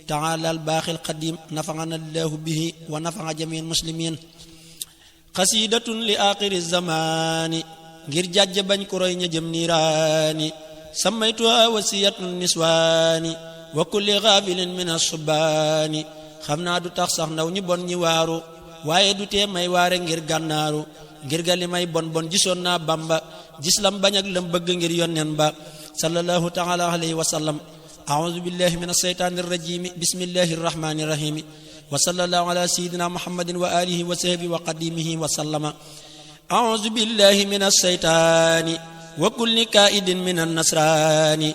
تعالى الباقي القديم نفعنا الله به ونفع جميع المسلمين قصيدة لآخر الزمان غير جاج بن كروي نجم نيراني سميتها وصية النسوان وكل غافل من الصبان خمنا دو tax sax ndaw ñi bon ñi waaru waaye du tee may waare ngir gànnaaru ngir ga li may bon bon gisoon naa Bamba gis lam bañ ak lam bëgg ngir yonnen ba sallallahu ta'ala alayhi wa sallam a'udhu billahi minash shaitanir rajim bismillahir rahmanir rahim wa sallallahu ala sayyidina muhammadin wa alihi wa sahbihi wa qadimihi wa sallama a'udhu billahi minash shaitani wa kulli ka'idin minan nasrani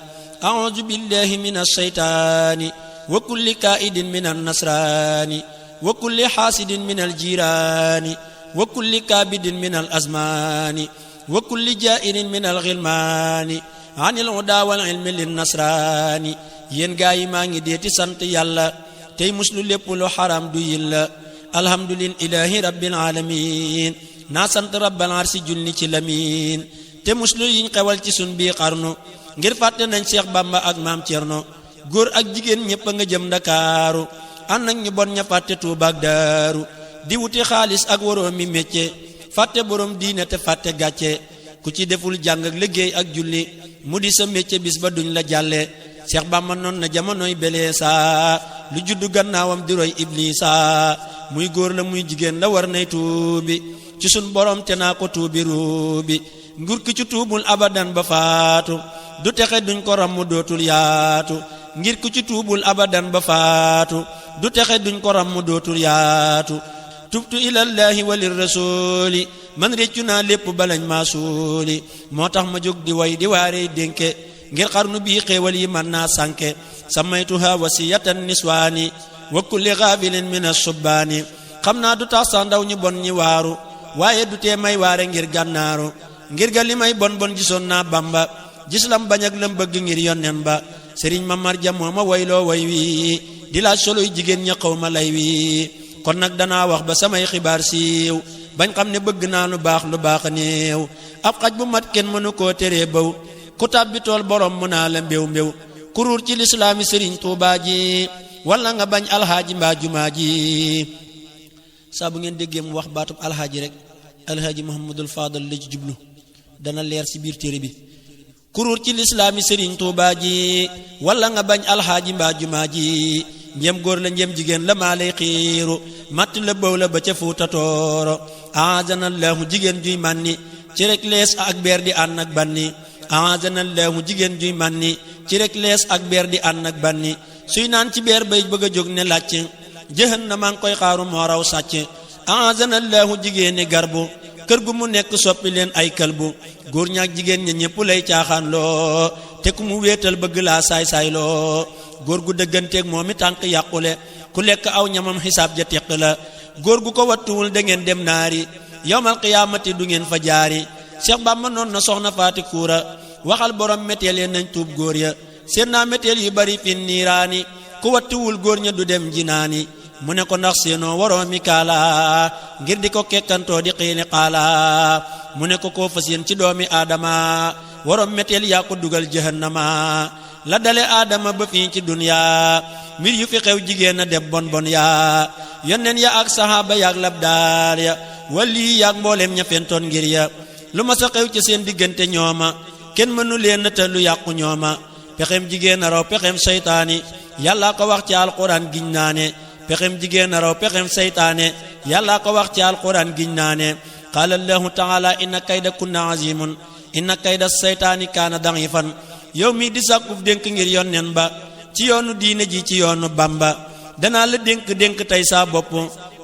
a'udhu billahi minash shaitani wa kulli ka'idin minan nasrani wa kulli hasidin minal jirani wa kulli kabidin minal azmani wa kulli ja'irin minal ghilmani anil huda wal ilmi lin nasrani yéen gaa yi maa ngi deeti sant yàlla tey muslu lépp lu xaram du yilla alhamdulillahi rabbil alamin naa sant rabbal arsi julli ci lamin te muslu yiñ xewal ci sun bii xarnu ngir fàtte nañ Seex Bamba ak maam Cerno góor ak jigéen ñépp a nga jëm Ndakaaru ànd ak ñu bon ña fàtte Tuuba ak Daaru di wuti xaalis ak woroomi mécce fàtte borom diine te fàtte gàcce ku ci deful jàng ak liggéey ak julli mu di sa mécce bis ba duñ la jàlle Seex Bamba noon na jamonoy belee saa lu juddu gannaawam di roy Iblisa muy góor la muy jigéen la war nay tuubi ci sun borom te naa ko tuubi ruubi nguur ki ci tuubul abadan ba faatu du texe duñ ko ram mu dootul yaatu ngir ku ci tuubul abadan ba faatu du texe duñ ko ram mu dootul yaatu tubtu ilallahi walir rasuli man réccu naa lépp balañ maa suuli moo tax ma jóg di way di waarey dénke ngir xarnu bii xéewal yi man naa sànke samaytuha wasiyatan niswaani wa kulli gaafilin min as-subbaani xam naa du tax sax ndaw ñi bon ñi waaru waaye du tee may waare ngir gànnaaru ngir ga li may bon bon gisoon naa Bamba gis lam bañ ak lam bëgg ngir yonnen ba sëriñ ma marja moo ma wayloo way wi di laaj soloy jigéen ña xaw ma lay wi kon nag danaa wax ba samay xibaar siiw bañ xam ne bëgg naa lu baax néew ab xaj bu mat kenn mënu koo teree baw ku tàbbi tool borom mu naa la mbéw mbéw kuruur ci lislaami sëriñ Tuubaa ji wala nga bañ alxaaji mbaa jumaa ji saa bu ngeen déggee mu wax baatub alxaaji rek alxaaji Muhammadul Faadal la ci jublu dana leer ci biir téere bi kuruur ci lislaami sëriñ Tuubaa ji wala nga bañ alxaaji mbaa jumaa ji njëm góor la njëm jigéen la maa lay xiiru matt la bëw la ba ca Fuuta Tooro aazanallahu jigéen juy mànni ci rek lees ak beer di ànd ak banni aazanallahu jigéen juy mànni ci rek lees ak beer di ànd ak banni suy naan ci beer bay bëgg a jóg ne làcc jahannama ngi koy xaaru moo raw sàcc aazanallahu jigéeni garbu kër gu mu nekk soppi leen ay kalbu góor ñaak jigéen ña ñépp lay caaxaan loo te ku mu wéetal bëgg laa saay-saay loo góor gu dëgganteeg moomi tànk yàqule ku lekk aw ñamam xisaab ja teq la góor gu ko wattuwul da ngeen dem naari yawmal qiyaamati du ngeen fa jaari Seex Bamba noon na soxna faati kuura waxal borom méteel ya nañ tuub góor ya seen naa méteel yu bari fi niiraani ku wattuwul góor ña du dem jinaani mu ne ko ndax seenoo waroomi kaala ngir di ko kekkantoo di xiini xaala mu ne ko koo fas yéen ci doomi aadama waroom méteel yaa ko dugal jahannama la dale aadama ba fii ci dunya mbir yu fi xew jigéen a deb bon bon yaa yonneen ya ak sahaaba yaak labdaar ya wali yaak mbooleem ña fentoon ngir ya lu ma sa xew ci seen diggante ñooma kenn mënu leen te lu yàqu ñooma pexem jigéen a raw pexem seytaani yàlla ko wax ci alquran giñ naa ne pexem jigéen a raw pexem seytaane yàlla ko wax ci alquran giñ naa ne qaala allahu taala inna kayda kunna azimun inna kayda seytaani kaana da'ifan yow mi di sàkkuf dénk ngir yonnen ba ci yoonu diine ji ci yoonu Bamba danaa la dénk tey saa bopp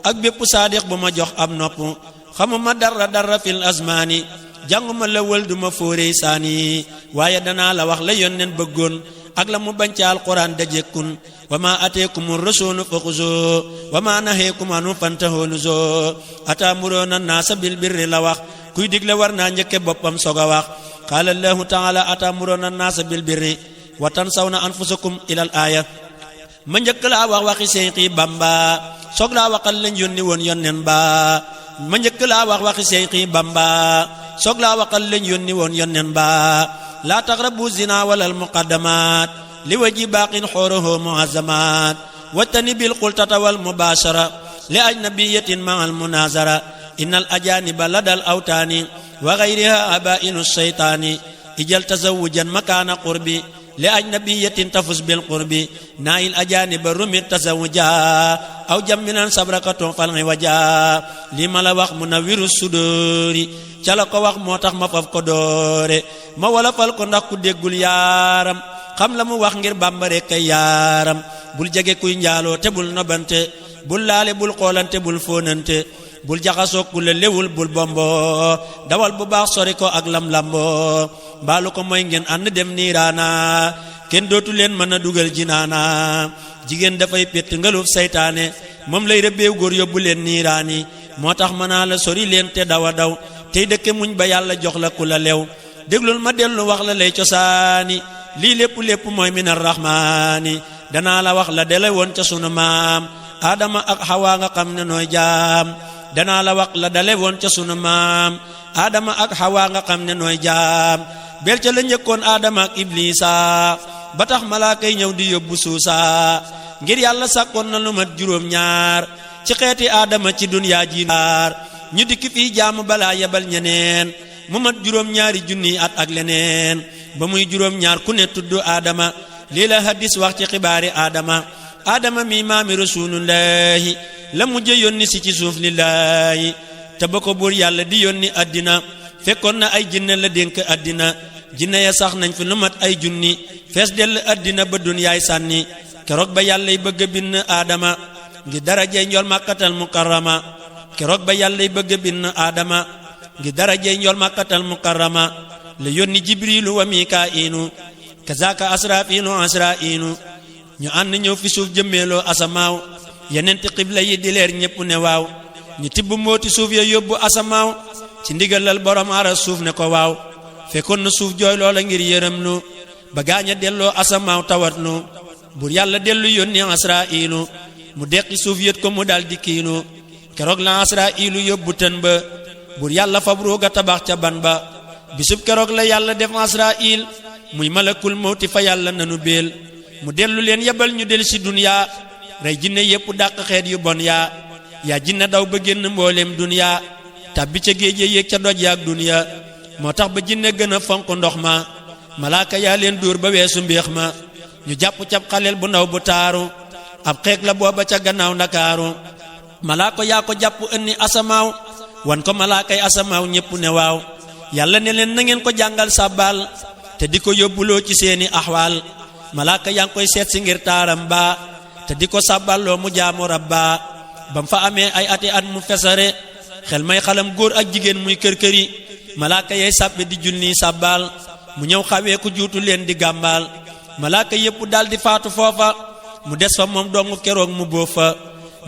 ak bépp saadix bu ma jox ab nopp xamuma dara fil azmaani jànguma la wël duma fóorey saani waaye danaa la wax la yonnen bëggoon ak la mu bañ ci alquran dajekkun wa ma ateekumu rasuulu faxuzoo wa ma naheekum anu fantahoo nuzoo ataamuroona naasa bil birri la wax kuy digle war naa njëkke boppam soog a wax qaala allahu taala ataamuroona naasa bil birri wa tansawna anfusakum ilal aaya ma njëkk laa wax waxi Seexi Bamba soog laa waxal lañ yónni woon yonnen ba ma njëkk laa wax waxi Seexi Bamba soog laa waxal lañ yónni woon yonnen ba laa taqrabu zina walal muqaddamaat li waji baaqin xooroho muazamaat wajtanibil xultata wal mubashara li ajnabiyatin ma'al munazara innal ajaniba ladal awtani wa ghayriha abainu shaytani ijal tazawujan makana qurbi li ajnabiyatin tafus bil qurbi nail ajaniba rumit tazawuja aw jamminan sabrakatun fal'i waja li ma la wax munawwirus suduri ca la ko wax moo tax ma faf ko doore ma wala fal ko ndax ku déggul yaaram xam la mu wax ngir bambare kay yaaram bul jege kuy njaaloo te bul nobante bul laale bul xoolante bul fóonante bul jaxasoo ku la lewul bul bombo dawal bu baax sori ko ak lam-lambo mbaalu ko mooy ngeen ànd dem niiraana kenn dootu leen mën a dugal jinaana jigéen dafay pett ngaluf saytaane moom lay rëbbeew góor yóbbu leen niiraani moo tax mën naa la sori leen te dawa daw tey dëkke muñ ba yàlla jox la ku la lew déglul ma dellu wax la lay cosaani lii lépp mooy minar rahmaani danaa la wax la dele woon ca sunu maam Adama ak Hawa nga xam ne nooy jaam danaa la wax la dale woon ca sunu maam Adama ak Hawa nga xam ne nooy jaam bel ca la njëkkoon Adama ak Iblisa ba tax malaaka yi ñëw di yóbbu suusa ngir yàlla sàkkoon na lu mat juróom ñaar ci xeeti Adama ci dunyaa ji ñu dikk fii jaamu balaa yebal ñeneen mu mat juróom ñaari junni at ak leneen ba muy juróom ñaar ku ne tudd Adama lii la hadis wax ci xibaari Adama mi maami rasulullahi la mujje yónni si ci suuf lillahi te ba ko buur yàlla di yónni addina fekkoon na ay jinne la dénk addina jinne ya sax nañ fi lu mat ay junni fees dell addina ba dunyaay sànni keroog ba yàllay bëgg a bind Adama ngir darajey njool màkkatal mukarrama keroog ba yàllay bëgg a bind Adama ngir darajey njool màkkatal mukarrama la yónni jibrilu wa mikaa'ilu kazaka asrafilu asra'ilu ñu ànd ñëw fi suuf jëmmeeloo asamaaw yenenti xibla yi di leer ñépp ne waaw ñu tibb mbooti suuf ya yóbbu asamaaw ci ndigalal borom aras suuf ne ko waaw fekkoon na suuf jooy loola ngir yërëm nu ba gaaña delloo asamaaw tawat nu bur yàlla dellu yónni asra'ilu mu deqi suuf yët ko mu dal di kiinu keroog la asra'ilu yóbbu tën ba bur yàlla fab ruuga tabax ca ban ba bisub keroog la yàlla def asra'il muy malakul mawti fa yàlla nanu béel mu dellu leen yebal ñu del ci duniyaa rey jinne yépp dàq xeet yu bon yaa jinne daw ba génn mbooleem duniyaa tàbbi ca géej yéeg ca doj yaak duniya moo tax ba jinne gën a fonk ndox ma malaaka yaa leen dóor ba weesu mbéex ma ñu jàpp cab xaleel bu ndaw bu taaru ab xeek la booba ca gannaaw ndakaaru malaaka yaa ko jàpp ënni asamaaw wan ko malaakay asamaaw ñépp ne waaw yàlla ne leen na ngeen ko jàngal sàbbaal te di ko yóbbuloo ci seeni axwaal malaaka yaa ngi koy seet si ngir taaram ba te di ko sàbballoo mu jaamu rabba bam fa amee ay ati at mu fesare xel may xalam góor ak jigéen muy kër-këri malaaka yay sàbbe di junni sàbbaal mu ñëw xawee ku juutu leen di gàmbaal malaaka yépp dal di faatu foofa mu des fa moom dongu keroog mu bóof fa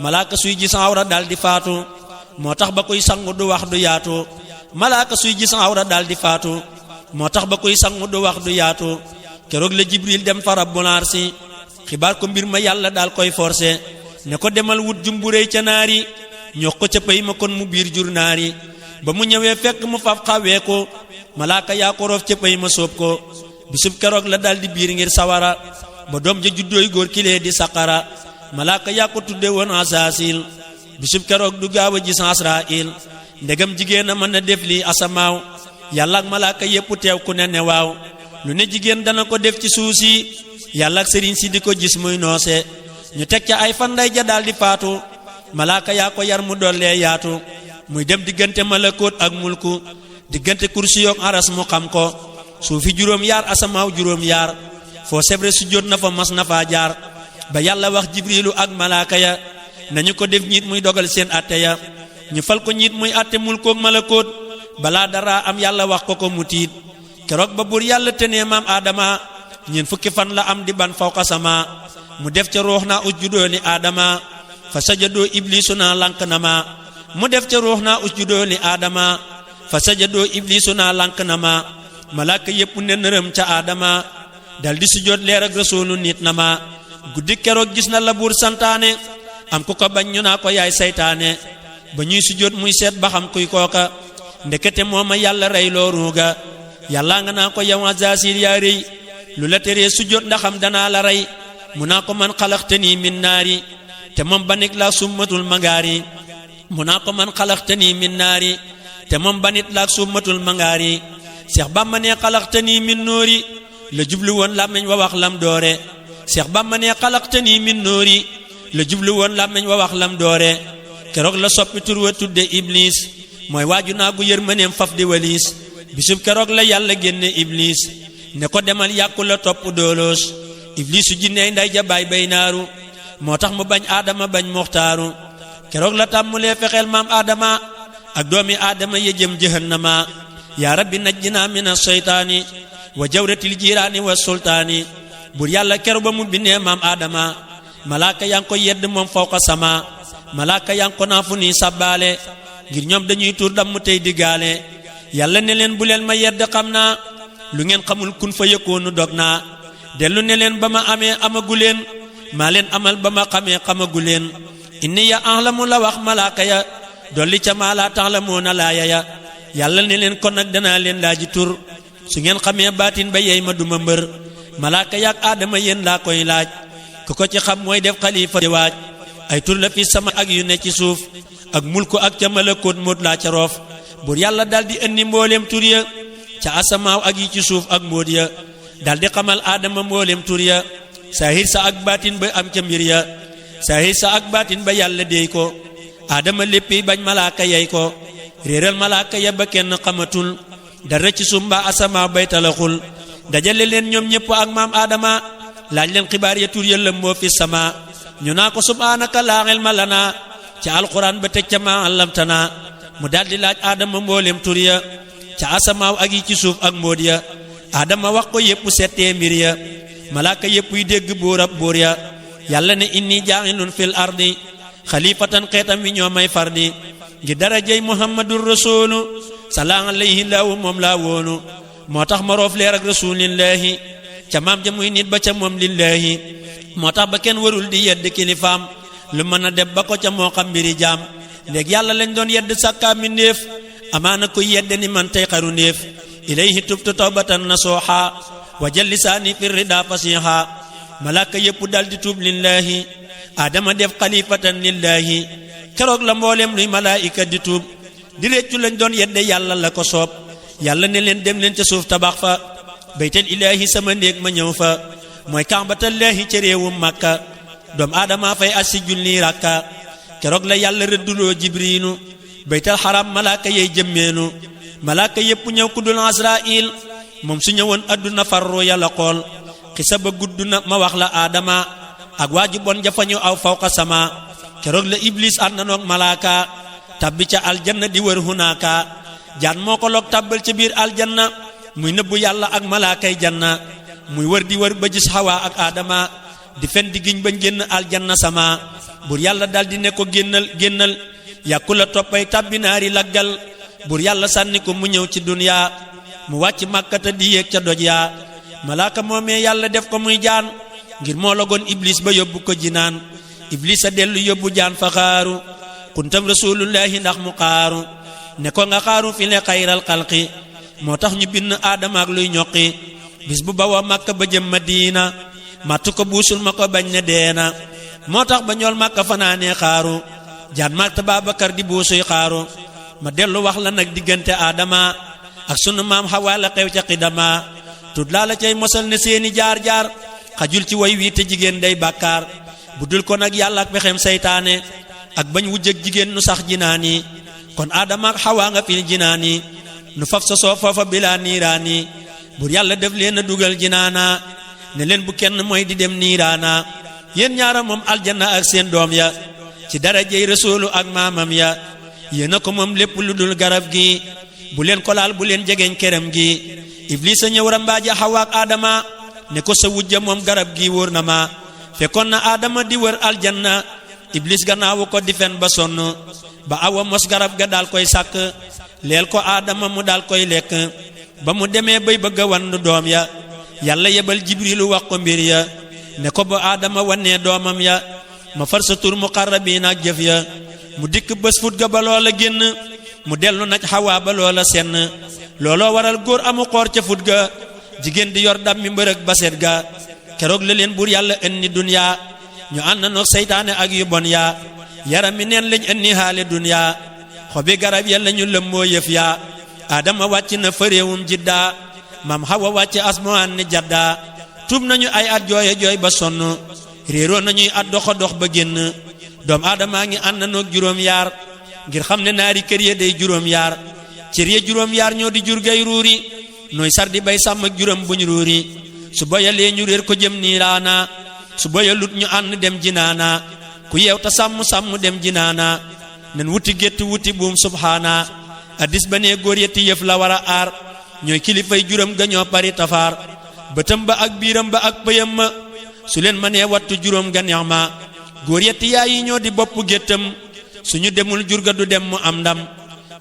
malaaka suy gis awra dal di faatu moo tax ba kuy sangu du wax du yaatu malaaka suy gis awra dal di faatu moo tax ba kuy sangu du wax du yaatu keroog la jibril dem fa rabbul arsi xibaar ko mbir ma yàlla daal koy forcé ne ko demal wut jumburéy ca naari ñox ko ca pay ma kon mu biir jur naari ba mu ñëwee fekk mu faf xawee ko malaaka yaa ko roof ca pay ma sóob ko bisub keroog la daal di biir ngir sawara ba doom ja juddooy góor kilee di saqara malaaka yaa ko tudde woon asaasil bisub keroog du gaaw a gis asrail ndegam jigéen a mën a def lii asamaaw yàlla ak malaaka yépp teew ku ne waaw lu ne jigéen dana ko def ci suuf si yàlla ak sëriñ si di ko gis muy noose ñu teg ca ay fan nday ja daal di faatu malaaka yaa ko yar mu dollee yaatu muy dem diggante malakoot ak mulku diggante kursi yoog aras mu xam ko suufi juróom yaar asamaaw juróom yaar foo sebre su jot na fa mas na faa jaar ba yàlla wax jibrilu ak malaaka ya nañu ko def ñiit muy dogal seen atte ya ñu fal ko ñiit muy atte mulkoog malakoot balaa dara am yàlla wax ko mu tiit keroog ba buur yàlla tenee maam Adama ñeen fukki fan la am di ban fawqa sama mu def ca ruux naa usjudoo li Adama fa sajadoo iblisu naa lank na ma mu def ca ruux naa usjudoo li Adama fa sajadoo iblisu naa lank na ma malaaka yépp ne nërëm ca Adama dal di sujjóot leer ak rasuulu nit na ma guddi keroog gis na la buur santaane am ku ko bañ ñu naa ko yaay saytaane ba ñuy sujjóot muy seet ba xam kuy kooka ndekete mooma yàlla rey loo ruuga yàlla nga naa ko yow Azaasil yaa rëy lu la teree sujjóot ndaxam danaa la rey mu naa ko man xalaxtani min naari te moom banit laa summatul mangaari mu naa ko man xalaxtani min naari te moom banit laa summatul mangaari Seex Bamba ne xalaxtani min noori la jublu woon làmmeñ wa wax lam doore Seex Bamba ne xalaxtani min noori la jublu woon làmmeñ wa wax lam doore keroog la soppi tur wa tudde Iblis mooy waaju naa gu yërmaneem faf di waliis bisub keroog la yàlla génne Iblis ne ko demal yàqu la topp dooloos Iblisu jinney nday ja baay bay naaru moo tax mu bañ aadama bañ muxtaaru keroog la tàmmulee fexeel maam aadama ak doomi aadama ya jëm jahannama yaa rabbi najjinaa mina seytaani wa jawratil jiiraani wa sultaani bur yàlla keroog ba mu bindee maam aadama malaaka yaa ngi ko yedd moom fawqa sama malaaka yaa ngi ko naa fu nii sabbaale ngir ñoom dañuy tuur dam mu tey diggaale yàlla ne leen bu leen ma yedd xam naa lu ngeen xamul kun fa yëkkoonu dog naa dellu ne leen ba ma amee amagu leen maa leen amal ba ma xamee xamagu leen inni ya ahlamu la wax malaaka ya dolli ca maa laa taxlamuuna laaya ya yàlla ne leen kon nag danaa leen laaji tur su ngeen xamee baatin ba yey ma duma mbër malaaka yaak aadama yéen laa koy laaj ku ko ci xam mooy def xalifa di waaj ay tur la fi sama ak yu ne ci suuf ak mulku ak ca malakoot móot laa ca roof bur yàlla daldi indi mbooleem tur ya ca asamaaw ak yi ci suuf ak mbóot ya daldi xamal aadama mbooleem tur ya saahir sa ak baatin ba am ca mbir ya saahir sa ak baatin ba yàlla déey ko aadama léppi bañ malaaka yey ko réeral malaaka ya ba kenn xamatul dara ci suuf mbaa asamaaw bay talaxul dajale leen ñoom ñépp ak maam aadama laaj leen xibaar ya tur ya lëmboo fi sama ñu naa ko subhaanaka laa ilma lanaa ca alquran ba teg ca maa allamtana mu daldi laaj aadama mbooleem tur ya ca asamaaw ak yi ci suuf ak mbóot ya aadama wax ko yépp settee mbir ya malaaka yépp yi dégg buur ab buur ya yàlla ne inni jaa'ilun fil ardi xalifatan xeetam wi ñoo may fardi ngir darajey muhammadur rasulu salaa alayhi laahu moom laa woonu moo tax ma roof leer ak rasulillahi ca maam ja muy nit ba ca moom lillahi moo tax ba kenn warul di yedd kilifaam lu mën a def ba ko ca moo xam mbiri jaam léegi yàlla lañ doon yedd sàkkaa mi ndéef amaana koy yedde ni man tey xaru ndéef ilayhi tubtu tawbatan nasuha wa jal lisaani fi rida fasiha malaaka yépp daldi tuub lillahi aadama def xalifatan lillahi keroog la mbooleem luy malaayika di tuub di réccu lañ doon yedde yàlla la ko soob yàlla ne leen dem leen ca suuf tabax fa baytal ilaahi sama néeg ma ñëw fa mooy kàmbatallaahi ca réewum Makka doom aadama fay assi julli rakka keroog la yàlla rëdduloo jibriinu baytal xaram malaaka yey jëmmeenu malaaka yépp ñëw ku dul Asraayil moom su ñëwoon adduna farru yàlla xool xisa ba gudd na ma wax la aadama ak waaju bon jafañu aw fawqa sama keroog la iblis ànd nanoog malaaka tabbi ca aljanna di wër hunaaka jaan moo ko loog tabbal ca biir aljanna muy nëbbu yàlla ak malaakay janna muy wër di wër ba gis Hawa ak aadama di fen di giñ bañ génn aljanna sama bur yàlla daldi ne ko génnal yàkku la toppay tabbi naari laggal bur yàlla sànni ko mu ñëw ci duniya mu wàcc màkkata di yéeg ca doj yaa malaaka moomee yàlla def ko muy jaan ngir moo logoon iblis ba yóbbu ko jinaan iblis a dellu yóbbu jaan fa xaaru kuntam rasulullahi ndax mu xaaru ne ko nga xaaru fi le xayral xalqi moo tax ñu bind aadama ak luy ñoqi bis bu bawoo màkka ba jëm Madina màttu ko buusul ma ko bañ ne deena moo tax ba ñool màkka fanaanee xaaru jaan màtta Babakar di buusuy xaaru ma dellu wax la nag diggante aadama ak sunu maam Hawa la xew ca xidama tut laa la cay mosal ne seeni jaar-jaar xajul ci way wii te jigéen day bàkkaar bu dul ko nag yàlla ak pexem saytaane ak bañ wujjëg jigéen nu sax jinaan yi kon aadama ak Hawa nga fil jinaan yi nu faf sa soo foofa bilaa niiraani bur yàlla def leen a dugal jinaana ne leen bu kenn mooy di dem niiraana yéen ñaara moom aljanna ak seen doom ya ci darajey rasuulu ak maamam ya yéen a ko moom lépp lu dul garab gi bu leen ko laal bu leen jegeñ kerem gi iblis a ñëw rambaaja Hawa ak aadama ne ko sa wujja moom garab gi wóor na ma fekkoon na aadama di wër aljanna iblis gannaawu ko di fen ba sonn ba awa mos garab ga daal koy sàkk leel ko aadama mu daal koy lekk ba mu demee bay bëgg a wann doom ya yàlla yebal jibrilu wax ko mbir ya ne ko ba aadama wannee doomam ya ma far sa tur muqarrabiin ak jëf ya mu dikk bés fut ga ba loola génn mu dellu naj Hawa ba loola senn looloo waral góor amu xoor ca fut ga jigéen di yor dam mi mbërëg baset ga keroog la leen buur yàlla indi dunya ñu ànd noog seytaane ak yu bon yaa yaram mi neen lañ indi haale dunya xobi garab ya lañu lëmmoo yëf yaa Adama wàcc na fa réewum Jidda Maam Hawa wàcc asmaan ni Jadda tuub nañu ay at jooye jooy ba sonn réeroo nañuy at doxa dox ba génn doom Adama ngi ànd noog juróom yaar ngir xam ne naari kër ya day juróom yaar cër ya juróom yaar ñoo di jur gay ruuri nooy sar di bay sàmm ak juróom buñ ruuri su boyalee ñu réer ko jëm niiraana su boyalut ñu ànd dem jinaana ku yeew ta sàmm dem jinaana nen wuti gétt wuti buum subhaana addis ba nee góor yetti yëf la war a aar ñooy kilifay juróom ga ñoo pari tafaar bëtam ba ak biiram ba ak pëyam ma su leen ma nee wattu juróom ga neex ma góor yetti yaay yi ñoo di bopp géttam suñu demul jur ga du dem mu am ndam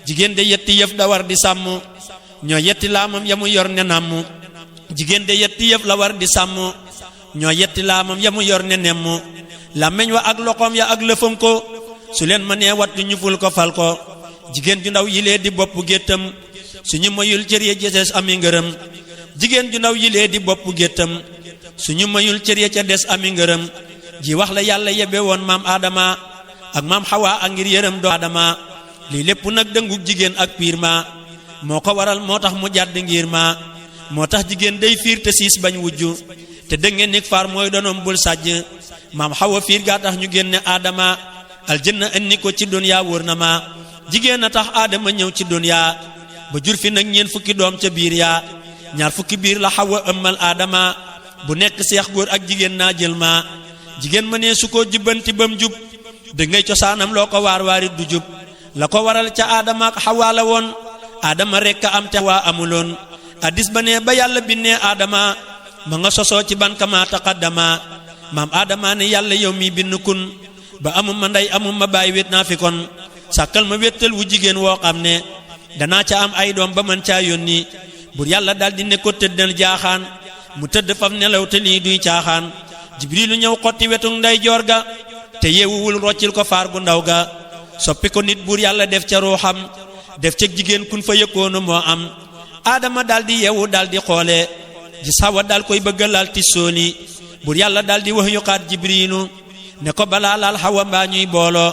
jigéen de yetti yëf da war di sàmm ñoo yetti laamam ya mu yor ne namm jigéen de yetti yëf la war di sàmm ñoo yetti laamam ya mu yor ne nemm làmmeñ wa ak loxoom ya ak lëfam ko su leen ma nee wattu ñu ful ko fal ko jigéen ju ndaw yilee di bopp géttam suñu mayul cër ya des ami ngërëm jigéen ju ndaw yilee di bopp géttam suñu mayul cër ya ca des ami ngërëm ji wax la yàlla yebe woon maam Adama ak maam Hawa ak ngir yërëm doo Adama lii lépp nag dëngug jigéen ak piir ma moo ko waral moo tax mu jàdd ngir ma moo tax jigéen day fiir te siis bañ wujju te dëngeen nik faar mooy donoom bul sàjj maam Hawa fiir gaa tax ñu génne Adama aljanna indi ko ci dunya wóor na ma jigéen a tax Adama ñëw ci dunya ba jur fi nag ñeen fukki doom ca biir yaa ñaar fukki biir la Hawa ëmmal Adama bu nekk seex góor ak jigéen naa jël ma jigéen ma nee su ko jubbanti bam jub dangay cosaanam loo ko waar waarit du jub la ko waral ca Adama ak Hawa la woon Adama rekk a am te Hawa amuloon addis ba nee ba yàlla binnee Adama ma nga sosoo ci ban kama taqaddama maam Adama ne yàlla yow mi bind kun ba amum ma ndey amum ma baay wét naa fi kon sàkkal ma wéttal wu jigéen woo xam ne danaa ca am ay doom ba man caa yónni bur yàlla daldi ne ko tëddal jaaxaan mu tëdd faf nelaw te lii duy caaxaan jibrilu ñëw xotti wetu ndey joor ga te yeewuwul roccil ko faar gu ndaw ga soppi ko nit buur yàlla def ca ruuxam def ca jigéen kun fa yëkkoonu moo am Adama daldi yeewu daldi xoole gis Hawa dal koy bëgga laal ti sooli buur yàlla daldi wax yuqaat jibrilu ne ko balaa laal Hawa mbaa ñuy booloo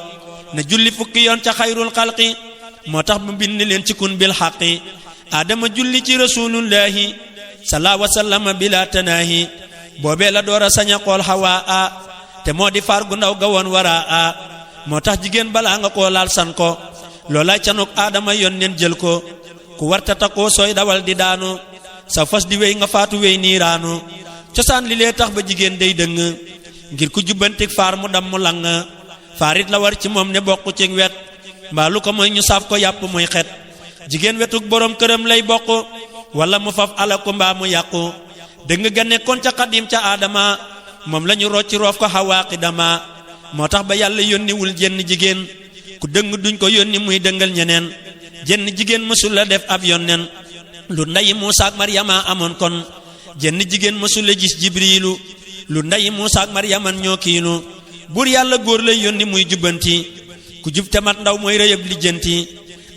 ne julli fukki yoon ca xayrul xalqi moo tax mu bind leen ci kun bil xaqi Adama julli ci rasulullahi salaa wa sallama bila tanaahi boobee la door a sañ a xool Hawa a te moo di faar gu ndaw ga woon wara a moo tax jigéen balaa nga koo laal san ko loolay canuk Adama yoon neen jël ko ku warta takoo sooy dawal di daanu sa fas di wéy nga faatu wéy niiraanu cosaan li lee tax ba jigéen day dëng ngir ku jubbantik faar mu dam mu lang faarit la war ci moom ne bokku ci wet mbaa lu ko mooy ñu saaf ko yàpp muy xet jigéen wetuk borom këram lay bokk wala mu faf ala ko mbaa mu yàqu dëng ga nekkoon ca xadim ca Adama moom lañu rocci roof ko Hawa qidama moo tax ba yàlla yónniwul jenn jigéen ku dëng duñ ko yónni muy dëngal ñeneen jenn jigéen mësul la def ab yonnen lu ndayi Muusaa ak Maryama amoon kon jenn jigéen mësul la gis Jibriilu lu ndayi Muusaa ak Maryama ñoo kiinu buur yàlla góor lay yónni muy jubbanti ku jub te mat ndaw mooy rëyëb lijjanti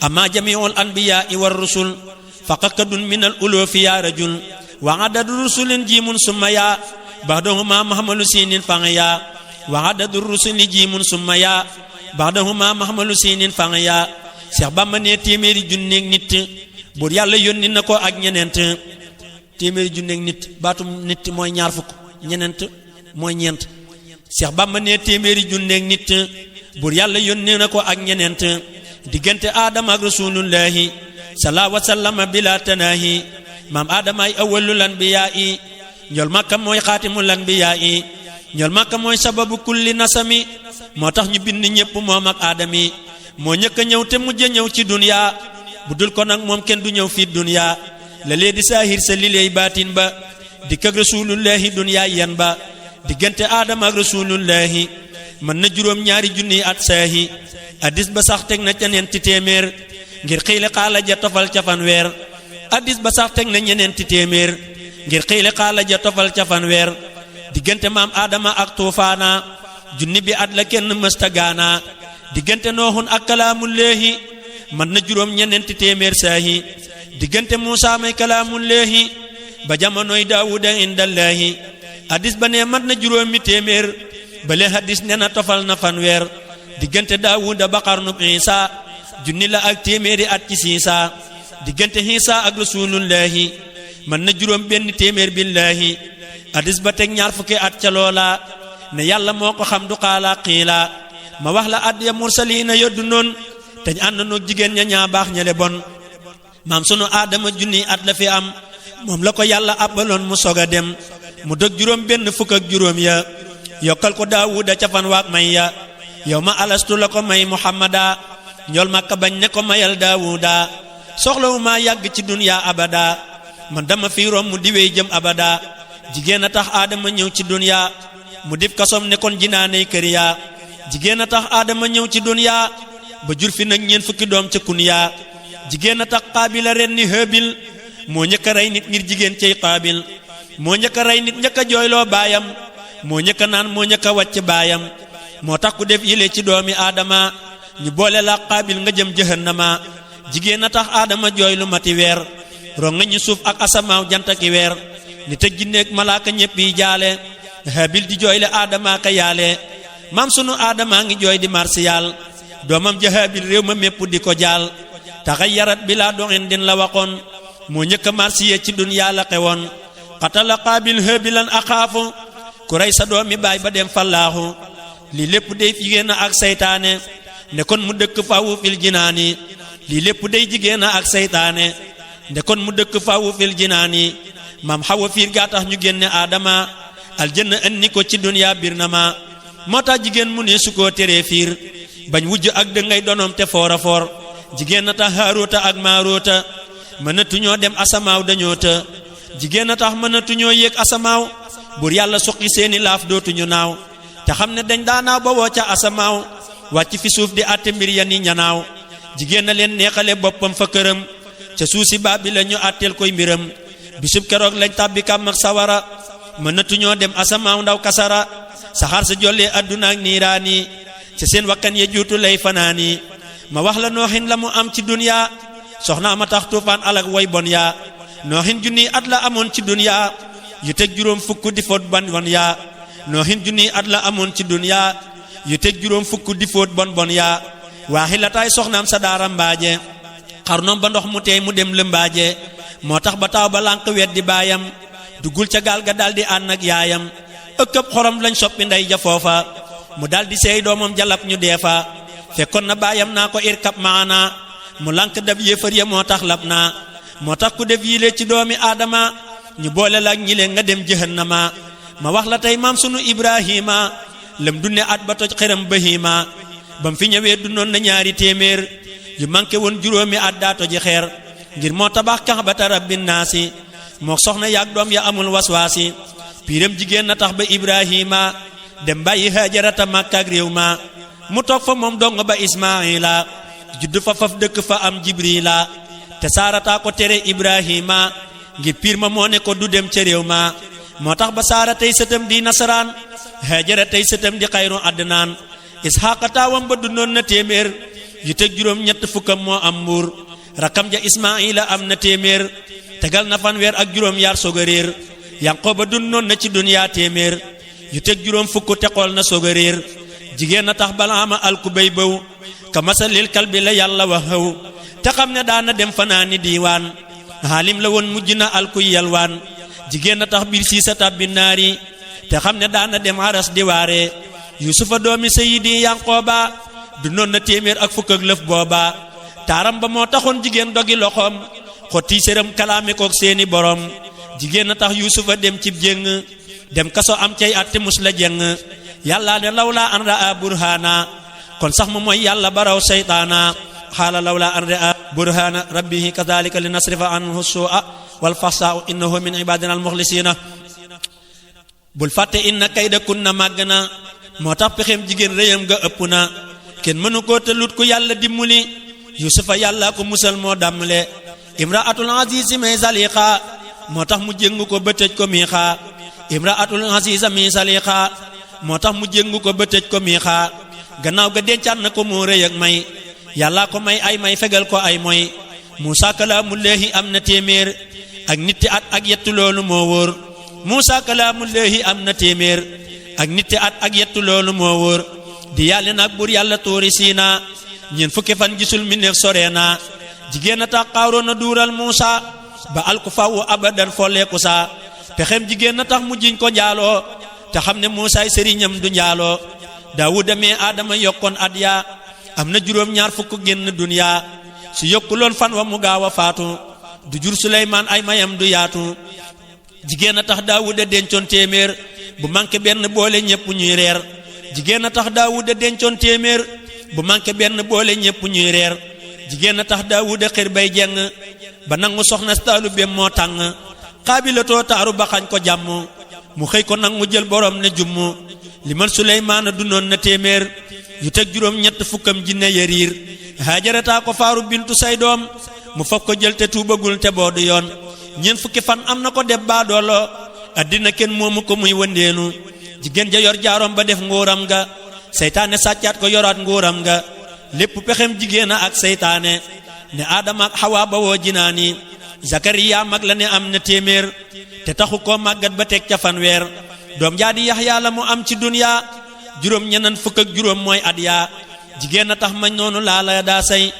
amma jamiul anbiyaa war rusul faqakadun minal uloofi yaa rajul wa adadu rusulin jiimun summa yaa baxdahuma mahmalu siinin fanga yaa wa adadu rusuli jiimun summa yaa baxdahuma mahmalu siinin fanga yaa Seex Bamba ne téeméeri junneeg nit buur yàlla yónni na ko ak ñeneent téeméeri junneeg nit baatum nit mooy ñaar fukk ñeneent mooy ñeent Seex Bamba ne téeméeri junneeg nit buur yàlla yónni na ko ak ñeneent diggante Adama ak rasulullahi salaa wa sallama bila tanaahi maam Adama ay awwalul anbiyaa yi ñool Makka mooy xaatimul anbiyaa yi ñool Makka mooy sababu kulli nasami moo tax ñu bind ñépp moom ak Adami moo ñëkk a ñëw te mujj a ñëw ci dunya bu dul ko nag moom kenn du ñëw fii dunya la lee di saahir sa lileey baatin ba dikk ak rasulullahi dunya yan ba diggante Adama ak rasulullahi mën na juróom ñaari junniy at saahi addis ba sax teg na ca ñeenti téeméer ngir xiili xaala ja tofal ca fanweer addis ba sax teg na ñeneenti téeméer ngir xiili xaala ja tofal ca fanweer diggante maam Adama ak tuufaana junni bi at la kenn mësta gaana diggante nooxun ak kalaamullaahi mën na juróom ñeneenti téeméer saahi diggante Muusaa may kalaamullaahi ba jamonoy Daawuda indallaahi hadis ba ne mat na juróomi téeméer bale hadis ne na tofal na fanweer diggante Daawuda ba xarnu Isa junni la ak téeméeri at ci Siisa diggante Isa ak rasulullahi man na juróom benn téeméer billahi hadis ba teg ñaar fukki at ca loola ne yàlla moo ko xam du xaala xiila ma wax la at ya mursaliina yoddu noon te ñu ànd noog jigéen ña ñaa baax ñale bon maam sunu aadama junni at la fi am moom la ko yàlla àbbaloon mu soog a dem mu dëg juróom benn fukk ak juróom ya yokkal ko Daawuda ca fan waak may ya yow ma alastu la ko may Muhammada ñool Makka bañ ne ko mayal Daawuda soxlawu maa yàgg ci duniya abada man dama fi rom mu diwee jëm abada jigéen a tax aadama ñëw ci duniya mu dib kasom ne kon jinaaney kër yaa jigéen a tax aadama ñëw ci duniya ba jur fi nag ñeen fukki doom ca kun yaa jigéen a tax Qaabila ren ni Haabil moo njëkk a rey nit ngir jigéen cey Qaabil moo njëkk a rey nit njëkk a jooyloo baayam moo njëkk a naan moo njëkk a wàcc baayam moo tax ku def yile ci doomi aadama ñu boole la Qaabil nga jëm jahannama jigéen a tax aadama jooy lu mati weer ronga ñu suuf ak asamaaw jant ki weer nit ak jinne ak malaaka ñépp yi jaale Haabil di jooy le aadama ka yaale maam sunu aadama ngi jooy di marsiyal doomam ja Haabil réew ma mépp di ko jaal taxayyarat bi laa doxin din la waxoon moo njëkk a marsiye ci dunyaa la xewoon xatala Qaabil Haabilan axaafu ku rey sa doomi baay ba dem fallaaxu lii lépp day jigéen ak seytaane ne kon mu dëkk fawu fil jinaani lii lépp day jigéen ak seytaane ne kon mu dëkk fawu fil jinaani maam Xawa fiir gaa tax ñu génne aadama aljanna andi ko ci dunyaa bir na ma moo tax jigéen mu ne su ko teree fiir bañ wujj ak dëngay donoom te foora foor jigéen na tax Haaroota ak Maaroota mënatuñoo dem asamaaw dañoo të jigéen a tax mënatuñoo yéeg asamaaw buur yàlla suqi seeni laaf dootuñu naaw te xam ne dañ daanaaw ba woo ca asamaaw wàcc fi suuf di àtte mbir ya ni ñanaaw jigéen na leen neexale boppam fa këram ca suusi baabi la ñu àtteel koy mbiram bisub keroog lañ tàbbi kàmm ak sawara mënatuñoo dem asamaaw ndaw kasara saxaar sa jollee adduna ak niiraani ca seen wakkan ya juutu lay fanaani ma wax la nooxin la mu am ci duniya soxnaa ma tax tuufaan alak way bon yaa nooxin junni at la amoon ci duniya yu teg juróom fukk di foot bon bon yaa nooxin junni at la amoon ci duniya yu teg juróom fukk di foot bon bon yaa waaxi la taay soxnaam sa daara mbaaje xarnoom ba ndox mu teey mu dem lëmbaaje moo tax ba taaw ba lànq weddi baayam duggul ca gaal ga daldi ànd ak yaayam ëkkëb xorom lañ soppi ndey ja foofa mu daldi seey doomam jalab ñu deefa fekkoon na baayam naa ko irkab maana mu lànk dab yéefar ya moo tax lab naa moo tax ku def yile ci doomi aadama ñu boole la ak ñile nga dem jahannama ma wax la tey maam sunu Ibrahima lam dunne at ba toj xeram bahima bam fi ñëwee dundoon na ñaari téeméer yu manqué woon juróomi at daa toji xeer ngir moo tabax kaxbata rabbin naasi moo soxna yaag doom ya amul waswaasi piiram jigéen na tax ba Ibrahima dem bàyyi Haajarata Makka ak réew ma mu toog fa moom dong ba Ismaila juddu fa faf dëkk fa am Jibrila te saarataa ko tere Ibrahima ngir piir ma moo ne ko du dem ca réew ma moo tax ba saara tey sëtam di nasaraan Haajara tey sëtam di xayru Adnaan Isxaaqa taawam ba dundoon na téeméer yu teg juróom ñett fukkam moo am mbuur rakam ja Ismaila am na téeméer tegal na fanweer ak juróom yaar soog a réer Yanqooba dundoon na ci duniyaa téeméer yu teg juróom fukk te xool na soog a réer jigéen na tax Balaama alku bay bëw ka masalil kalbi la yàlla wax xëw te xam ne daana dem fanaani diiwaan xaalim la woon mujj na alkuy yalwaan jigéen na tax biir siisa tàbbi naari te xam ne daana dem aras di waare Yuusufa doomi Sayidi Yanqooba dundoon na téeméer ak fukk ak lëf booba taaram ba moo taxoon jigéen dogi loxoom xotti séram kalaame kook seeni borom jigéen na tax Yuusufa dem cib jéng dem kaso am cay atte mus la jeng yàlla ne lawlaa an raa burhaana kon sax mu mooy yàlla baraw seytaana xaala lawlaa an raa burhaana rabbihi kadhalika li nasrifa anhu su'a wal fahsa'u innahu min ibadina al mukhlisina bul fàtte inna kayda kunna màgg na moo tax pexem jigéen réyam nga ëpp na kenn mënu koo te lut ku yàlla dimbali Yuusufa yàlla ko musal moo dàmmale imraatul aziz may zaliqa moo tax mu jéngu ko ba tëj ko miixa imraatul aziz mi zaliqa moo tax mu jéngu ko ba tëj ko miixa gannaaw ga dencaat na ko moo rëy ak may yàlla ko may ay may fegal ko ay moy Muusaa kalaamullaahi am na téeméer ak nitti at ak yettu loolu moo wóor Muusa kalaamullaahi am na téeméer ak nit at ak yettu loolu moo wóor di yàlla nag bur yàlla tuuri Siina ñeent fukki fan gisul minneef sore na jigéen a tax Qaaruuna duural Muusa ba alku fawu abadan folleeku saa pexem jigéen na tax mu jiñ ko njaaloo te xam ne Muusaay sëriñam du njaaloo Daawuda mee Aadama yokkoon at yaa am na juróom-ñaar fukk génn duniyaa su yokkuloon fan wa mu gaaw a faatu du jur Suleymaan ay mayam du yaatu jigéen a tax Daawuda dencoon téeméer bu manqué benn boole ñépp ñuy reer jigéen a tax Daawuda dencoon téeméer bu manqué benn boole ñépp ñuy reer jigéen a tax Daawuda xir bay jeng ba nangu soxna taalu bem moo tàng Xaabilatoo taaru ba xañ ko jàmm mu xëy ko nag mu jël borom ne jumm li man Suleymaana dundoon na téeméer yu teg juróom ñett fukkam jinne yariir Haajarataa ko faaru bintu say doom mu fab ko jël te tuubagul te boodu yoon ñeent fukki fan am na ko def baadoolo addina kenn moomu ko muy wëndeenu jigéen ja yor jaaroom ba def nguuram ga seytaane sàccaat ko yoraat nguuram ga lépp pexem jigéen ak seytaane ne Aadama ak Xawaa ba woo jinaani Zakariya mag la ne am na téeméer te taxu ko màggat ba teg ca fanweer doom jaa di Yaxya la mu am ci duniyaa juróom ñeneen fukk ak juróom mooy at yaa jigéen a tax mañ noonu laala daa say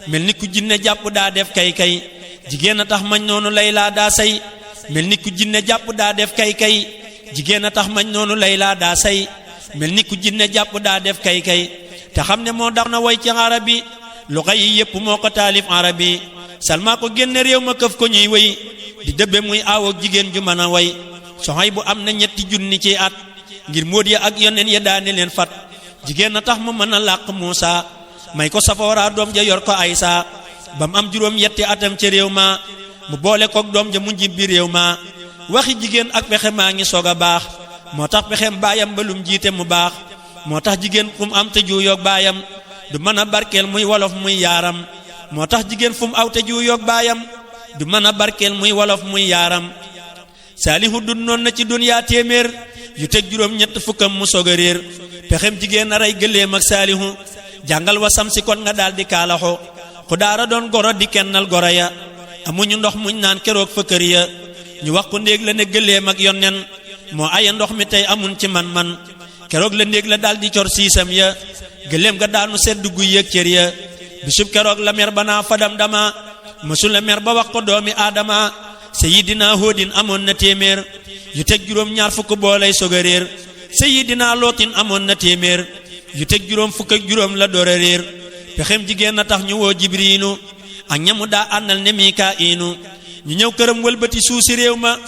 mel ni ku jinne jàpp daa def kay jigéen a tax mañ noonu Layla daa say mel ni ku jinne jàpp daa def kay jigéen a tax mañ noonu Layla daa say mel ni ku jinne jàpp daa def kay te xam ne moo dax na way ci arabi luxa yi yépp moo ko taalif arabi Salma ko génne réew ma këf ko ñuy way di dëbbe muy aawook jigéen ju mën a way Sohaybu am na ñetti junni ci at ngir móot ya ak yoneen ya daane leen fat jigéen a tax mu mën a làq Muusa may ko Safoora doom ja yor ko Aysa ba mu am juróom yetti atam ca réew ma mu boole kook doom ja mu njibbi réew ma waxi jigéen ak pexe maa ngi soog a baax moo tax pexem baayam ba lum jiite mu baax moo tax jigéen fu mu am te juuyoog baayam du mën a barkeel muy wolof muy yaaram moo tax jigéen fu mu aw te juuyoog baayam du mën a barkeel muy wolof muy yaaram Saalihu dundoon na ci duniyaa téeméer yu teg juróom ñett fukkam mu soog a réer pexem jigéen a rey gëléem ak Saalihu jàngal wa samsi kon nga daal di kaalaxo ku daara doon goro di kennal goro ya amuñu ndox muñ naan keroog fa kër ya ñu wax ko ndéeg la ne gëléem ak yonnen moo aya ndox mi tey amun ci man keroog la ndéeg la daal di cor siisam ya gëléem ga daanu sedd guy yëg cër ya bisub keroog la mer ba naa fadam dama mësul la mer ba wax ko doomi Aadama Sayidina Hóodin amoon na téeméer yu teg juróom ñaar fukk boolay soog a réer Sayidina Lootin amoon na téeméer yu teg juróom fukk ak juróom la door a réer pexem jigéen na tax ñu woo Jibriilu ak ñamu daa àndal ne Mikaa'iinu ñu ñëw këram wëlbati suuf si réew ma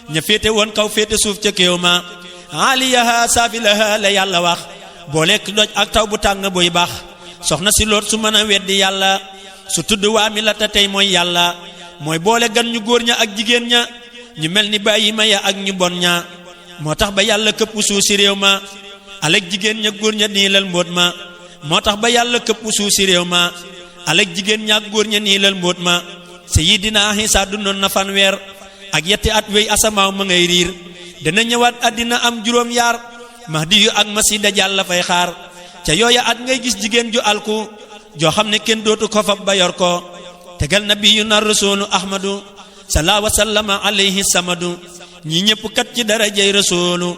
ña féete woon kaw féete suuf ca kéew ma aliyaha saafilaha la yàlla wax boo lekk doj ak taw bu tàng buy baax soxna si Loot su mën a weddi yàlla su tudd waa mi la te tey mooy yàlla mooy boole gan ñu góor ña ak jigéen ña ñu mel ni bàyyi ma ya ak ñu bon ña moo tax ba yàlla këpp suuf si réew ma alek jigéen ña góor ña niilal mbóot ma moo tax ba yàlla këpp suuf si réew ma alek jigéen ña ak góor ña niilal mbóot ma Sayidina Isa dundoon na fanweer ak yetti at wéy asamaaw ma ngay riir dana ñëwaat àddina am juróom yaar Mahdi yu ak Masi Dajjal la fay xaar ca yooya at ngay gis jigéen ju alku joo xam ne kenn dootu ko fab ba yor ko tegal nabiyu na rasulu ahmadu salaa wa sallama alayhi samadu ñi ñëpp kat ci darajey rasulu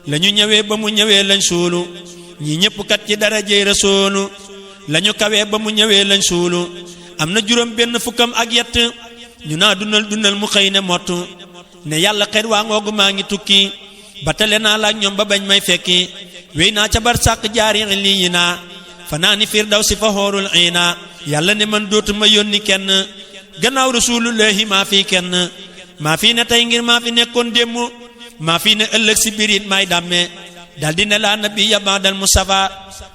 la ñu ñëwee ba mu ñëwee lañ suulu ñi ñëpp kat ci darajey rasulu la ñu kawee ba mu ñëwee lañ suulu am na juróom benn fukkam ak yett ñu naa dundal mu xëy ne mottu ne yàlla xet waa ngoogu maa ngi tukki ba tale naa laak ñoom ba bañ may fekki wéy naa ca bar sàq jaari lii yi naa fanaani firdawsi fa xoorul iina yàlla ne man dootuma yónni kenn gannaaw rasulullahi maa fii kenn maa fii ne tey ngir maa fi nekkoon démb maa fii ne ëllëg si birit may dàmme daldi ne laa nabiyya ba'dal Mustafa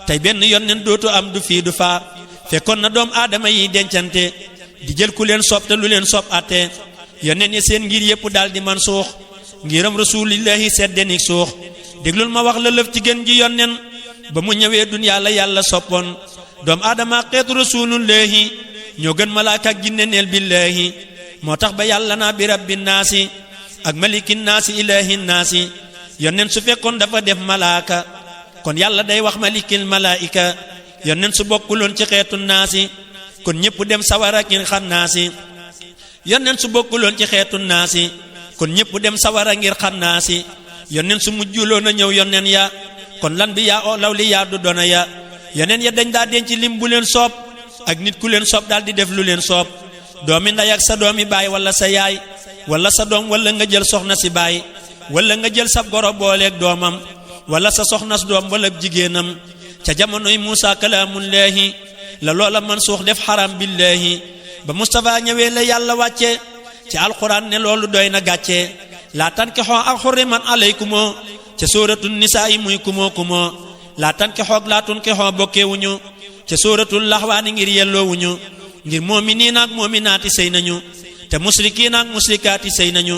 tey benn yónneen dootu am du fii du faa fekkoon na doom aadama yi dencante di jël ku leen soob te lu leen soob atte yónneen yi seen ngir yépp daldi man suux ngiram rasulillahi seddenik suux déglul ma wax la lëf ci gën ji yónneen ba mu ñëwee duniyaa la yàlla soppoon doom aadama xeetu rasulullahi ñoo gën malaaka ak jinne neel billahi moo tax ba yàlla naa bi rabbin naasi ak malikin naasi ilahin naasi yónneen su fekkoon dafa def malaaka kon yàlla day wax malikil malaika yónneen su bokkuloon ci xeetu naasi kon ñépp dem sawara kin xam naasi yónneen su bokkuloon ci xeetu naasi kon kon ñépp dem sawara ngir xannaasi yoneen su mujjuloon a ñëw yoneen ya kon lan bi yaa o law li yaa du dona ya yoneen ya dañ daa denc lim bu leen soob ak nit ku leen soob daal di def lu leen soob doomi nday ak sa doomi baay wala sa yaay wala sa doom wala nga jël soxna si baay wala nga jël sab goro booleeg doomam wala sa soxnas doom wala jigéenam ca jamonoy Muusa kalaamullaahi la loola man suux def xaram billaahi ba Mustafa ñëwee la yàlla wàcce ci alquran ne loolu doy na gàcce laa tankixoo ak xurriman alaykumoo ca sóoratul nisaa yi muy kumoo kumoo laa tankixoog laa tunkixoo bokkeewuñu ca sóoratul laxwaani ngir yelloowuñu ngir moominiin ak moominaati sëy nañu te musrikiin ak musrikaati sëy nañu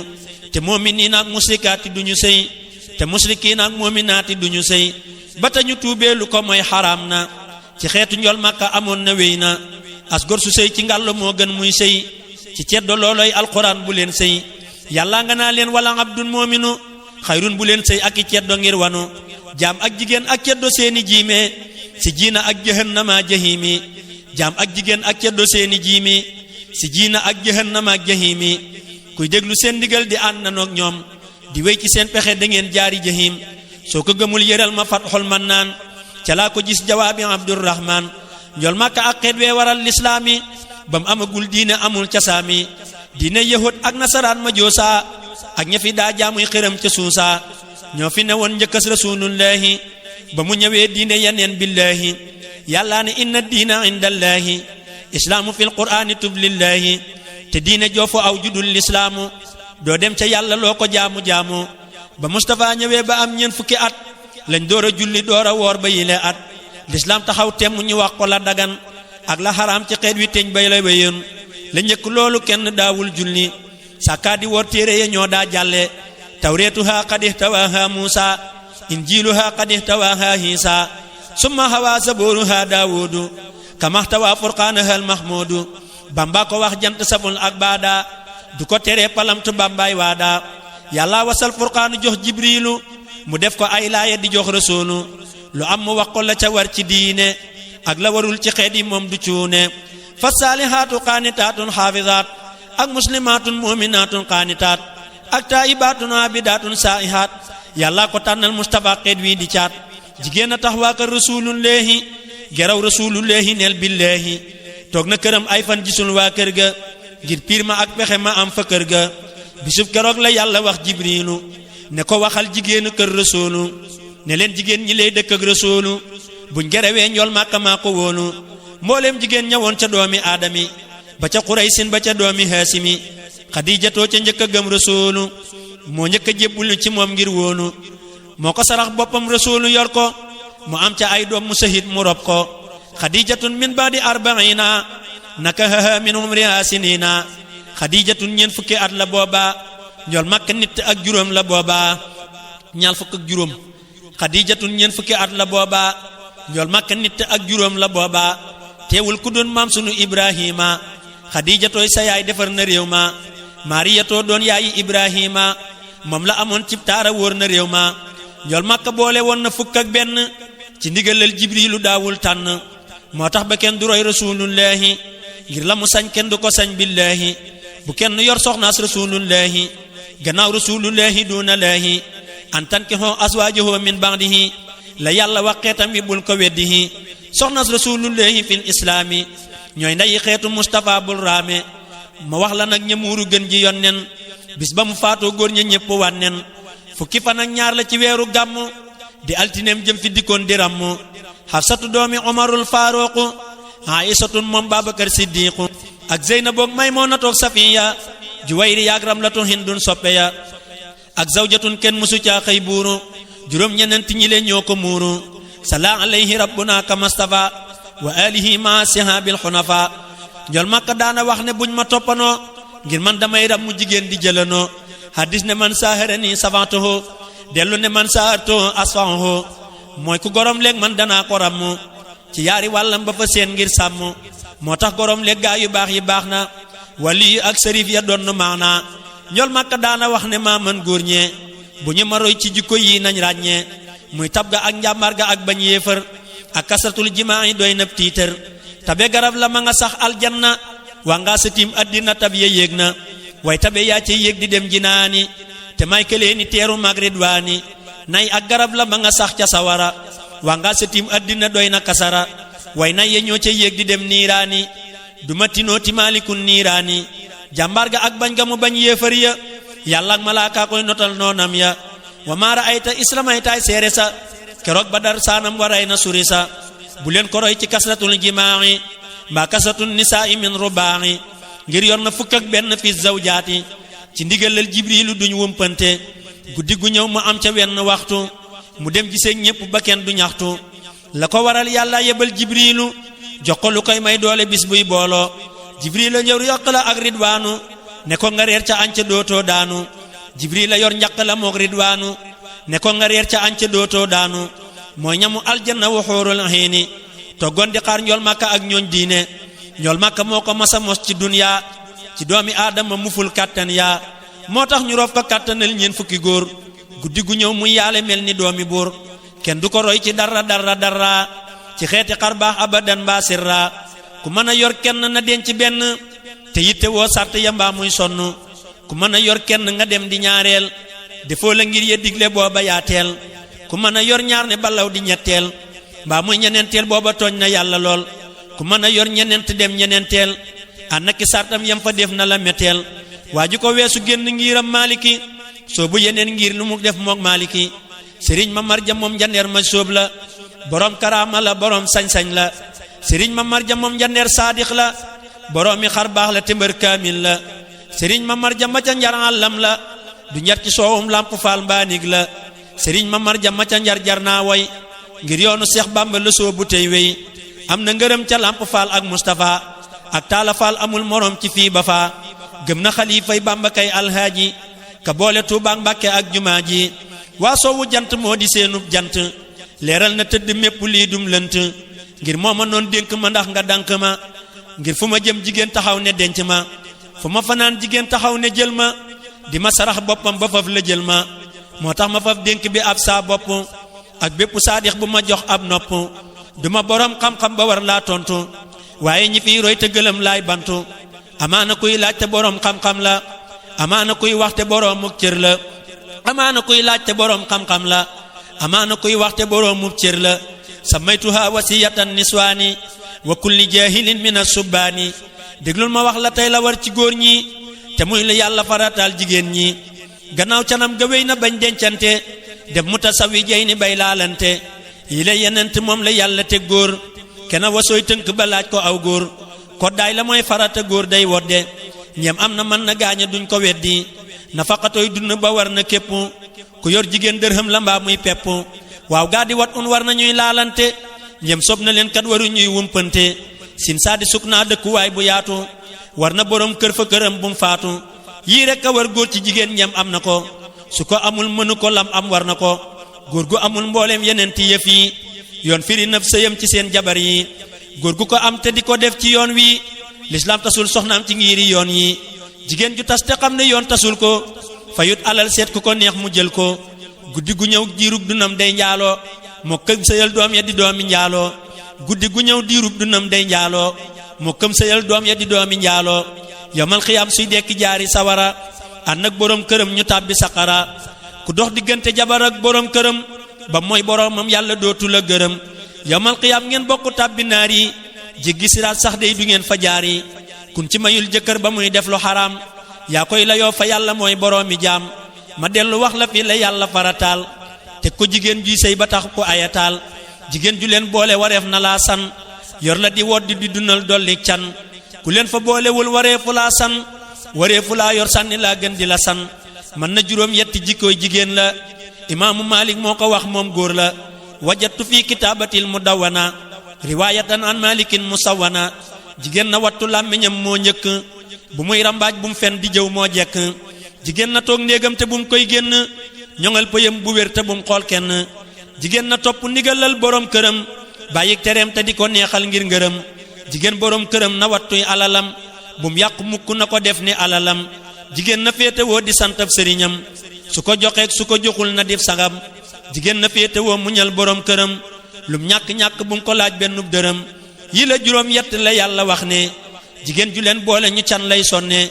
te moominiin ak musrikaati duñu sëy te musrikiin ak moominaati duñu sëy ba tañu tuubee lu ko mooy xaraam na ci xeetu njol Makka amoon na wéy na as gor su sëy ci ngàll moo gën muy sëy ci ceddo looloy alquran bu leen sëy yàlla nga naa leen wala abdun moominu xayrun bu leen sëy ak i ceddo ngir wanu jaam ak jigéen ak ceddo seeni jiime si jiina ak jahannama jahimi jaam ak jigéen ak ceddo seeni jiimi si jiina ak jahannama ak jahimi kuy déglu seen ndigal di ànd nanoog ñoom di wéy ci seen pexe da ngeen jaari jahim soo ko gëmul yëral ma fatxul mannaan ca laa ko gis jawaabi abdurrahman njol Makka ak xeet wee waral lislaami bam amagul diine amul casaami diine yahud ak nasaraan ma joosa ak ña fi daa jaamuy xëram ca suusa ñoo fi newoon njëkkas rasulullahi ba mu ñëwee diine yaneen billahi yàllaa ne inna diina indallaahi islaamu fil qur'aani tublillahi te diine joofu aw judul lislaamu doo dem ca yàlla loo ko jaamu-jaamu ba Mustafa ñëwee ba am ñeen fukki at lañ door a julli door a woor ba yile at lislaam taxaw temm ñu wax ko la dagan ak la xaraam ci xeet wi teñ bay la wéyoon la njëkk loolu kenn daawul julli sàkkaa di woor téere ya ñoo daa jàlle tawreetuha qad ihtawaha Muusa injiiluha qad ihtawaha Hiisa summa hawa zabooruha Daawudu kama ihtawa furqaanaha al-mahmuudu Bamba ko wax jant sabul ak baada du ko tere palamtu bambaay waada yàlla wasal furqaanu jox jibriilu mu def ko ay laaya di jox rasuulu lu am mu wax ko la ca war ci diine ak la warul ci xeet yi moom du cuune fa saalihaatu qaanitaatun xaafizaat ak muslimaatun muminaatun qaanitaat ak taayibaatun aabidaatun saa'ihaat yàlla ko tànnal Mustafa xeet wi di caat jigéen a tax waa kër rasulullahi geraw rasulullahi neel billahi toog na këram ay fan gisul waa kër ga ngir piir ma ak pexe ma am fa kër ga bisub keroog la yàlla wax jibriilu ne ko waxal jigéenu kër rasulu ne leen jigéen ñi lay dëkk ak rasulu buñ gerewee njool Makka maa ko wóolu mbooleem jigéen ñawoon ca doomi aadami ba ca Quraysin ba ca doomi Haasimi Xadiijatoo ca njëkk a gëm rasulu moo njëkk a jébbulu ci moom ngir wóolu moo ko sarax boppam rasulu yor ko mu am ca ay doom mu sahid mu rob ko Xadiijatun min baadi arbaina nakahaha min umriha sinina Xadiijatun ñeent fukki at la booba njool Makka nit ak juróom la booba ñaar fukk ak juróom Xadiijatun ñeent fukki at la booba njool Makka nit ak juróom la booba teewul ku doon maam sunu Ibrahima Xadiijatooy sa yaay defar na réew ma Maariyatoo doon yaayi Ibrahima moom la amoon cib taara wóor na réew ma njool Makka boole woon na fukk ak benn ci ndigalal Jibriilu daawul tànn moo tax ba kenn du roy rasulullahi ngir la mu sañ kenn du ko sañ billahi bu kenn yor soxnaas rasulullahi gannaaw rasulullahi duuna laahi an tankihoo aswaajahu min ba'dihi la yàlla wax xeetam wi bul ko weddihi soxnaas rasulullahi fil islaami ñooy ndeyi xeetu Mustafa bul raame ma wax la nag ñamuuru gën ji yonnen bis ba mu faatoo góor ña ñépp wànnen fukki fan ak ñaar la ci weeru gàmm di altineem jëm fi dikkoon di rammu Xafsatu doomi Umarul Faaruqu Aïsatun moom Babakar Siddiqu ak Zeynaboog Maymunatoog Safiya Juwayri yaag Ramlatu Hindun soppe ya ak zawjatun kenn musu caa xëy buuru juróom ñenent ñi leen ñoo ko muuru sala alayhi rabbuna kamastafa wa alihi ma sihabil xunafa njol Makka daana wax ne buñ ma toppanoo ngir man damay ram mu jigéen di jëlanoo hadis ne man saharani savantuhu dellu ne man sahartuhu asfahuhu mooy ku gorom léeg man danaa ko rammu ci yaari wàllam ba fa seen ngir sàmm moo tax gorom léeg gaa yu baax yi baax na wali ak sërif ya doon maana njol Makka daana wax ne maa man góor ñee bu ñu ma roy ci jikko yi nañ ràññee muy tab ga ak njàmbaar ga ak bañ yéefar ak kasratul jimaa yi doy na tiitër tabe garab la ma nga sax aljanna waa ngaa sa tiim addina tab ya yéeg na way tabe yaa ca yéeg di dem jinaani te may këlee ni teeru mag ridwaani nay ak garab la ba nga sax ca sawara waa nga sa tim addina doy na kasara way nay ya ñoo ca yéeg di dem niiraani duma tinoo ti maalikun niiraani jàmbaar ga ak bañ ga mu bañ yéefar ya yàlla ak malaaka koy notal noonam ya wa maara ayta islamaytaay seere sa keroog Badar saanam waray na suri sa bu leen ko roy ci kasratul jimaa'i mbaa kasratul nisaa'i min rubaa'i ngir yor na fukk ak benn fi zawjaati ci ndigalal jibriilu duñ wumpante guddi gu ñëw mu am ca wenn waxtu mu dem gisee ñépp ba kenn du ñaxtu la ko waral yàlla yebal jibriilu jox ko lu koy may doole bis buy booloo jibriila ñëw yokk la ak ridwaanu ne ko nga reer ca añ ca dootoo daanu jibriila yor njaq la moog ridwaanu ne ko nga reer ca añ ca dootoo daanu mooy ñamu aljanna wa xuurul hiini toggoon di xaar njool màkka ak ñooñ diine njool màkka moo ko masa mos ci duniyaa ci doomi aadama muful kàttan yaa moo tax ñu roof ko kàttanal ñeen fukki góor guddi gu ñëw muy yaale mel ni doomi buur kenn du ko roy ci dara ci xeeti xar baax abadan mbaa sirra ku mën a yor kenn na denc benn te yitte woo sart ya mbaa muy sonn ku mën a yor kenn nga dem di ñaareel defoo la ngir ya digle booba yaateel ku mën a yor ñaar ne balaw di ñetteel mbaa muy ñeneenteel booba tooñ na yàlla lool ku mën a yor ñeneent dem ñeneenteel ànd ak sartam yam fa def na la metteel waa ji ko weesu génn ngiram maaliki soo bu yeneen ngir lu mu def moog maaliki sëriñ ma marja moom njandeer ma sóob la borom karaama la borom sañ-sañ la sëriñ ma marja moom njandeer saadix la borom mi xar baax la témbër kaamil la sëriñ ma marja ma ca njar àllam la du njar ci soowum lamp faal mbaanig la sëriñ ma marja ma ca njar jar naa woy ngir yoonu Seex Bàmba la soobu tey wey am na ngërëm ca lamp faal ak Mustafa ak taala faal amul morom ci fii ba faa gëm na xalifay Bàmba kay alhaaji ka boole Tuubaa Mbàkke ak jumaa ji waa soowu jant moo di seenub jant leeral na tëdd mépp lii dum lënt ngir moo ma noon dénk ma ndax nga dank ma ngir fu ma jëm jigéen taxaw ne denc ma fu ma fanaan jigéen taxaw ne jël ma di ma sarax boppam ba faf la jël ma moo tax ma faf dénk bi ab saa bopp ak bépp saadix bu ma jox ab nopp duma borom xam-xam ba war laa tontu waaye ñi fiy roy te gëlëm laay bantu amaana kuy laaj te borom xam-xam la amaana kuy waxte boromuk cër la amaana kuy laaj te borom xam-xam la amaana kuy waxte boromuk cër la samaytuha wasiyatan niswaani wa kulli jahilin min as-subbaani déglul ma wax la tey la war ci góor ñi te muy la yàlla farataal jigéen ñi gannaaw canam ga wéy na bañ dencante def mutasawi jey ni bay laalante yi la yenent moom la yàlla te góor kena wasooy tënk ba laaj ko aw góor koddaay la mooy farata góor day wodde ñeem am na mën na gaaña duñ ko weddi nafaqatoy dund ba war na képp ku yor jigéen dërhëm la mbaa muy pepp waaw gaa di wat un war na ñuy laalante ñeem sob na leen kat waru ñuy wumpante sin saa di suk naa dëkkuwaay bu yaatu war na borom kër fa këram bum faatu yii rek a war góor ci jigéen ñeem am na ko su ko amul mënu ko lam am war na ko góor gu amul mbooleem yeneen ti yëf yi yoon firi naf sëyam ci seen jabar yi góor gu ko am te di ko def ci yoon wi lislaam tasul soxnaam ci ngiri yoon yi jigéen ju tas te xam ne yoon tasul ko fayut alal seet ku ko neex mu jël ko guddi gu ñëw diirub dunam day njaaloo moo këm sëyal doom ya di doomi njaaloo guddi gu ñëw diirub dunam day njaaloo moo këm sëyal doom ya di doomi njaaloo yomal xiyaam suy dekki jaari sawara ànd ak borom këram ñu tàbbi saqara ku dox diggante jabar ak borom këram ba mooy boromam yàlla dootu la gërëm yomal xiyaam ngeen bokk tàbbi naar yi jéggi siraat sax day du ngeen fa jaar yi kun ci mayul jëkkër ba muy def lu xaraam yaa koy layoo fa yàlla mooy boroomi jaam ma dellu wax la fi la yàlla farataal te ko jigéen juy sëy ba tax ko ayataal jigéen ju leen boole wareef na laa san yor la di woddi di dunal dolli can ku leen fa boolewul wareefu laa san wareefu laa yor sànni laa gën di la san man na juróom yetti jikkooy jigéen la imaamu Maalik moo ko wax moom góor la wajatu fi kitaabatil mudawwana riwaayatan an malikin musawwana jigéen na wattu làmmiñam moo njëkk bu muy rambaaj bu mu fen di jëw moo jekk jigéen na toog néegam te bu mu koy génn ñoŋal pëyam bu wér te bu mu xool kenn jigéen na topp ndigalal borom këram bàyyi tereem te di ko neexal ngir ngërëm jigéen borom këram na wattuy alalam bu mu yàqu mukk na ko def ni alalam jigéen na féetewoo di santab sëriñam su ko joxeek su ko joxul na def sagam jigéen na féetewoo muñal borom këram lum ñàkk-ñàkk bu mu ko laaj bennub dërëm yi la juróom yett la yàlla wax ne jigéen ju leen boole ñu can lay sonne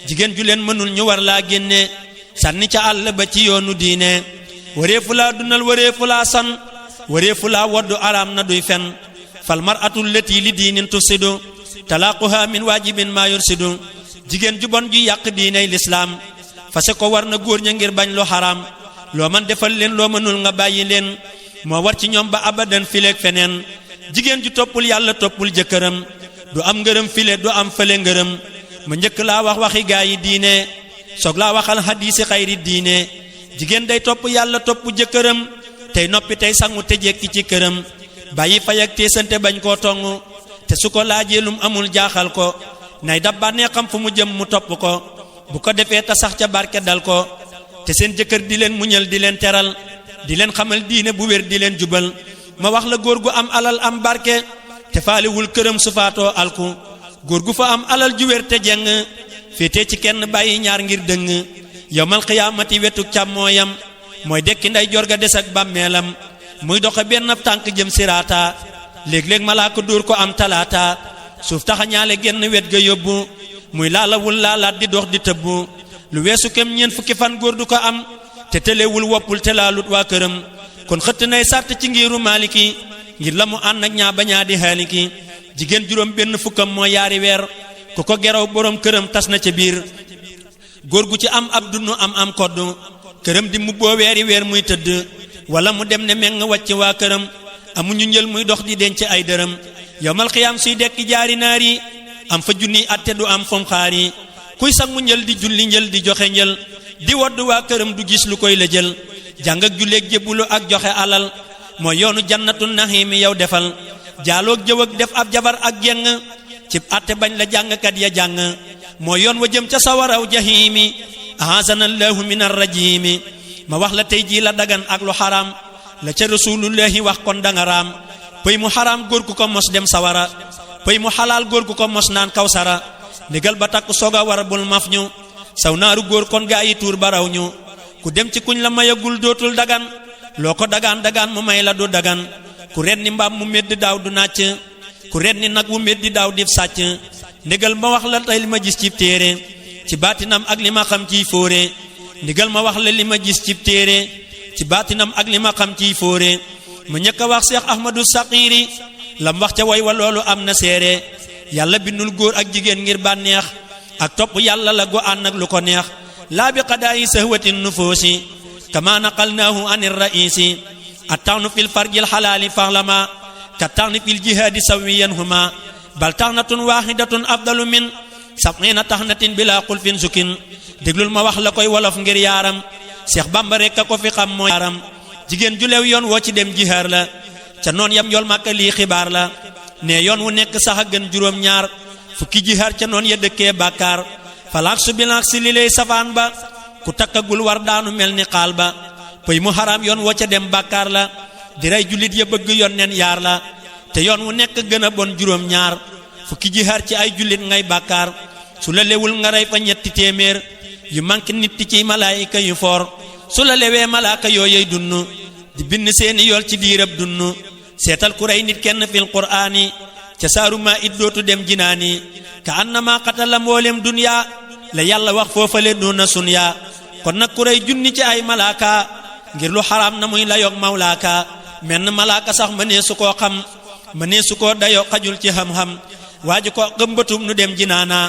jigéen ju leen mënul ñu war laa génne sànni ca àll ba ci yoonu diine wareefu laa dunal wareefu laa san wareefu laa woddu araam na duy fen fal mar'atu lati li diinin tufsidu talaaquha min waajibin maa yursidu jigéen ju bon ju yàq diiney lislaam fase ko war na góor ña ngir bañ lu xaraam loo man defal leen loo mënul nga bàyyi leen moo war ci ñoom ba abadan fileeg feneen jigéen ju toppul yàlla toppul jëkkëram du am ngërëm file du am fële ngërëm ma njëkk laa wax waxi gaa yi diine soog laa waxal hadiisi xayri diine jigéen day topp yàlla topp jëkkëram tey noppi tey sangu te jekki ci këram bàyyi fay ak teesante bañ koo tongu te su ko laajee lum amul jaaxal ko nay dab bànnee xam fu mu jëm mu topp ko bu ko defee ta sax ca barke dal ko te seen jëkkër di leen muñal di leen teral di leen xamal diine bu wér di leen jubal ma wax la góor gu am alal am barke te faaliwul këram su faatoo alku góor gu fa am alal ju wér te jeng féete ci kenn bàyyi ñaar ngir dëng yawmal qiyaamati wetu càmmooyam mooy dekki nday jorga des ak bàmmeelam muy doxe benn tànk jëm siraata léeg-léeg malaaka dóor ko am talaata suuf taxa ñaale genn wet ga yóbbu muy laalawul laalaat di dox di tëbbu lu weesu kem ñeent fukki fan góor du ko am te tëlewul woppul te laalut waa këram kon xëtt nay sàrt ci ngiru maaliki ngir la mu ànd ak ñaa bañaa di xaaliki jigéen juróom benn fukkam moo yaari weer ku ko geraw boroom këram tas na ca biir góor gu ci am ab dunnu am koddu këram di mubboo weeri weer muy tëdd wala mu dem ne meng wàcc waa këram amuñu njël muy dox di denc ay dërëm yawmal xiyaam suy dekki jaari naar yi am fa junniy atte du am fom xaar yi kuy sangu njël di julli njël di joxe njël di wodd waa këram du gis lu koy la jël jàng ak julleeg jébbulu ak joxe alal mooy yoonu jannatu naxiimi yow defal jaaloog jëw ak def ab jabar ak jeng cib atte bañ la jàngkat ya jàng mooy yoon wa jëm ca sawaraw jahiimi ahaasanallahu min arrajimi ma wax la tey jii la dagan ak lu xaraam la ca rasulullahi wax kon danga raam pëy mu xaraam góor ku ko mos dem sawara pëy mu xalaal góor ku ko mos naan kawsara ndigal ba takk soga war bul maf ñu saw naaru góor kon gaa yi tuur baraw ñu ku dem ci kuñ la mayagul dootul dagan loo ko dagaan mu may la du dagan ku ren ni mbaam mu medd daaw du nàcc ku ren ni nag wu meddi daaw dif sàcc ndigal ma wax la tey li ma gis ci téere ci baatinam ak li ma xam ciy fóore ndigal ma wax la li ma gis ci téere ci baatinam ak li ma xam ciy fóore ma ñëkk a wax Seex Ahmadu Saqiiri lam wax ca way wa loolu am na seere yàlla bindul góor ak jigéen ngir bànneex ak topp yàlla la gu ànd ak lu ko neex laa bi qadaayi sahwatin nufuusi kama naqalnaahu anir raisi attawnu fil farjil xalaali faxlama ka taxni fil jihaadi sawiyan huma bal taxnatun waaxidatun afdalu min sab'ina taxnatin bila xulfin sukin déglul ma wax la koy wolof ngir yaaram Seex Bamba rekk a ko fi xam moo yaaram jigéen ju lew yoon woo ci dem jihaar la ca noon yam yool màkka lii xibaar la ne yoon wu nekk sax a gën juróom ñaar fukki jihaar ca noon ya dëkkee bàkkaar falaak su bilaak si li lay safaan ba ku takkagul war daanu mel ni xaal ba pëy mu xaraam yoon woo ca dem bàkkaar la di rey jullit ya bëgg yoon nen yaar la te yoon wu nekk gën a bon juróom ñaar fukki jihaar ci ay jullit ngay bàkkaar su la lewul nga rey fa ñetti téeméer yu manqué nit ci malaayika yu foor su la lewee malaaka yooyey dunnu di bind seeni yool ci diirab dunnu seetal ku rey nit kenn fil qur'aani ca saaru maa it dootu dem jinaani ka annama qatala mboolem dunya la yàlla wax foofale duna sunya kon nag ku rey junni ci ay malaaka ngir lu xaraam na muy layoog mawlaaka menn malaaka sax mënee su koo xam mënee su koo dayoo xajul ci xam-xam waaju ko gëmbatum nu dem jinaana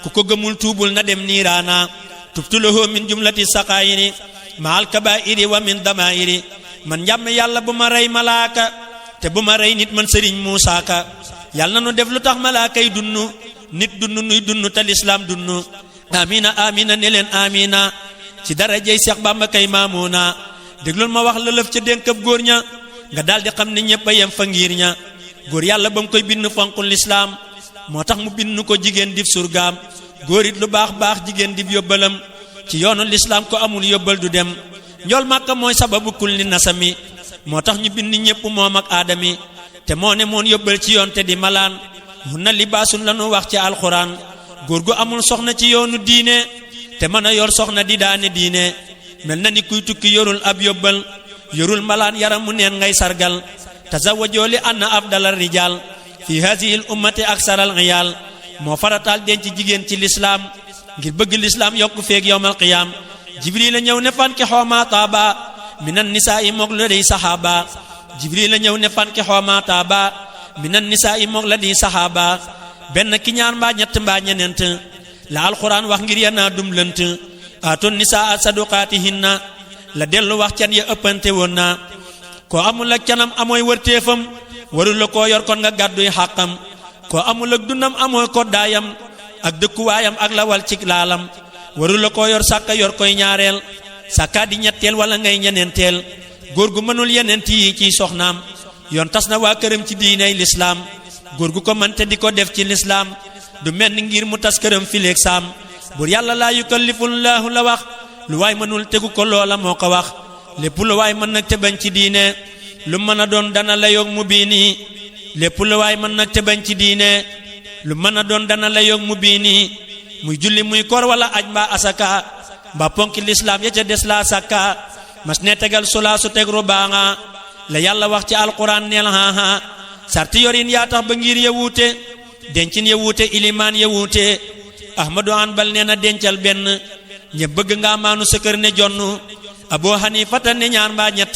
ku ko gëmul tuubul na dem niiraana tubtulahu min jumlati saqaayiri maal kabaa'iri wa min damaa'iri man njàmm yàlla bu ma rey malaaka te bu ma rey nit man sëriñ Muusaa Ka yàlla na nu def lu tax malaaka yi dunnu nit dunnu nuy dunnu te lislaam dunnu amina amina ne leen amina ci darajey Seex Bamba kay maamuuna déglul ma wax la lëf ca dénkab góor ña nga daldi xam ne ñépp a yem fa ngir ña góor yàlla ba mu koy bind fonkul lislaam moo tax mu bind ko jigéen dib surgaam góor it lu baax baax jigéen dib yóbbalam ci yoonu lislaam ko amul yóbbal du dem njool màkka mooy sababu kulli nasami moo tax ñu bind ñépp moom ak aadami te moo ne moon yóbbal ci yoon te di malaan hunna libaasun lanu wax ci alxuraan góor gu amul soxna ci yoonu diine te mën a yor soxna di daane diine mel na ni kuy tukki yorul ab yóbbal yorul malaan yaram mu neen ngay sargal tazawwajoo li anna afdalal rijaal fi hazihi l ummati aksaral iyaal moo farataal denc jigéen ci lislaam ngir bëgg lislaam yokku feeg yawmal qiyaam jibril la ñëw ne fan ki xooma taaba minan nisaa'i moog la day saxaaba jibril la ñëw ne fan ki xooma taaba minan nisaa'i moog la di saxaaba benn ki ñaar mbaa ñett mbaa ñeneent la alquran wax ngir yanaa dum lënt aatoon nisaa saduqaatihinna la dellu wax can ya ëppante woon na koo amul ak canam amooy wërteefam warul la koo yor kon nga gàdduy xàqam koo amul ak dundam amooy koddaayam ak dëkkuwaayam ak lawal ci laalam warul la koo yor sàkka yor koy ñaareel sàkkaa di ñetteel wala ngay ñeneenteel góor gu mënul yeneent yi ciy soxnaam yoon tas na waa këram ci diiney lislaam góor gu ko mënte di ko def ci lislaam du mel ni ngir mu tas këram fileeg saam bur yàlla laa yukallifullaahu la wax lu waay mënul tegu ko loola moo ko wax lépp lu waay mën nag te bañ ci diine lu mën a doon dana la yoog mu biini lépp lu waay mën nag te bañ ci diine lu mën a doon dana la yoog mu biini muy julli muy koor wala aj mbaa asaka mbaa ponki lislaam ya ca des laa sakka mas ne tegal solaa su teg rubaanga la yàlla wax ci alquran neel haha sarti yorin yaa tax ba ngir ya wuute dencin ya wuute ilimaan ya wuute ahmadu anbal nee na dencal benn ñe bëgg nga maanu sa kër ne jonn abu hanifata ne ñaar mbaa ñett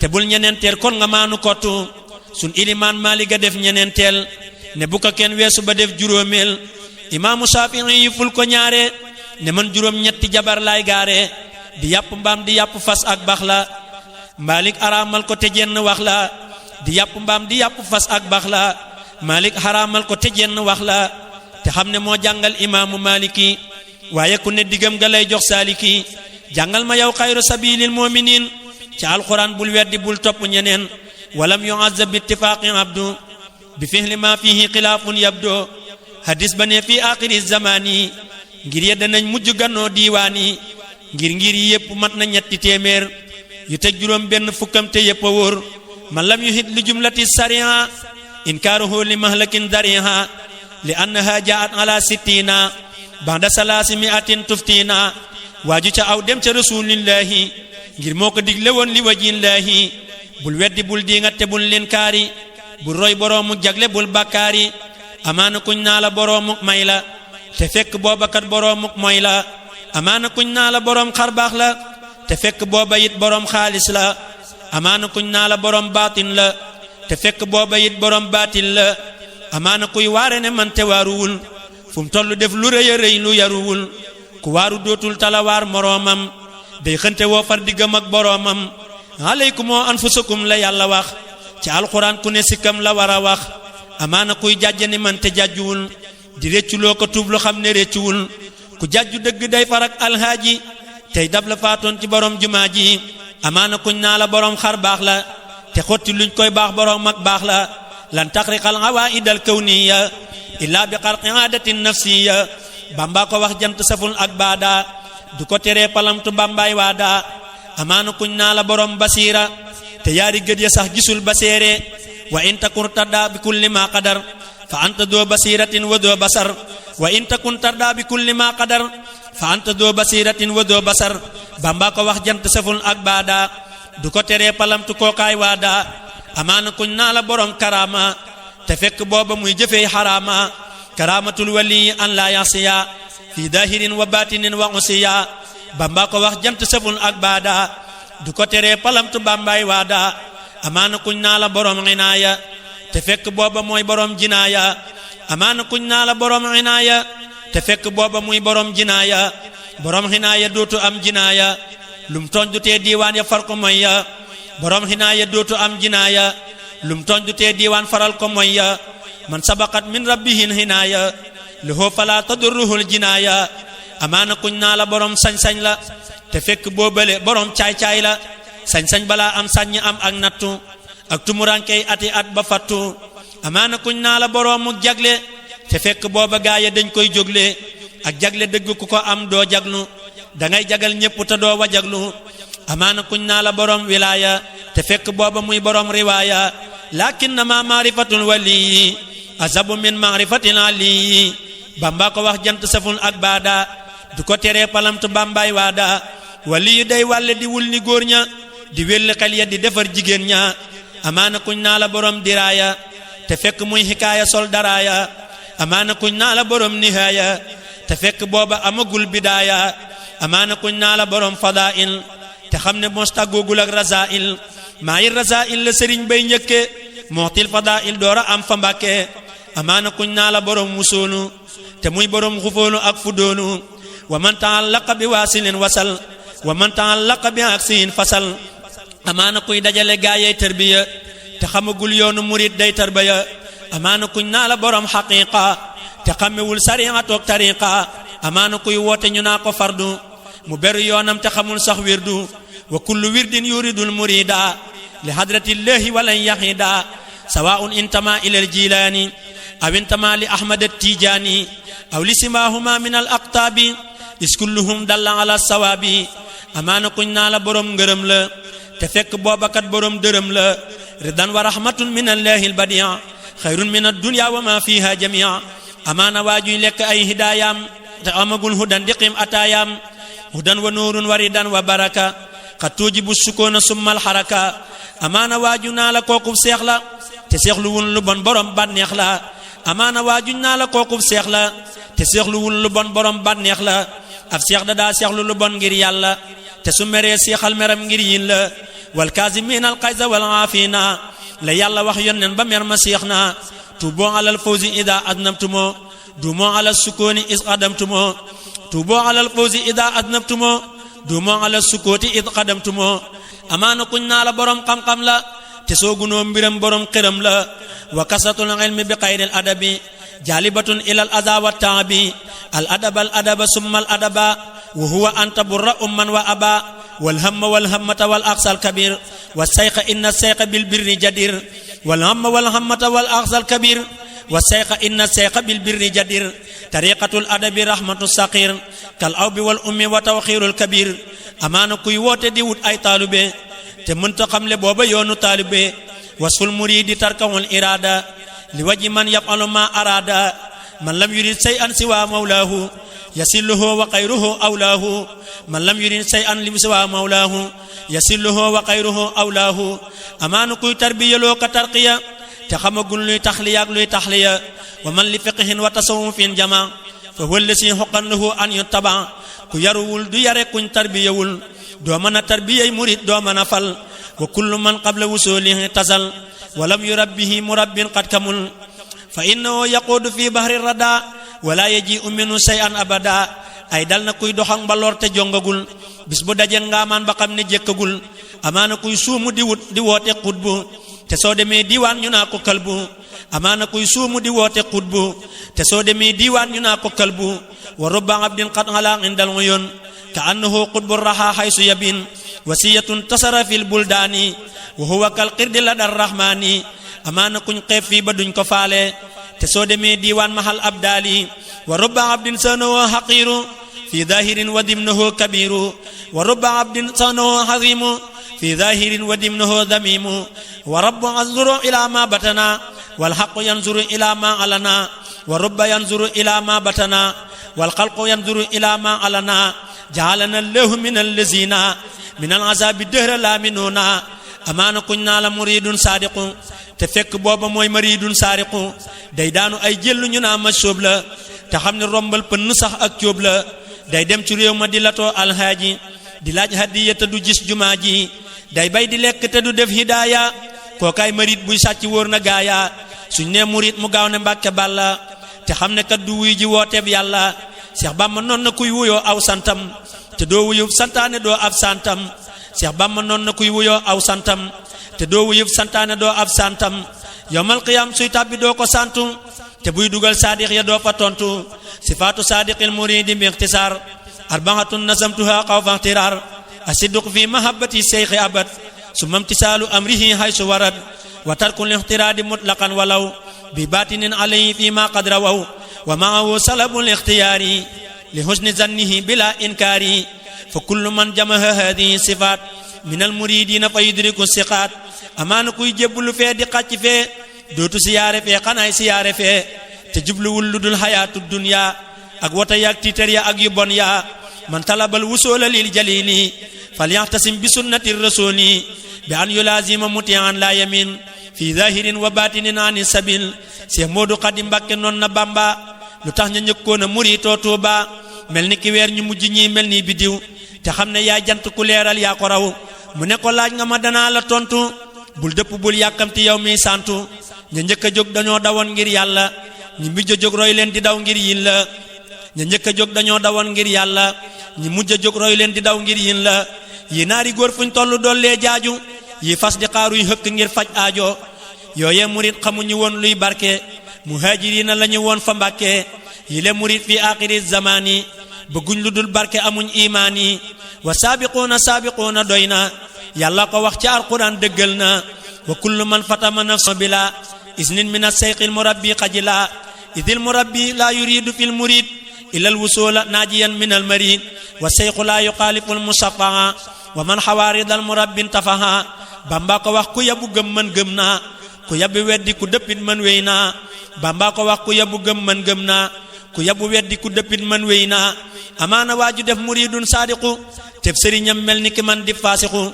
te bul ñeneenteel kon nga maanu kottu sun ilimaan maalik ga def ñeneenteel ne bu ko kenn weesu ba def juróomeel imaamu Shaafi'i yi ful ko ñaare ne man juróom ñetti jabar laay gaare di yàpp mbaam di yàpp fas ak bax la Maalik araamal ko te jenn wax la di yàpp mbaam di yàpp fas ak bax la Maalik araamal ko te jenn wax la te xam ne moo jàngal imaamu Maaliki waaye ku ne diggam ga lay jox saaliki jàngal ma yow xayru sabilil mu'minin ci alquran bul weddi bul topp ñeneen walam yu'azzab bi ittifaqi abdu bi fihli ma fihi xilaafun yabdo hadis ba ne fii aaxiri zamani ngir ya danañ mujj gannoo diiwaani ngir yi yépp mat na ñetti téeméer yu teg juróom benn fukkam te yépp a wóor man lam yuhit li jumlati sariha inkaaruhu li mahlakin dariha li annaha jaat ala sittina ba'da salaasi mi'atin tuftina waaju ca aw dem ca rasulillahi ngir moo ko digle woon li wajillahi bul weddi bul diingat te bul linkaari bul roy boroomu jagle bul bakkaari amaana kuñ naa la boroomuk may la te fekk booba kat boroomuk moy la amaana kuñ naa la boroom xarbaax la te fekk booba it boroom xaalis la amaana kuñ naa la boroom baatin la te fekk booba it boroom baatin la amaana kuy waare ne man te waaruwul fu mu toll def lu rëy a rëy lu yaruwul ku waaru dootul talawaar moroomam day xënte woo far diggam ak boroomam aleykum anfusakum la yàlla wax ci alxuraan ku ne sikkam la war a wax amaana kuy jàjj ni man te jàjjuwul di récculoo ko tuub lu xam ne réccuwul ku jàjju dëgg day farak alhaaji tey dab la faatoon ci borom jumaa ji amaana kuñ naa la borom xar baax la te xotti luñ koy baax borom mag baax la lan taxriqal awaa'id al kawniya illaa bi xarqi aadatin nafsiya bamba ko wax jant saful ak baada du ko teree palamtu bambaay waada amaana kuñ naa la borom basiira te yaari gët ya sax gisul baseere wa in takun tarda bi kulli ma qadar fa anta doo basiratin wa doo basar wa in takun tarda bi kulli ma qadar fa anta doo basiratin wa doo basar bamba ko wax jant saful ak baada du ko teree palamtu kookaay waada amaana kuñ naa la borom karama te fekk booba muy jëfee xaraama karamatul wali an la yasiya fi dahirin wa batinin wa usiya bamba ko wax jant saful ak baada du ko teree palamtu bambaay waada amaana kuñ naa la borom inaaya te fekk booba mooy borom jinaaya amaana kuñ naa la borom inaaya te fekk booba muy borom jinaaya borom inaaya dootu am jinaaya lum tooñ du tee diiwaan ya far ko moy ya borom inaaya dootu am jinaaya lum tooñ du tee diiwaan faral ko moy ya man sabaqat min rabbihin inaaya lahu fala tadurruhul jinaaya amaana kuñ naa la borom sañ-sañ la te fekk boobale borom caay-caay la sañ-sañ balaa am saññi am ak nattu ak tumurankey ati at ba fattu amaana kuñ naa la boroomu jagle te fekk booba gaaya dañ koy jógle ak jagle dëgg ku ko am doo jaglu dangay jagal ñépp te doo wa jaglu amaana kuñ naa la borom wilaaya te fekk booba muy borom riwaaya lakinnama maarifatul waliyi azabu min maarifatil aliyi bamba ko wax jant saful ak baada du ko teree palamtu bambaay waada waliyu day wàlle di wul ni góor ña di welli xel ya di defar jigéen ña amaana kuñ naa la borom diraaya te fekk muy xikaaya sol daraaya amaana kuñ naa la borom nihaaya te fekk booba amagul bidaaya amaana kuñ naa la borom fadail te xam ne mos tàggoogul ak rasail maayi rasail la sëriñ bay njëkke moxtil fadail doora am fa mbàkke amaana kuñ naa la borom musoonu te muy borom xufoonu ak fudoonu wa man ta'allaqa bi waasilin wasal wa man ta'allaqa bi aksiin fasal amaana kuy dajale gaayey tarbiya te xamagul yoonu murid day tarbiya amaana kuñ naa la borom xaqiqa te xamewul sariya toog tariqa amaana kuy woote ñu naa ko fardu mu beru yoonam te xamul sax wirdu wa kullu wirdin yuridul murida li hadratillahi walan yahida sawaun intama ila al-jilani aw intama li ahmad at-tijani aw li simahuma min al-aqtabi is kulluhum dalla ala sawabi amaana kuñ naa la borom ngërëm la te fekk boobakat borom dërëm la ridan wa rahmatun min allahi al-badi' xayrun min ad-dunya wa ma fiha jami'a amaana waajuy lekk ay hidaayam te amagul hudan diqim ataayam hudan wa nuurun wa ridan wa baraka qad tujibu sukoona summal haraka amaana waaju naa la kookub seex la te seexluwul lu bon borom bànneex la amaana waajuñ naa la kookub seex la te seexluwul lu bon borom bànneex la ab seex da daa seexlu lu bon ngir yàlla te su meree seexal meram ngir yin la wal kaazimiina al xayza wal aafiina la yàlla wax yonnen ba mer ma seex na tuuboo alal fawzi ida adnabtumo duumoo alal sukooni is qadamtumo tuuboo alal fawzi ida adnabtumo duumoo alal sukooti id qadamtumo amaana kuñ naa la borom xam-xam la te soogunoo mbiram borom xiram la wa kasatul ilmi bi xayril adabi jalibatun ilal aza wa taabi al adaba summa al adaba wa huwa anta burra umman wa aba wal hamma wal hammata wal aqsal kabir wa sayqa inna sayqa bil birri jadir wal hamma wal hammata wal aqsal kabir wa sayqa inna sayqa bil birri jadir tariqatul adabi rahmatu saqir kal awbi wal ummi wa tawkhirul kabir amaana kuy woote di wut ay taalube te mënta xamle booba yoonu taalube wasful muridi tarkawul irada li waji man yaf'alu ma arada man lam yurid shay'an siwa mawlahu yasilluhu wa khayruhu awlahu man lam yurid shay'an lim siwa mawlahu yasilluhu wa khayruhu awlahu amaana kuy tarbiyaloo ka tarqiya te xamagul luy taxliya ak luy taxliya wa man li fiqhin wa tasawufin jama fa huwa allasi huqqan lahu an yuttaba ku yaruwul du yare kuñ tarbiyawul doo mën a tarbiyay murid doo mën a fal wa kullu man qabla wusulihi tasal wa lam yurabbihi murabbin qad kamul fa innahu yaquudu fi bahri rada wala yaji'u minhu shay'an abada ay dal na kuy doxak mbaloor te jongagul bis bu daje ngaamaan ba xam ne jékkagul amaana kuy suumu di woote xutbu te soo demee diiwaan ñu naa ko kalbu amaana kuy suumu di woote xutbu te soo demee diiwaan ñu naa ko kalbu wa rubba abdin qad ala indal uyun ka annahu qutbu raha haysu yabin wasiyatun tasara fil buldani wa huwa kal qirdi ladar rahmani amaana kuñ xeef fii ba duñ ko faale te soo demee diiwaan mahal abdali wa rubba abdin sanahu haqiru fi zahirin wa dimnahu kabiru wa rubba abdin sanahu hazimu fi zahirin wa dimnahu dhamimu wa rabbu yanzuru ila ma batana wal haqqu yanzuru ila ma alana wa rubba yanzuru ila ma batana wal khalqu yanzuru ila ma alana ja'alana allahu min allazina min al'azabi dahra la minuna amaana kuñ naa la muridun sadiqu te fekk booba mooy maridun sariqu day daanu ay jëllu ñu naa ma sóob la te xam ne rombal pënn sax ak cóob la day dem ci réew ma di latoo alhaaji di laaj hadiya te du gis jumaa ji day bay di lekk te du def hidaaya kookaay marid buy sàcc wóor na gaaya suñ ne murid mu gaaw ne mbàkke bàlla te xam ne kat du wuy ji wooteeb yàlla Seex Bamba noon na kuy wuyoo aw santam te doo wuyub santaane doo ab santam Seex Bamba noon na kuy wuyoo aw santam te doo wuyub santaane doo ab santam yawmal qiyaam suy tàbbi doo ko santu te buy dugal saadiq ya doo fa tontu sifaatu saadiqil muridi bi ikhtisar arbaatun nazamtuha xawfa ikhtirar asidduq fi mahabbati seyxi abad summa imtisaalu amrihi haysu warad wa tarkul ikhtiradi mutlaqan walaw bi batinin alayhi fi ma qad rawaw wa ma'ahu salabul ikhtiyari li husni zannihi bila inkari fa kullu man jamaha hadhihi sifat min al muridina fa yudriku siqat amaana kuy jébbalu fee di xàcc fee dootu siyaare fee xanaay siyaare fee te jubluwul lu dul xayaatu dunya ak wata yaak tiitar ya ak yu bon ya man talabal wusula lil jalili falyaxtasim bi sunnati rasuli bi an yulazima mutian la yamin fi zahirin wa batinin ani sabil Seex Moodu Xaadim Mbàkke noon na Bamba lu tax ña ñëkkoon a muritoo Tuuba mel ni ki weer ñu mujj ñi mel ni bidiw te xam ne yaa jant ku leeral yaa ko raw mu ne ko laaj nga ma danaa la tontu bul dëpp bul yàkkamti yow mi santu ña njëkk a jóg dañoo dawoon ngir yàlla ñi mujj a jóg roy leen di daw ngir yin la ña njëkk a jóg dañoo dawoon ngir yàlla ñi mujj a jóg roy leen di daw ngir yin la yi naari góor fuñ tollu dollee jaaju yi fas di xaaruy hëkk ngir faj aajo yooye murit xamuñu woon luy barke muhaajiriina lañu woon fa Mbàkke yi le murit fi aaxiri zamaani bëgguñ lu dul barke amuñ imaani wa saabiquuna doy na yàlla ko wax ci alquran dëggal na wa kullu man fatama nafsa bila isnin min as-sayqil murabbi xajila idil murabbi la yuridu fil murid ila al wusula najiyan min al marid wa sayqu la yuxaalifu al musaffaha wa man xawaarid al murabbi tafaha Bamba ko wax ku yabu gëm man gëm naa ku yabu weddi ku dëppit man wéy naa Bamba ko wax ku yabu gëm man gëm naa ku yabu weddi ku dëppit man wéy naa amaana waaju def muridun saadiqu teb sëriñam mel ni ki man di faasixu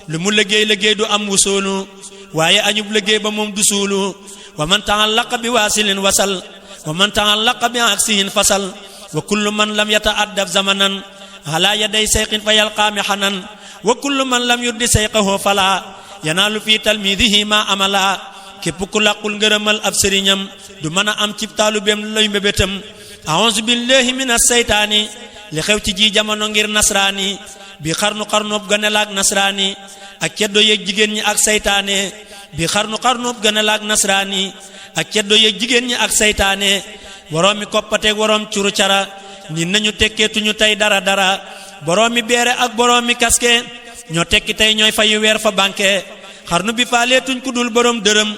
lu mu liggéey du am wusoolu waaye añub liggéey ba moom du suulu wa man ta'allaqa bi waasilin wasal wa man ta'allaqa bi aksihin fasal wa kullu man lam yata'addab zamanan ala yaday sayqin fa yalqa mihanan wa kullu man lam yuddi sayqahu fala yanaalu fi talmidihi ma amala képp ku làqul ngërëmal ab sëriñam du mën a am cib taalubeem lay mbébétam a'uuzu billahi minas saytaani li xew ci ji jamono ngir nasraani bi xarnu ganelaak nasraani ak ceddo yeeg jigéen ñi ak saytaane bi xarnu ganelaak nasraani ak ceddo yeeg jigéen ñi ak saytaane boroomi koppateeg woroom curu cara nit nañu tekkeetuñu tey dara boroomi beere ak boroomi kaske ñoo tekki tey ñooy fayu weer fa banque xarnu bi faaleetuñ ku dul boroom dërëm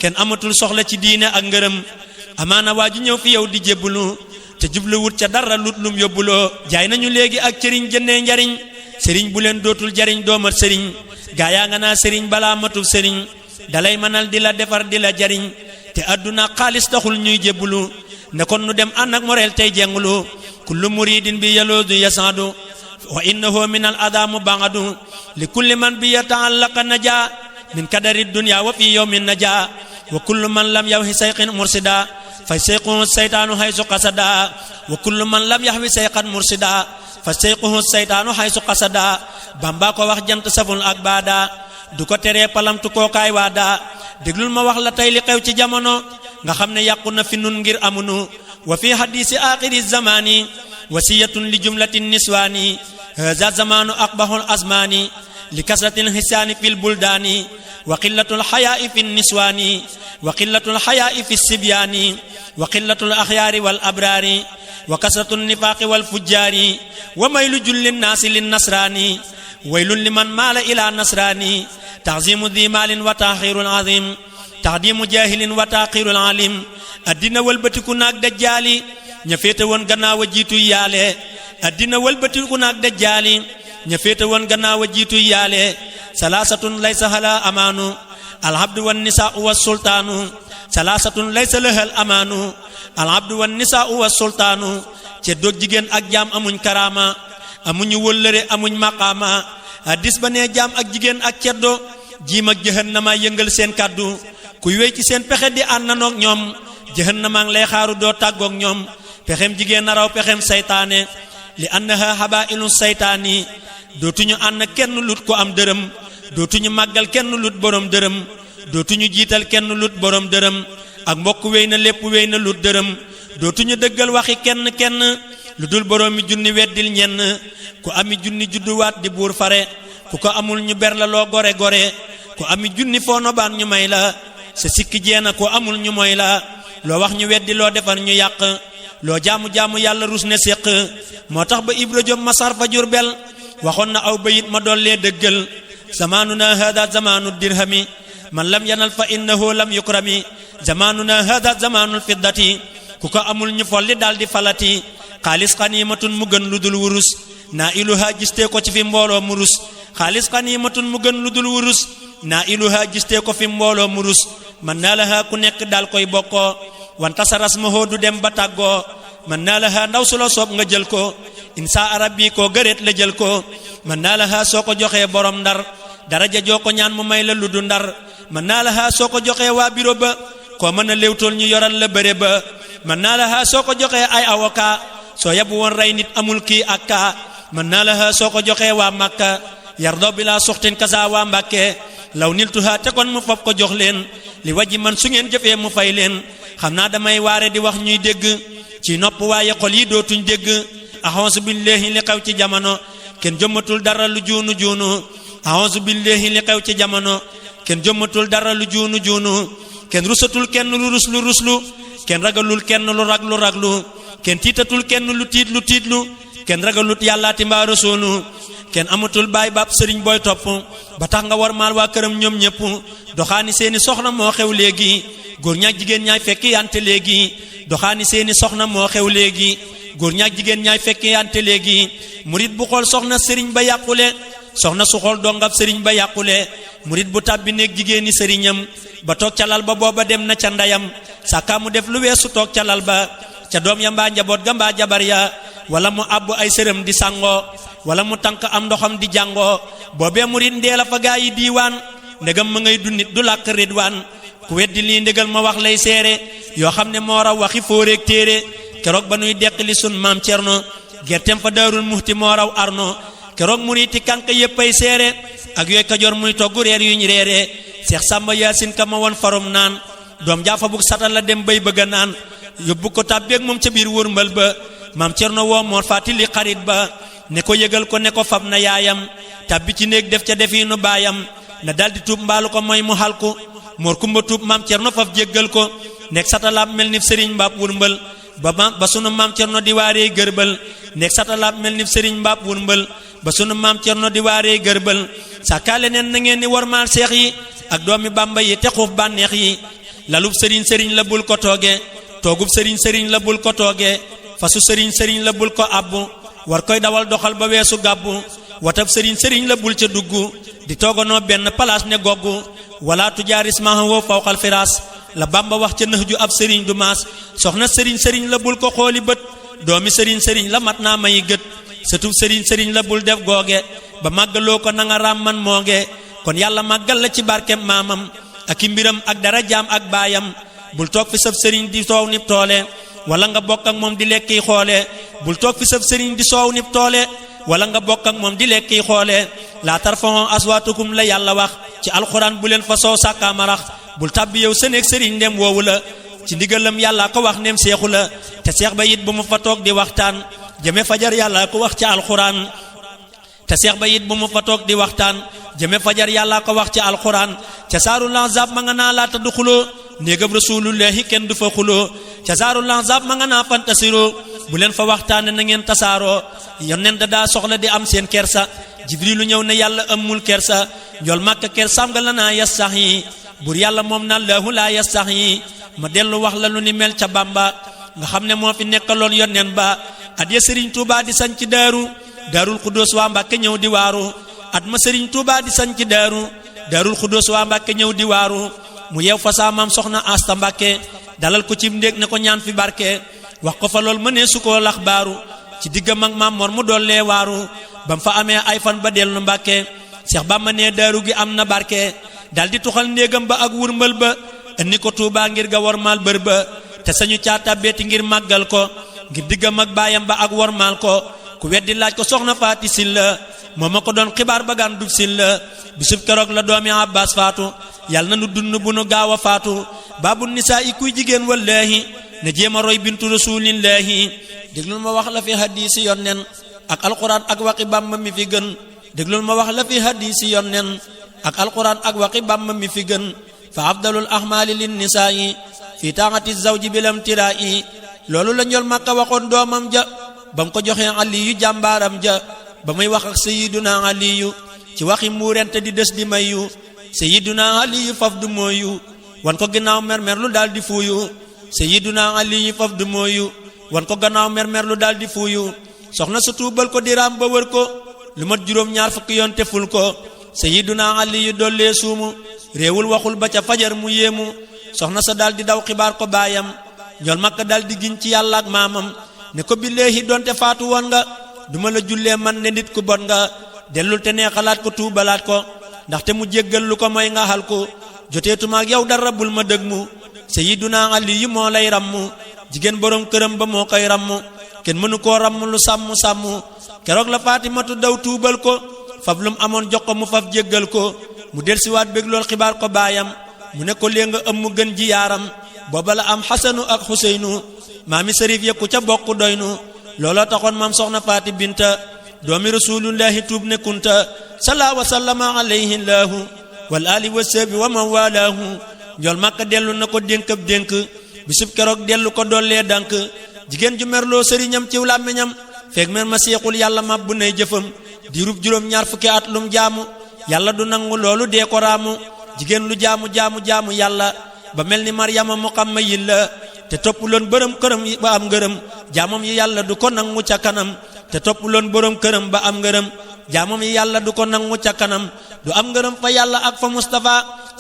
kenn amatul soxla ci diine ak ngërëm amaana waa ji ñëw fi yow di jébbulu te jubluwut ca dara lut lum yóbbuloo jaay nañu léegi ak cëriñ jëndee njariñ sëriñ bu leen dootul jariñ doomat sëriñ gaa yaa nga naa sëriñ balaa matul sëriñ dalay mënal di la defar di la jariñ te àdduna xaalis taxul ñuy jébbulu ne kon nu dem ànd ak moreel tey jengulu kullu muridin bi yaloodu yasaadu wa innahu min al adamu bangadu li kulli man bi yata'allaqa naja min kadari dunya wa fi yawmin naja wa kullu man lam yawhi sayqin mursida fa sayquhu saytaanu haysu qasada wa kullu man lam yahwi sayqan mursida fa sayquhu saytaanu haysu qasada Bamba ko wax jant saful ak baada du ko teree palamtu kookaay waada déglul ma wax la tey li xew ci jamono nga xam ne yàqu na fi nun ngir amunu wa fi hadisi aaxiri zamani wasiyatun li jumlatin niswaani haza zamanu aqbahul azmani li kasratil hisaani fil buldaani wa qillatul xayaa'i fi niswaani wa qillatul xayaa'i fi sibyaani wa qillatul axyaari wal abraari wa kasratul nifaaqi wal fujjaari wa maylu julli naasi lin nasraani waylun liman maala ila nasraani ta'zimu di maalin wa taaxirul azim taxdimu jaahilin wa taaxirul alim addina wëlbatiku naag dajjaali ña féete woon gannaaw a jiitu yaale addina wëlbatiku naag dajjaali ña féete woon gannaaw a jiitu yaale salaasatun laysa hala amaanu alhabdu wan nisaa'u was sultaanu salaasatun laysa lahal amaanu alhabdu wan nisaa'u was sultaanu ce doog jigéen ak jaam amuñ karaama amuñu wëllëre amuñ maqaama hadis ba nee jaam ak jigéen ak ceddo jiim ak jahannama yëngal seen kàddu kuy wéy ci seen pexe di àndanoog ñoom jahannama ngi lay xaaru doo tàggoog ñoom pexem jigéen na raw pexem saytaane li annaha habaa'ilu saytaani dootuñu ànd kenn lut ko am dërëm dootuñu màggal kenn lut borom dërëm dootuñu jiital kenn lut borom dërëm ak mbokk wéy na lépp wéy na lut dërëm dootuñu dëggal waxi kenn lu dul boroomi junni weddil ñenn ku ami junni judduwaat di buur fare ku ko amul ñu ber la loo gore ku ami junni foo nobaan ñu may la sa sikki jeena ku amul ñu moy la loo wax ñu weddi loo defar ñu yàq loo jaamu yàlla rus ne séq moo tax ba Ibra Jom Masar fa Jurbel waxoon na aw bayit ma dollee dëggal zamanuna hada zamanu dirhami man lam yanal fa innahu lam yukrami zamanuna hada zamanul fiddati ku ko amul ñu folli daldi falati xaalis xaniimatun mu gën lu dul wurus naa iluha gistee ko ci fi mbooloo mu rus xaalis xaniimatun mu gën lu dul wurus naa iluha gistee ko fi mbooloo mu rus man naa laha ku nekk daal koy bokkoo wanta sa rasmahoo du dem ba tàggoo man naa laha ndaw su la soob nga jël ko insa arabi koo gëreet la jël ko man naa laha soo ko joxee borom ndar daraja joo ko ñaan mu may la lu du ndar man naa laha soo ko joxee waa biro ba koo mën a léewtool ñu yoral la bëre ba mën naa la soo ko joxee ay avocat soo yabu woon rey nit amul kii ak kaa mën naa la soo ko joxee waa Makka yardo bi laa suxtin kasa waa Mbàkke law niltuha te kon mu fop ko jox leen li waji man su ngeen jëfee mu fay leen xam naa damay waare di wax ñuy dégg ci nopp waaye xol yi dootuñ dégg a'uuzu billahi li xew ci jamono kenn jëmmatul dara lu juunu juunu a'uuzu billahi li xew ci jamono kenn jëmmatul dara lu juunu juunu kenn rusatul kenn lu ruslu kenn ragalul kenn lu raglu kenn tiitatul kenn lu tiitlu kenn ragalut yàllaati mbaa rasuulu kenn amatul baay baab sëriñ booy topp ba tax nga war maal waa këram ñoom ñëpp doxaani seeni soxna moo xew léegi góor ñaak jigéen ñaay fekki yante léegi doxaani seeni soxna moo xew léegi góor ñaak jigéen ñaay fekki yante léegi murit bu xool soxna sëriñ ba yàqule soxna su xool dongab sëriñ ba yàqule murit bu tàbbi néeg jigéeni sëriñam ba toog ca lal ba booba dem na ca ndayam sàkkaa mu def lu weesu toog ca lal ba ca doom ya mbaa njaboot ga mbaa jabar ya wala mu àbbu ay sërëm di sangoo wala mu tànk am ndoxam di jàngoo boobee murit ndeela fa gaa yi diiwaan ndegam ma ngay dundit du làkk ridwaan ku weddi lii ndégal ma wax lay seere yoo xam ne moo raw waxi fóoreeg téere keroog ba nuy deqali sun maam Cerno gerteem fa Daarul Muxti moo raw arno keroog muriti kànk yéppay seere ak yooy Kajoor muy togg reer yuñ reere Seex Sàmba Yaasin ka ma won farum naan doom jaafa bug satal la dem bay bëgga naan yóbbu ko tàbbeeg moom ca biir wërmbal ba maam Cerno woo moo fàttali xarit ba ne ko yëgal ko ne ko fab na yaayam tàbbi ci néeg def ca defiinu baayam na daldi tuub mbaalu ko mooy mu xalku moor kumba tuub maam Cerno faf jéggal ko nekk satalaab mel ni sëriñ mbaab wërmbal ba sunu maam Cerno di waaree gërbal nekk satalaab mel ni sëriñ mbaab wërmbal ba sunu maam Cerno di waaree gërbal sàkkaale neen na ngeen ni wormaal seex yi ak doomi Bàmba yi te xuuf bànneex yi lalub sëriñ la bul ko tooge toogub sëriñ la bul ko tooge fasu sëriñ la bul ko abbu war koy dawal doxal ba weesu gàbbu watab sëriñ la bul ca dugg di tooganoo benn palaas ne goggu wala tujaaris mahawo fawqal firaas la Bàmba wax ca nëx ju ab sëriñ du maas soxna sëriñ la bul ko xooli bët doomi sëriñ la mat naa mayi gët sëtub sëriñ la bul def googe ba màggaloo ko nanga raam man mooge kon yàlla màggal la ci barkem maamam ak i mbiram ak dara jaam ak baayam bul toog fi sab sëriñ di soow nib toole wala nga bokk ak moom di lekki xoole bul toog fi sab sëriñ di soow nib toole wala nga bokk ak moom di lekki xoole laa tarfa'u aswaatakum la yàlla wax ci alxuraan bu leen fa soow sàkkaa marax bul tàbbi yow sëneeg sëriñ ndem woowu la ci ndigalam yàlla ko wax ndem seexu la te seex ba it bu mu fa toog di waxtaan jëme fajar yàlla ko wax ci alxuraan te seex ba it bu mu fa toog di waxtaan jëme fajar yàlla ko wax ci alxuraan ca saarul ahzaab ma nga naa laata du xuloo néegab rasulullahi kenn du fa xuloo ca saarul ahzaab ma nga naa fantasiroo bu leen fa waxtaane na ngeen tasaaroo yonent daa soxla di am seen kersa jibrilu ñëw ne yàlla amul kersa njool màkka kersaam nga la naa yas sax yi bur yàlla moom na laahu laa yas sax yi ma dellu wax la lu ni mel ca Bàmba nga xam ne moo fi nekkaloon yonent ba at ya sëriñ Tuubaa di sañ ci daarul xudóos waa Mbàkke ñëw di waaru at ma sëriñ Tuubaa di sañ ci daarul xudóos waa Mbàkke ñëw di waaru mu yeew fa saa maam soxna Asta Mbàkke dalal ko ci ndéeg ne ko ñaan fi barke wax ko fa lool mënee su koo lax baaru ci diggam ak maam Mor mu dollee waaru bam fa amee ay fan ba dellu Mbàkke Seex Bàmba ne daaru gi am na barke daldi tuxal ndéegam ba ak wurmbal ba indi ko Tuubaa ngir ga wormaal bër ba te sañu caata beeti ngir màggal ko ngir diggam ak baayam ba ak wormaal ko ku weddi laaj ko soxna Faati Silla moo ma ko doon xibaar ba gaan dub Silla bisub keroog la doomi Abbaas faatu yàlla na nu dund bu nu gaaw a faatu baabu nisaa i kuy jigéen wallaahi ne jéema roy bintu rasuulillaahi déglul ma wax la fi hadiisi yonnen ak alquran ak waxi Bàmba mi fi gën déglul ma wax la fi hadiisi yonnen ak alquran ak waxi Bàmba mi fi gën fa afdalul ahmaali lin nisaa'i fi taa'ati zawji bilam tiraa'i loolu la njol Makka waxoon doomam ja bam ko joxee Aliyu jàmbaaram ja ba muy wax ak sayiduna Aliyu ci waxi mbuurente di des di mayu sayiduna Aliyu faf du mooyu wan ko gannaaw mermer lu daal di fuuyu sayiduna Aliyu faf du mooyu wan ko gannaaw mermer lu daal di fuuyu soxna su tuubal ko diraam ba wër ko lu mat juróom ñaar fukki yoon te ful ko sayiduna Aliyu dollee suumu réewul waxul ba ca fajar mu yéemu soxna sa daal di daw xibaar ko baayam njol Makka daal di giñ ci yàlla ak maamam ne ko billaahi donte faatu woon nga duma la jullee man ne nit ku bon nga dellul te nee xalaat ko tuubalaat ko ndaxte mu jéggal lu ko mooy nga xal ko joteetuma ak yow dara bul ma dëg mu sayiduna Aliyu moo lay rammu jigéen borom këram ba moo koy ramm kenn mënu koo ramm lu sàmm sàmm keroog la Faatimatu daw tuubal ko fab lum amoon jox ko mu faf jéggal ko mu delsiwaat bég lool xibaar ko baayam mu ne ko lee nga ëm mu gën ji yaaram booba la am Xasanu ak Xuseynu maami sërif yëkku ca bokk doynu looloo taxoon maam soxna Faati Binta doomi rasulullahi tuub ne kunta salla wa sallama alayhi laahu wal ali wa sahbi wa man walaahu njool Makka dellu na ko dénk ab dénk bisub keroog dellu ko dollee dank jigéen ju merloo sëriñam ciw làmmiñam feeg mer ma seexul yàlla mab bu nay jëfam diirub juróom ñaar fukki at lum jaamu yàlla du nangu loolu dee ko raamu jigéen lu jaamu yàlla ba mel ni Maryama mu xam ma yilla te toppuloon borom këram ba am ngërëm jaamam yi yàlla du ko nangu ca kanam te toppuloon borom këram ba am ngërëm jaamam yi yàlla du ko nangu ca kanam du am ngërëm fa yàlla ak fa Mustafa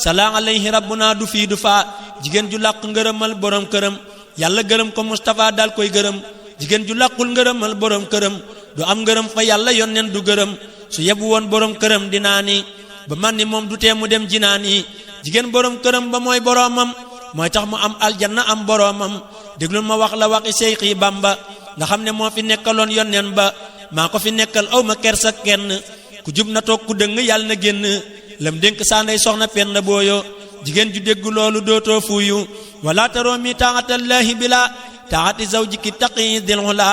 salaa alayhi rabbuna du fii du faa jigéen ju làq ngërëmal borom këram yàlla gërëm ko Mustafa dal koy gërëm jigéen ju làqul ngërëmal borom këram du am ngërëm fa yàlla yónneen du gërëm su yebu woon borom këram dinaa ni ba man ni moom du tee mu dem jinaan yi jigéen borom këram ba mooy boromam mooy tax mu am aljanna am boromam déglul ma wax la waxi Seyxi Bamba nga xam ne moo fi nekkaloon yónneen ba maa ko fi nekkal aw ma kersa kenn ku jub na toog ku dëng yàlla na génn lam dénk saa ndey soxna Penda Booyo jigéen ju dégg loolu dootoo fuuyu wala taroo mi taatallaahi bila taati zawjiki taqi dil hula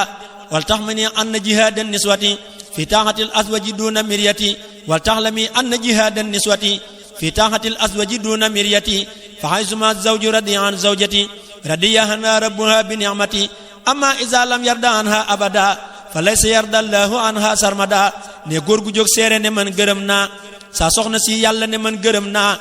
wal tax ma ni anna jihaadan niswati fi taaxatil aswaji duna miryati wal tax la mi anna jihaadan niswati fi taaxatil aswaji duna miryati fa haysuma zawju radiya an zawjati radiya anha rabbuha bi ni'mati amma iza lam yarda anha abada fa laysa yarda allahu anha sarmada ne góor gu jóg seere ne man gërëm naa saa soxna si yàlla ne man gërëm naa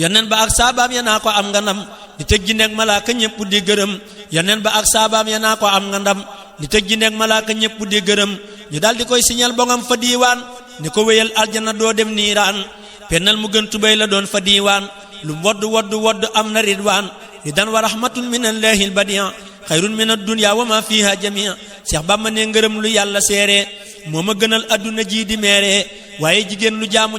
yoneen ba ak saabaam ya naa ko am nga ndam di tëj ji nekk malaaka ñëpp di gërëm yoneen ba ak saabaam ya naa ko am nga ndam di tëj ji nekk malaaka ñëpp di gërëm ñu daal di koy siñal bongam fa diiwaan ne ko wéyal aljana doo dem niiraan pennal mu gën tubéy la doon fa diiwaan lu wodd am na ridwaan ridan wa rahmatun min allahi albadian xayrun min ad-dunya wa ma fiha jamia Seex Bamba ne ngërëm lu yàlla seere moo ma gënal adduna ji di meere waaye jigéen lu jaamu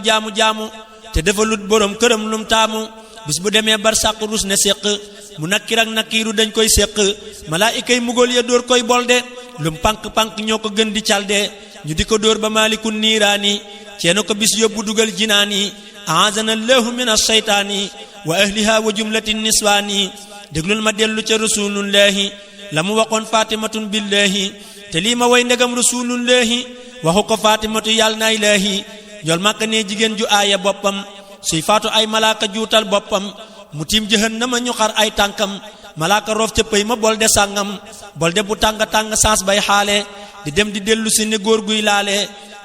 te defalut borom këram lum taamu bis bu demee bar sàq rus ne séq mu nakkir ak nakkiiru dañ koy séq malaayika yi mugóol ya dóor koy bolde lum pank ñoo ko gën di calde ñu di ko dóor ba maalikun niiraani ceena ko bis yóbbu dugal jinaani aazana allahu min ashaytaani wa ahliha wa jumlati niswaani déglul ma dellu ca rasulullahi la mu waxoon fatimatun billahi te lii ma way ndegam rasulullahi waxu ko fatimatu yàlla na ilahi njool Màkka ne jigéen ju aaya boppam suy faatu ay malaaka juutal boppam mu tiim jahannama ñu xar ay tànkam malaaka roof ca pëy ma bolde sàngam bolde bu tàng saas bay xaale di dem di dellu si ne góor guy laale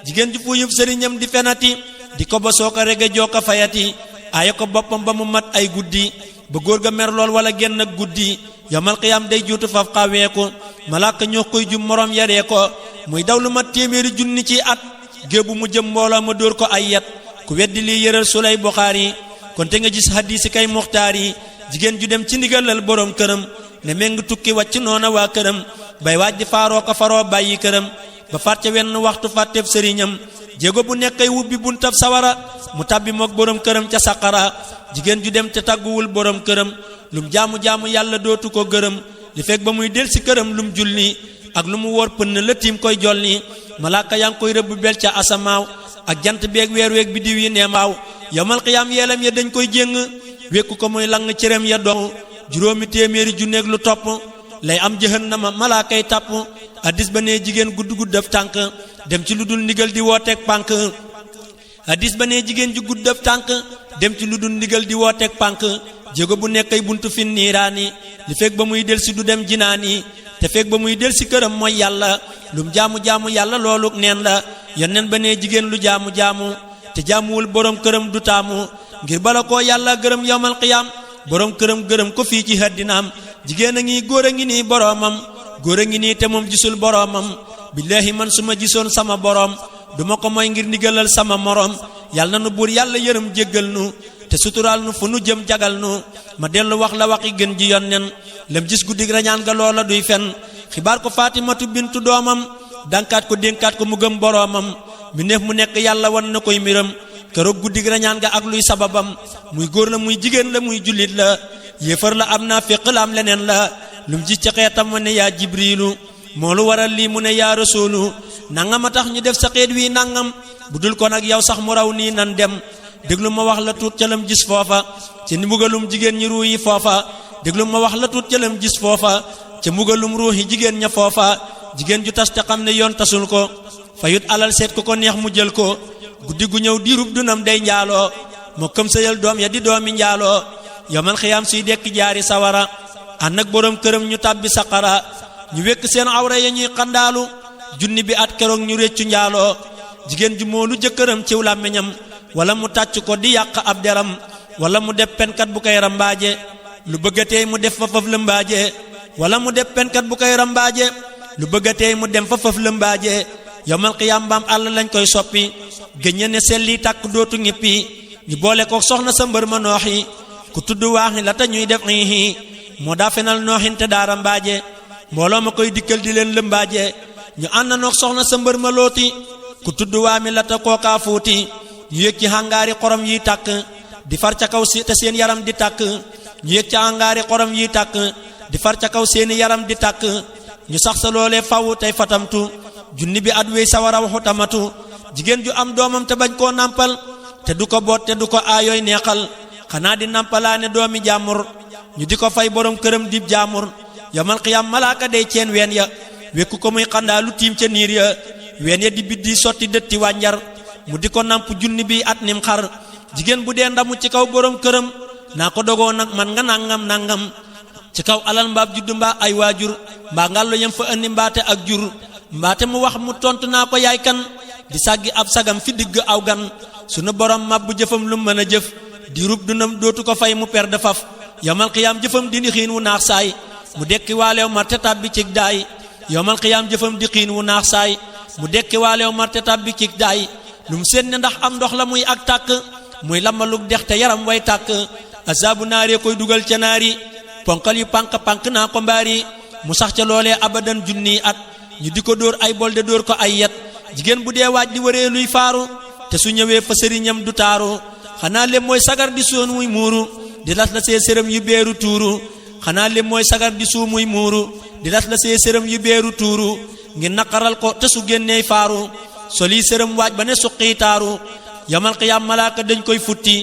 jigéen ju fuyub sëriñam di fenati di ko ba soo ko rege joo ko fayati aaya ko boppam ba mu mat ay guddi ba góor ga mer lool wala genn ak guddi yawmal qiyaam day juutu faf xaweeku malaaka ñoo koy jum morom yaree ko muy daw lu mat téeméeri junni ci at géebu mu jëm mbooloo ma dóor ko ay yat ku weddi lii yëral sulay Buxaari kon te nga gis hadiisi kay muxtaar yi jigéen ju dem ci ndigalal borom këram ne méng tukki wàcc noona waa këram bay waaj di faaroo ko faroo bàyyi këram ba faat ca wenn waxtu fàtteeb sëriñam jéego bu nekkay wubbi buntab sawara mu tàbbi mook borom këram ca saqara jigéen ju dem te tàgguwul borom këram lum jaamu yàlla dootu ko gërëm li fekk ba muy del si këram lum julli ak lu mu wóor pënn la tiim koy jolli malaaka yaa ngi koy rëbb bel ca asamaaw ak jant beeg weer weeg biddiw yi neemaaw yawmal qiyaam yeelam ya dañ koy jéng wekku ko muy lang cërëm ya dong juróomi téeméeri junneeg lu topp lay am jahannama malaakay tàpp addis ba ne jigéen gudd def tànk dem ci lu dul ndigal di wooteeg pànk addis ba ne jigéen ju gudd def tànk dem ci lu dul ndigal di wooteeg pànk jéego bu nekkay buntu fin niiraani li fekk ba muy del si du dem jinaani te fekk ba muy del si këram mooy yàlla lum jaamu yàlla loolu neen la yonneen ba ne jigéen lu jaamu te jaamuwul borom këram du taamu ngir bala koo yàlla gërëm yawmal qiyaam borom këram gërëm ko fii ci haddinaam jigéen a ngi góor a ngi nii boromam góor a ngi nii te moom gisul boromam billahi man su ma gisoon sama borom duma ko mooy ngir ndigalal sama morom yàlla na nu buur yàlla yërëm jéggal nu te suturaal nu fu nu jëm jagal nu ma dellu wax la waxi gën ji yonneen lem gis guddig rañaan ga loola duy fen xibaar ko Faatimatu bintu doomam dankaat ko dénkaat ko mu gëm boromam mi neef mu nekk yàlla wan na koy mbiram keroog guddig rañaan ga ak luy sababam muy góor la muy jigéen la muy jullit la yéefar la am naa féq la am leneen la lum gis ca xeetam wa ne yaa jibrilu moo lu waral lii mu ne yaa rasulu nangam a tax ñu def sa xeet wi nangam bu dul ko nag yow sax mu raw nii nan dem déglu ma wax la tuut ca lam gis foofa ci mbugalum jigéen ñi ruu yi foofa déglu ma wax la tuut ca lam gis foofa ca mbugalum ruuxi jigéen ña foofa jigéen ju tas te xam ne yoon tasul ko fayut alal seet ko neex mu jël ko guddi gu ñëw diirub dunam day njaaloo moo këm sëyal doom ya di doomi njaaloo yomal xiyaam suy dekk jaari sawara ànd ak boroom këram ñu tàbbi saqara ñu wekk seen awra ya ñuy xandaalu junni bi at keroog ñu réccu njaaloo jigéen ju moolu jëkkëram ciw làmmiñam wala mu tàcc ko di yàq ab deram wala mu def penkat bu koy rambaaje lu bëggatee mu def fa faf lëmbaaje wala mu def penkat bu koy rambaaje lu bëggatee mu dem fa faf lëmbaaje yomal xiyaam mbaam àll lañ koy soppi géññe ne selli tàkk dootu ñippi ñu boole ko soxna sa mbër ma nooxi ku tudd waaxi la te ñuy def xiixi moo daa fenal nooxin te daa rambaaje mbooloo ma koy dikkal di leen lëmbaaje ñu ànd noog soxna sa mbër ma looti ku tudd waami la te kookaa fuuti ñu yëg ci hangaari xorom yi tàkk di far ca kaw te seen yaram di tàkk ñu yëg ca hangaari xorom yi tàkk di far ca kaw seeni yaram di tàkk ñu sax sa loolee fawu tey fatamtu junni bi at wey sawara waxu tamatu jigéen ju am doomam te bañ koo nampal te du ko boot te du ko aayooy neexal xanaa di nampalaane doomi jaamur ñu di ko fay borom këram dib jaamur yamal xiyaam malaaka day ceen ween ya wekku ko muy xandaa lu tiim ca niir ya ween ya di biddi sotti dëtti wànjar mu di ko namp junni bi at nim xar jigéen bu dee ndamu ci kaw borom këram naa ko dogoo nag man nga nangam ci kaw alal mbaab juddu mbaa ay waajur mbaa ngàllo yam fa andi mbaate ak jur mbaate mu wax mu tontu naa ko yaay kan di sàggi ab sagam fi digg aw gan sunu borom mabbu jëfam lu mën a jëf di rub dunam dootu ko fay mu per de faf yomal xiyaam jëfam di xiin wu naax saay mu dekki waaleew mar te tàbbi cig daay yomal xiyaam jëfam di xiin wu naax saay mu dekki waaleew mar te tàbbi cig daay lum seen ne ndax am ndox la muy ak tàkk muy lambalug dex te yaram way tàkk asaabu naaree koy dugal ca naari ponkal yu pànk naa ko mbaari mu sax ca loolee abadan junni at ñu di ko dóor ay bolde dóor ko ay yet jigéen bu dee waaj di waree luy faaru te su ñëwee fa sëriñam du taaru xanaa lem mooy sagar di soon muy muuru di las la see sërëm yu beeru tuuru xanaa lem mooy sagar di suu muy muuru di las la see sërëm yu beeru tuuru ngir naqaral ko te su génneey faaru soli sërëm waaj ba ne suqii taaru yamal xiyaam malaaka dañ koy futti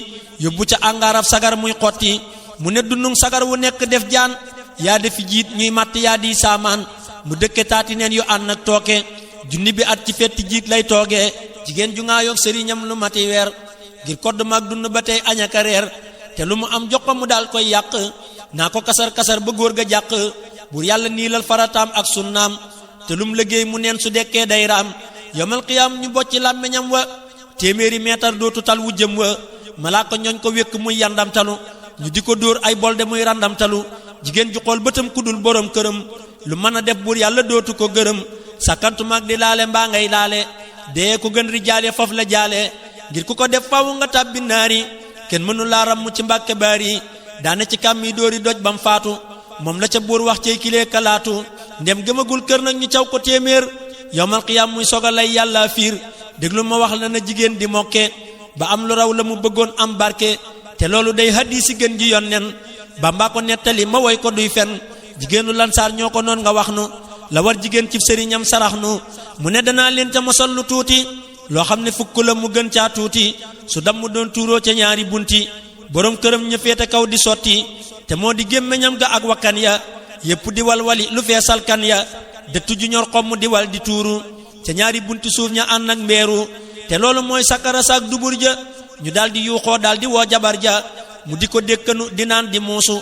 yóbbu ca angaarab sagar muy xotti mu ne dundung sagar wu nekk def jaan yaa defi jiit ñuy matt yaa di saamaan mu dëkke taati neen yu ànd ak tooke junni bi at ci fetti jiit lay toogee jigéen ju ngaa yoog sëriñam lu mati weer ngir kodd mag dund ba tey añaka reer te lu mu am jox ko mu daal koy yàq naa ko kasar ba góor ga jàq bur yàlla niilal farataam ak sunnaam te lum liggéey mu neen su dekkee day raam yomal xiyaam ñu bocci làmmiñam wa téeméeri meetar dootu tal wu jëm wa malaaka ñooñ ko wékk muy yandamtalu ñu di ko dóor ay bolde muy randamtalu jigéen ju xool bëtam kudul borom këram lu mën a def buur yàlla dootu ko gërëm sakkantumaag di laale mbaa ngay laale dee ko gën rijaale faf la jaale ngir ku ko def fawu nga tàbbi naari kenn mënu laa ram mu ci mbàkke baari daane ci kàmmi dóori doj bam faatu moom la ca buur wax cey kilee kalaatu ndem gëmagul kër nag ñu caw ko téeméer yowmal xiyaam muy soga lay yàlla fiir déglu ma wax la na jigéen di mokke ba am lu raw la mu bëggoon am barke te loolu day hadiisi gën ji yonnen Bamba ko nettali ma woy ko duy fen jigéenu lansaar ñoo ko noon nga wax nu la war jigéen ci sëriñam sarax nu mu ne danaa leen ca mosal lu tuuti loo xam ne fukk la mu gën caa tuuti su dam mu doon tuuroo ca ñaari bunti borom këram ña féete kaw di sotti te moo di gémmiñam ga ak wakkan ya yépp di walwali lu feesal kan ya dëttu ju ñor xomm di wal di tuuru ca ñaari bunti suuf ña ànd ak mbeeru te loolu mooy sakara saak dubur ja ñu daldi yuuxoo daldi woo jabar ja mu di ko dékkanu di naan di muusu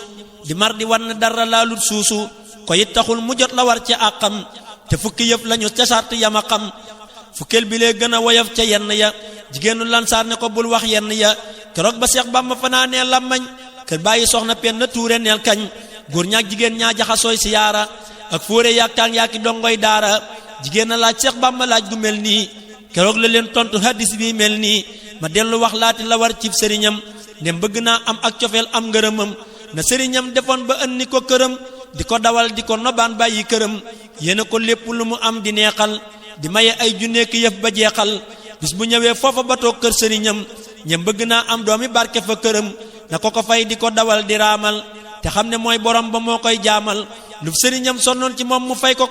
di mar di wan dara laalut suusu ko it taxul mu jot la war ca àqam te fukki yëf lañu ca sart yama xam fukkeel bi lee gën a woyof ca yenn ya jigéenu lansaar ne ko bul wax yenn ya keroog ba Seex Bamba fanaanee làmmañ kër bàyyi soxna penn tuure neel kañ góor ñaak jigéen ñaa jaxasooy siyaara ak fóore yaakaang yaaki dongoy daara jigéen a laaj Seex Bamba laaj gu mel nii keroog la leen tontu hadis bi mel nii ma dellu wax laati la war cib sëriñam ndem bëgg naa am ak cofeel am ngërëmam na sëriñam defoon ba ënni ko këram di ko dawal di ko nobaan bàyyi këram yéena ko lépp lu mu am di neexal di maye ay junneeki yëf ba jeexal bis bu ñëwee foofa ba toog kër sëriñam ñem bëgg naa am doomi barke fa këram na ko ko fay di ko dawal di raamal te xam ne mooy borom ba moo koy jaamal lu sëriñam sonnoon ci moom mu fay ko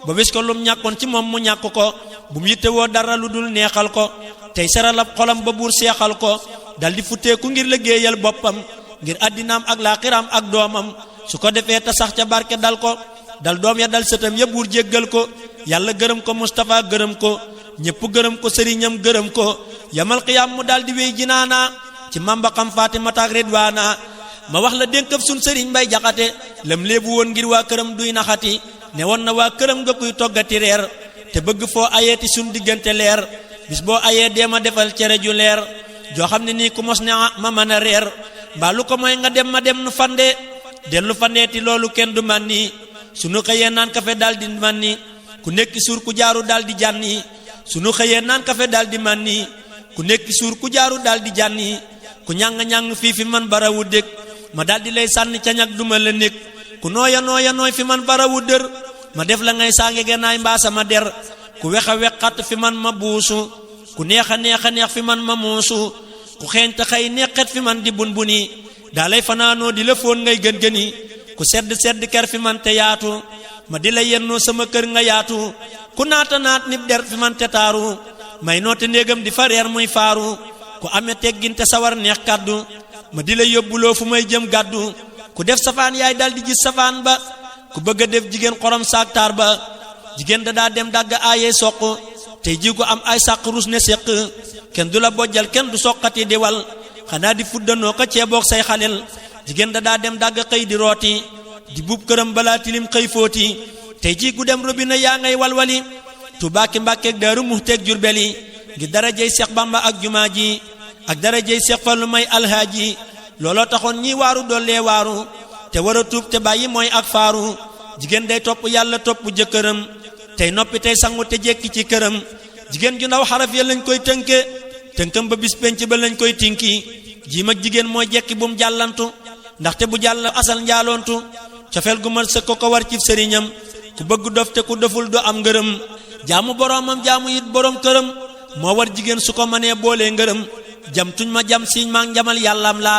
ba wis ko lum ñàkkoon ci moom mu ñàkk ko bu mu yittewoo dara lu dul neexal ko tey seralab xolam ba buur seexal ko dal di futteeku ngir liggéeyal boppam ngir addinaam ak laaxiraam ak doomam su ko defee ta sax ca barke dal ko dal doom ya dal sëtam ya buur jéggal ko yàlla gërëm ko Mustafa gërëm ko ñépp gërëm ko sëriñam gërëm ko yamal xiyaam mu dal di wéy jinaana ci mamba xam Fatimata ak Ridwaana ma wax la dénkab sun sëriñ Mbay Jaxate lam léebu woon ngir waa këram duy naxati ne woon na waa këram nga kuy toggati reer te bëgg foo ayeeti sun diggante leer bis boo ayee deema defal cere ju leer joo xam ne nii ku mos ne ma mën a reer mbaa lu ko mooy nga dem ma dem nu fande dellu fandeeti loolu kenn du man ni sunu xëyee naan kafe daal di man ni ku nekki suur ku jaaru daal di jànni sunu xëyee naan kafe daal di man ni ku nekki suur ku jaaru daal di jànni ku ñàng-ñàng fii fi man barawu dëkk ma daal di lay sànni ca ñag duma la nekk ku nooya nooy fi man barawu dër ma def la ngay saange genaay mbaa sama der ku wexa wexat fi man ma buusu ku neex a neex fi man ma muusu ku xeeñ te xëy neexet fi man di bun buni daa lay fanaanoo di la foon ngay gën-gëni ku sedd ker fi man te yaatu ma di la yennoo sama kër nga yaatu ku naata naat nib der fi man te taaru may noote néegam di fa reer muy faaru ku amee teggin te sawar neex kàddu ma di la yóbbuloo fu may jëm gàddu ku def safaan yaay dal di gis safaan ba ku bëgg a def jigéen xorom saak taar ba jigéen da daa dem dagg aayee soq tey ji ko am ay sàq rus ne séq kenn du la bojjal kenn du soqati di wal xanaa di fuddanoo ko ceeboog say xalel jigéen da daa dem dagg xëy di rooti di buub këram balaa tilim xëy fóoti tey ji ku dem robina yaa ngay walwali Tuubaa ki Mbàkke Daaru Muxteeg Jurbeli ngir darajey Seex Bamba ak jumaa ji ak darajey Seex Fallu may alhaaji looloo taxoon ñi waaru dollee waaru te war a tuub te bàyyi mooy ak faaru jigéen day topp yàlla topp jëkkëram tey noppi tey sangu te jekki ci këram jigéen ju ndaw xaraf ya lañ koy tënke tënkam ba bis penc ba lañ koy tinki jiim ak jigéen mooy jekki bu mu jàllantu ndaxte bu jàll asal njaaloontu cofeel gu mat sëkk ko war ci sëriñam ku bëgg dof te ku doful do am ngërëm jaamu boroomam jaamu it boroom këram moo war jigéen su ko mënee boolee ngërëm jam tuñ ma jam siiñ maa njamal yàllam la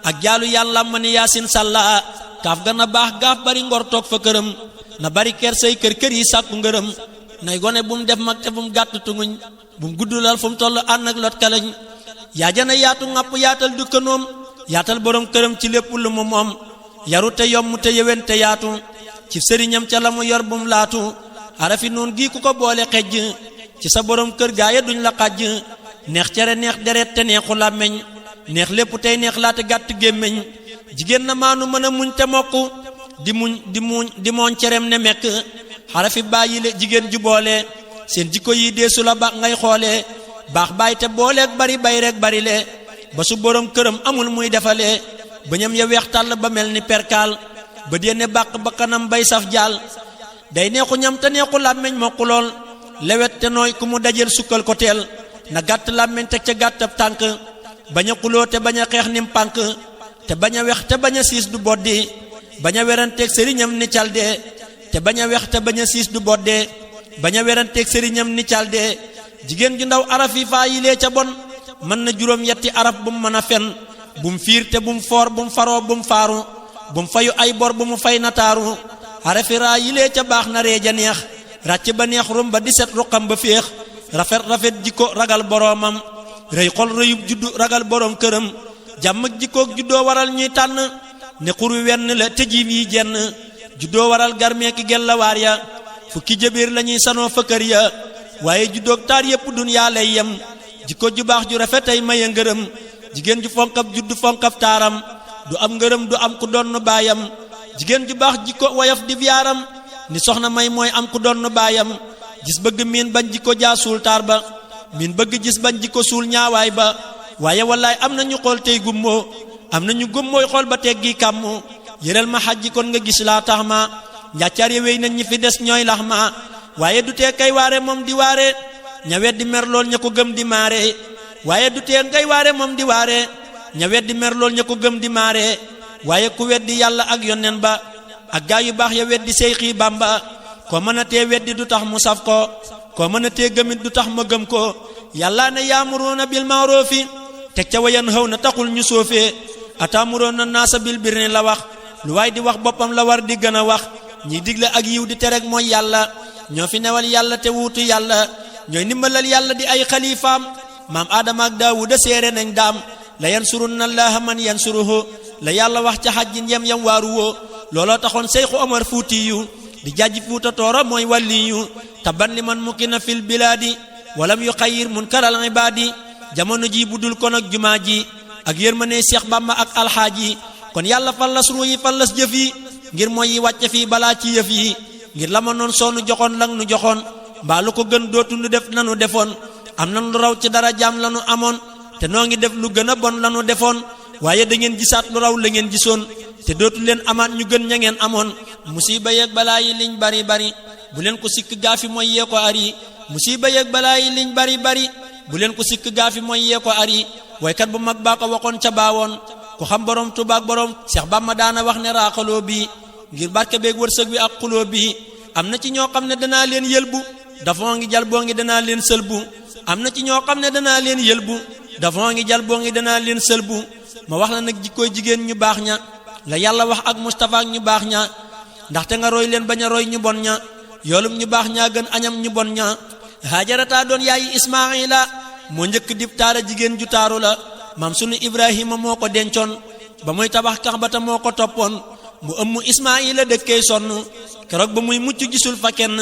ak jaalu yàllam ma ni yaasin sàlla kaaf ga na baax gaaf bari ngor toog fa këram na bari ker say kër yi sàkku ngërëm nay gone bu mu def mag te bu mu gàtt tunguñ bu mu guddulal fu mu toll ànd ak lot kalañ yaa jana yaatu ŋàpp yaatal dukkanoom yaatal boroom këram ci lépp lu mu moom yaru te yomm te yewen te yaatu ci sëriñam ca la mu yor bu mu laatu arafi noon gii ku ko boole xejj ci sa boroom kër gaaya duñ la xajj neex cere neex deret te neexu làmmeñ neex lépp tey neex laate gàtt gémmeñ jigéen na maanu mën a muñ te mokk di mooñ cerem ne mekk xarafi bàyyi le jigéen ju boole seen jikko yi deesu la ba ngay xoole baax bàyyi te booleeg bari bay rek bari le ba su boroom këram amul muy defale bañam ya weex tàll ba mel ni perkaal ba déene bàq ba kanam bay saf jaal day neexu ñam te neexu làmmeñ mokk lool lewet te nooy ku mu dajel sukkal ko teel na gàtt làmmeñ teg ca gàttab tànk bañ a xuloo te bañ a xeex nim pànk te bañ a wex te bañ a siis du boddi bañ a weranteeg sëriñam ni calde te bañ a wex te bañ a siis du bodde bañ a weranteeg sëriñam ni calde jigéen ju ndaw araf yi faa yilee ca bon mën na juróom yetti araf bu mu mën a fen bu mu fiir te bu mu foor bu mu faroo bu mu faaru bu mu fayu ay bor bu mu fay nataaru arafi raa yilee ca baax na reeja neex ràcc ba neex rum ba di set ruqam ba féex rafet jikko ragal boroomam rëy xol rëyub juddu ragal boroom këram jàmm ak jikkoog juddoo waral ñuy tànn ne xur wi wenn la te jiim yi jenn juddoo waral garmee ki gel la waar ya fukki jëbiir lañuy sanoo fa kër ya waaye juddoog taar yépp dunyaa lay yem jikko ju baax ju rafetay maye ngërëm jigéen ju fonkab juddu fonkab taaram du am ngërëm du am ku donn baayam jigéen ju baax jikko woyof di yaaram ni soxna may mooy am ku donn baayam gis bëgg miin bañ jikko jaa suul taar ba miin bëgg gis bañ jikko suul ñaawaay ba waaye wallaay am na ñu xool tey gummoo am na ñu gummooy xool ba teggi kàmmu yëral ma xajji kon nga gis laa tax ma njàccaar ya wéy nañ ñi fi des ñooy lax ma waaye du tee kay waare moom di waare ña weddi mer lool ña ko gëm di maare waaye du tee ngay waare moom di waare ña weddi mer lool ña ko gëm di maare waaye ku weddi yàlla ak yonnen ba ak gaa yu baax ya weddi Seyxi Bamba ko mën a tee weddi du tax mu saf ko mën a tee gëmit du tax ma gëm ko yàlla ne yaamuruuna bil ma'ruufi teg ca wayan xëw na taxul ñu soofee ataamuroona naasa bil birri la wax lu waay di wax boppam la war di gën a wax ñi digle ak yiw di terek mooy yàlla ñoo fi newal yàlla te wuutu yàlla ñooy ndimbalal yàlla di ay xalifaam maam aadama ak daawuda seere nañ daam la yansurunna allaha man yansuruhu la yàlla wax ca xajjin yam waaru woo looloo taxoon seyxu omar fuuti yu di jàjji fuuta tooro mooy wàlli yu taban li man mukina fil bilaadi walam yu xayir munkaral ibaadi jamono ji bu dul kon ak jumaa ji ak yërmane Seex Bamba ak alxaaji kon yàlla fallas ruu yi fallas jëf yi ngir mooy yi wàcce fii balaa ci yëf yi ngir la ma noon soonu joxoon lang nu joxoon mbaa lu ko gën dootu nu def nanu defoon am nan lu raw ci dara jaam lanu amoon te noo ngi def lu gën a bon lanu defoon waaye da ngeen gisaat lu raw la ngeen gisoon te dootu leen amaat ñu gën ña ngeen amoon musiba yeeg balaa yi liñ bari bari bu leen ko sikk gaafi mooy yee ko ari musiba yeeg balaa yi liñ bari bari bu leen ko sikk gaafi mooy yee ko ari waykat bu mag baa ko waxoon ca baawoon ku xam borom Tuubaa ak borom Seex Bamba daana wax ne raaxaloo bi ngir barke beeg wërsëg wi ak xuloo bi am na ci ñoo xam ne danaa leen yëlbu dafoo ngi jal boo ngi danaa leen sëlbu am na ci ñoo xam ne danaa leen yëlbu dafoo ngi jal boo ngi danaa leen sëlbu ma wax la nag jikkooy jigéen ñu baax ña la yàlla wax ak Mustafa ak ñu baax ña ndaxte nga roy leen bañ a roy ñu bon ña yoolum ñu baax ñaa gën añam ñu bon ña Haajarataa doon yaayi Ismaayila moo njëkk dib taara jigéen ju taaru la maam sunu Ibrahima moo ko dencoon ba muy tabax Kaxbata moo ko toppoon mu ëmmu Ismaayila dëkkee sonn keroog ba muy mucc gisul fa kenn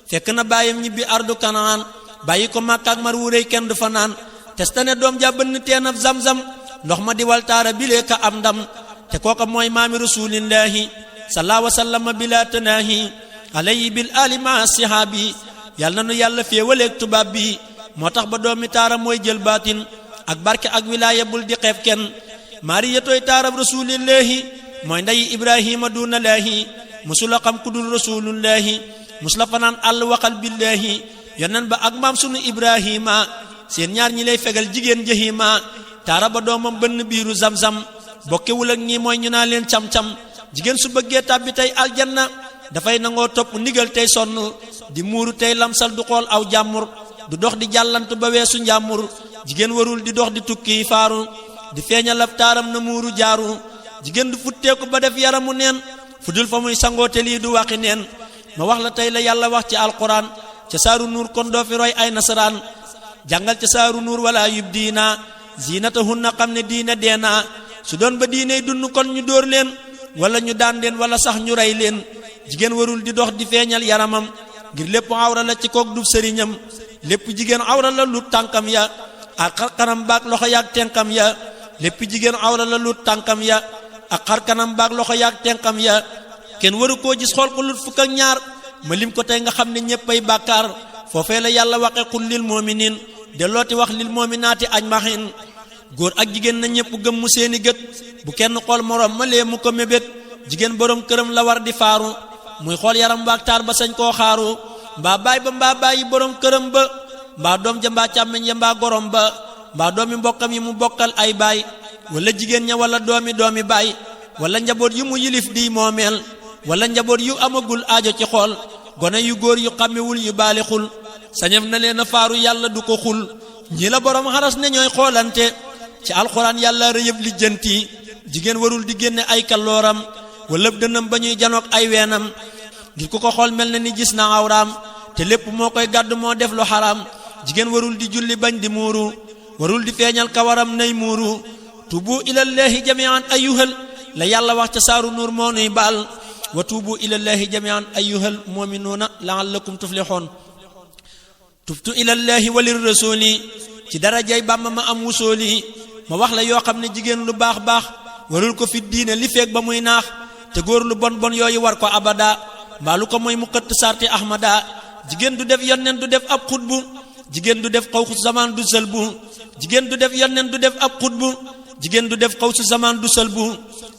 fekk na baayam ñibbi ardu Kanaan bàyyi ko Makka ak mar wu réy kenn du fa naan testane doom ja bënn teen ab Zamzam ndox ma di wal taara bilee ka am ndam te kooka mooy maami rasulillahi sallallahu wa sallama bila tanaahi alayhi bil ali ma sihaabi yàlla na nu yàlla féewaleeg tubaab bi moo tax ba doomi taara mooy jël baatin ak barke ak wilaaya bul di xeeb kenn maariyatooy taarab rasulillahi mooy ndayi ibrahima dunalaahi musula xam ku dul rasulullahi musula fanaan àll waxal billahi yonen ba ak maam sunu ibrahima seen ñaar ñi lay fegal jigéen jahima taara ba doomam bënn biiru Zamzam bokkewul ak ñi mooy ñu naa leen cam-cam jigéen su bëggee tàbbi tey aljanna dafay nangoo topp ndigal tey sonn di muuru tey lamsal du xool aw jàmmur du dox di jàllant ba weesu njàmmur jigéen warul di dox di tukki faaru di feeñal ab taaram na muuru jaaru jigéen du futteeku ba def yaramu neen fu dul fa muy sangoo te lii du waxi neen ma wax la tey la yàlla wax ci alquran ca saaru nuur kon doo fi roy ay nasaraan jàngal ca saaru nuur wala yub diina zinatahunna xam ne diina deena su doon ba diiney dund kon ñu dóor leen wala ñu daan leen wala sax ñu rey leen jigéen warul di dox di feeñal yaramam ngir lépp awra la ci kook dub sëriñam lépp jigéen awra la lu tànkam ya ak xarkanam baak loxo yaak tenkam ya lépp jigéen awra la lu tànkam ya ak xarkanam baak loxo yaak tenkam ya kenn waru koo gis xool ko lut fukk ak ñaar ma lim ko tey nga xam ne ñéppay bàkkaar foofee la yàlla waxe qul lil mu'minin dellooti wax lil mu'minaati ajmahin góor ak jigéen na ñépp gëm mu seeni gët bu kenn xool moroom ma lee mu ko mébét jigéen boroom këram la war di faaru muy xool yaram waak taar ba sañ koo xaaru mbaa baay ba mbaa bàyyi boroom këram ba mbaa doom ja mbaa càmmeñ ya mbaa gorom ba mbaa doomi mbokkam yi mu bokkal ay baay wala jigéen ña wala doomi baay wala njaboot yu mu yilif di moomeel wala njaboot yu amagul aajo ci xool gone yu góor yu xàmmewul yu baalixul sañef na leen a faaru yàlla du ko xul ñi la boroom xaras ne ñooy xoolante ci alxuraan yàlla rëyëb lijjanti jigéen warul di génne ay kallooram wala dënam ba ñuy janook ay weenam ngir ku ko xool mel na ni gis na awraam te lépp moo koy gàddu moo def lu xaraam jigéen warul di julli bañ di muuru warul di feeñal kawaram nay muuru tuubu ilallahi jami'an ayyuhal la yàlla wax ca saaru nuur moo nuy baal wa tuubu ilallahi jami'an ayyuhal mu'minuuna la'allakum tuflihun tubtu ilallahi walir rasuli ci darajay Bàmba ma am wusooli ma wax la yoo xam ne jigéen lu baax baax warul ko fi diine li feeg ba muy naax te góor lu bon bon yooyu war ko abada mbaa lu ko mooy mu xëtt sarti ahmada jigéen du def yonnen du def ab xutbu jigéen du def xawsu zaman du sëlbu jigéen du def yonnen du def ab xutbu jigéen du def xawsu zaman du sëlbu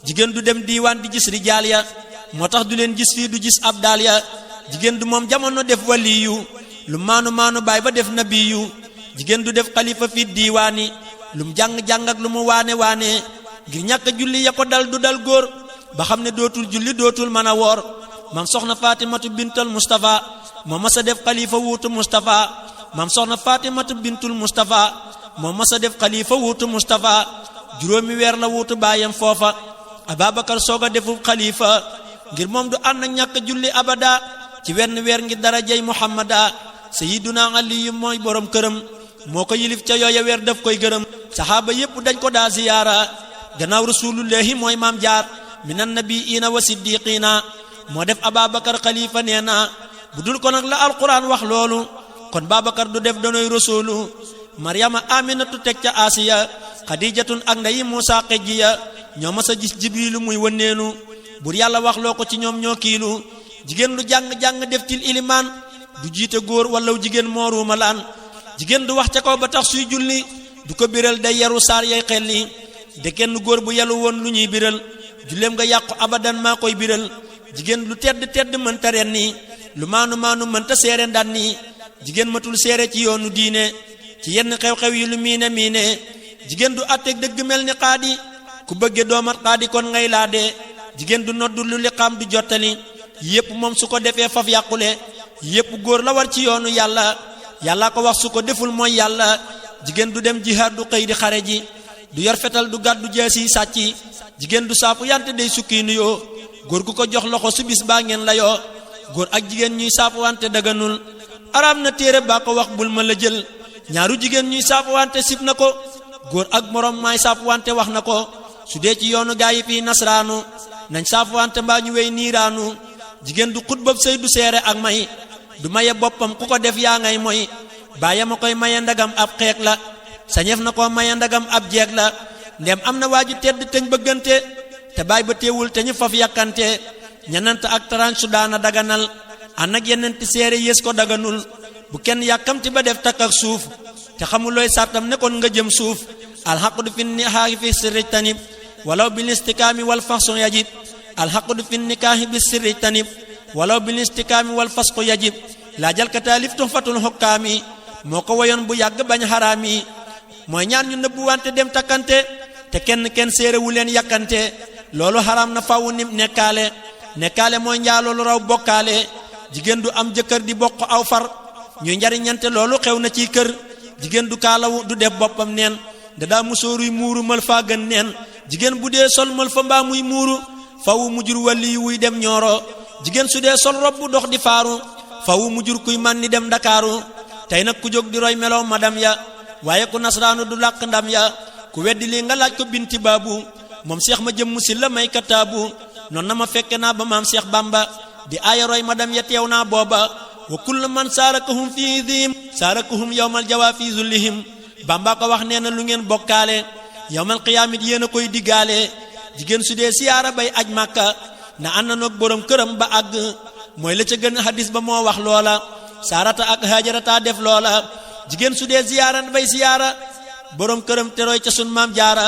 jigéen du dem diiwaan di gis rijaal ya moo tax du leen gis fii du gis ab daal ya jigéen du moom jamono def waliyu lu maanu baay ba def nabiyu jigéen du def xalifa fi diiwaani lum jàng-jàng ak lu mu waane ngir ñàkk julli ya ko dal du dal góor ba xam ne dootul julli dootul mën a woor mam soxna fatimatu bintul mustafa moo mas a def xalifa wuutu mustafa mam soxna fatimatu bintul mustafa moo mas a def xalifa wuutu mustafa juróomi weer la wuutu baayam foofa Ababakar sooga defu xalifa ngir moom du ànd ak ñàkk julli abada ci wenn weer ngir darajay Muhammada Sayyiduna Ali mooy borom këram moo ko yilif ca yooya weer daf koy gërëm saxaaba yépp dañ ko daa ziyaara gannaaw rasulullahi mooy maam jaar minan nabiyina wa siddiqina moo def Ababakar xalifa nee na bu dul ko nag la alquran wax loolu kon Babakar du def donoy rasulu Maryama Aminatu teg ca Asiya Xadijatun ak ndeyi Muusa xejjiya ñoo mas a gis Jibrilu muy wënneenu bur yàlla wax loo ko ci ñoom ñoo kiilu jigéen lu jàng-jàng def til ilimaan du jiite góor walaw jigéen mooruuma laan jigéen du wax ca kaw ba tax suy julli du ko biral day yaru saar yay xelli de kenn góor bu yelu woon lu ñuy biral julleem nga yàqu abadan maa koy biral jigéen lu tedd mënta ren ni lu maanu mënta seere ndan ni jigéen matul seere ci yoonu diine ci yenn xew-xew yi lu miine jigéen du àtteeg dëgg mel ni xaadi ku bëgge doomat xaadi kon ngay laa dee jigéen du noddu lu liqaam du jottali yépp moom su ko defee faf yàqule yépp góor la war ci yoonu yàlla ko wax su ko deful mooy yàlla jigéen du dem jihaad du xëy di xare ji du yor fetal du gàddu jeesi sàcci jigéen du saafu yante day sukki nuyoo góor gu ko jox loxo su bis baa ngeen layoo góor ak jigéen ñuy saafu wante daganul araam na téere baa ko wax bul ma la jël ñaaru jigéen ñuy saafu wante sib na ko góor ak morom maay saafu wante wax na ko su dee ci yoonu gaa yi fii nasraanu nañ saafu wante mbaa ñu wey niiraanu jigéen du xutbab sëy du seere ak may du maye boppam ku ko def yaa ngay moy bàyya ma koy maye ndagam ab xeek la sañeef na ko maye ndagam ab jeeg la ndem am na waaju tedd teñ bëggante te baay ba teewul te ñu faf yàkkante ñenant ak taran su daana daganal ànd ak yenenti seere yées ko daganul bu kenn yàkkamti ba def takk ak suuf te xamulooy sartam ne kon nga jëm suuf alxaqdu fi nikaahi fi sirri tanib walaw bil istikaami wal fasqu yajib alxaqdu fi nikaahi bi sirri tanib walaw bil istikaami wal fasqu yajib laajal ka taalif tuhfatul hukkaami moo ko woyoon bu yàgg bañ xaraam yi mooy ñaar ñu nëbbu wante dem takkante te kenn séerewu leen yàkkante loolu xaraam na faawu nim nekkaale mooy njaaloo lu raw bokkaale jigéen du am jëkkër di bokk aw far ñuy njariñante loolu xew na ci kër jigéen du kaalawu du def boppam neen dadaa musóoruy muuru mal faa gën neen jigéen bu dee sol mal fa mbaa muy muuru fawu mu jur wàlli wuy dem ñooro jigéen su dee sol rob bu dox di faaru fawu mu jur kuy man ni dem ndakaaru tey nag ku jóg di roy melow madam ya waaye ku nasraanu du làq ndam ya ku weddi lii nga laaj ko binti baabu moom seex ma jëmm si la may kataabu noon na ma fekke naa ba maam seex bamba di aaya roy madam ya teew naa booba wa kullu man saarakahum fii dhim saarakahum yawmal jawaa fi zullihim bamba ko wax nee na lu ngeen bokkaale yawmal qiyaamit yéen a koy diggaale jigéen su dee siyaara bay aj màkka na ànd na borom këram ba àgg mooy la ca gën hadis ba moo wax loola saarata ak hajarata def loola jigéen su dee siyaara bay siyaara borom këram te roy ca sun maam jaara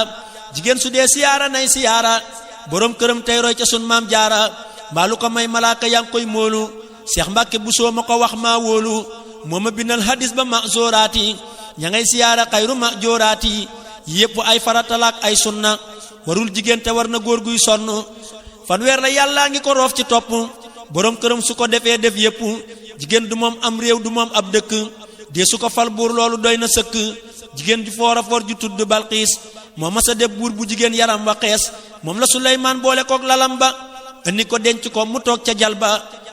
jigéen su dee siyaara nay siyaara borom këram tey roy ca sun maam jaara mbaalu ko may malaaka yaa ngi koy móolu Seex Mbàkke bu soo ma ko wax maa wóolu moo ma bindal hadis ba ma zooraati ña ngay siyaara xayru ma jooraati yépp ay faratalaak ay sunna warul jigéen te war na góor guy sonn fanweer la yàllaa ngi ko roof ci topp borom këram su ko defee def yépp jigéen du moom am réew du moom ab dëkk dee su ko fal buur loolu doy na sëkk jigéen ju foora foor ju tudd Balqiis moo masa def buur bu jigéen yaram wa xees moom la Suleymaan boole kook lalam ba indi ko denc ko mu toog ca jal ba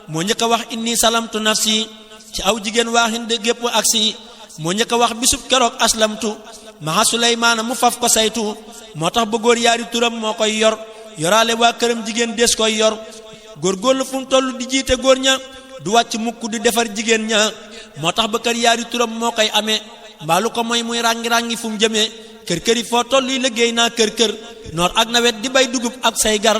moo njëkk a wax inni salamtu nafsi ci aw jigéen waa Hind gépp aksi moo njëkk a wax bisub keroog aslamtu maxa Suleymaana mu faf ko saytu moo tax ba góor yaari turam moo koy yor yoraale waa këram jigéen des koy yor góorgóorlu fu mu toll di jiite góor ña du wàcc mukk di defar jigéen ña moo tax ba kër yaari turam moo koy amee mbaalu ko mooy muy rangi-rangi fu mu jëmee kër yi foo toll yi liggéey naa kër noor ak nawet di bay dugub ak say gar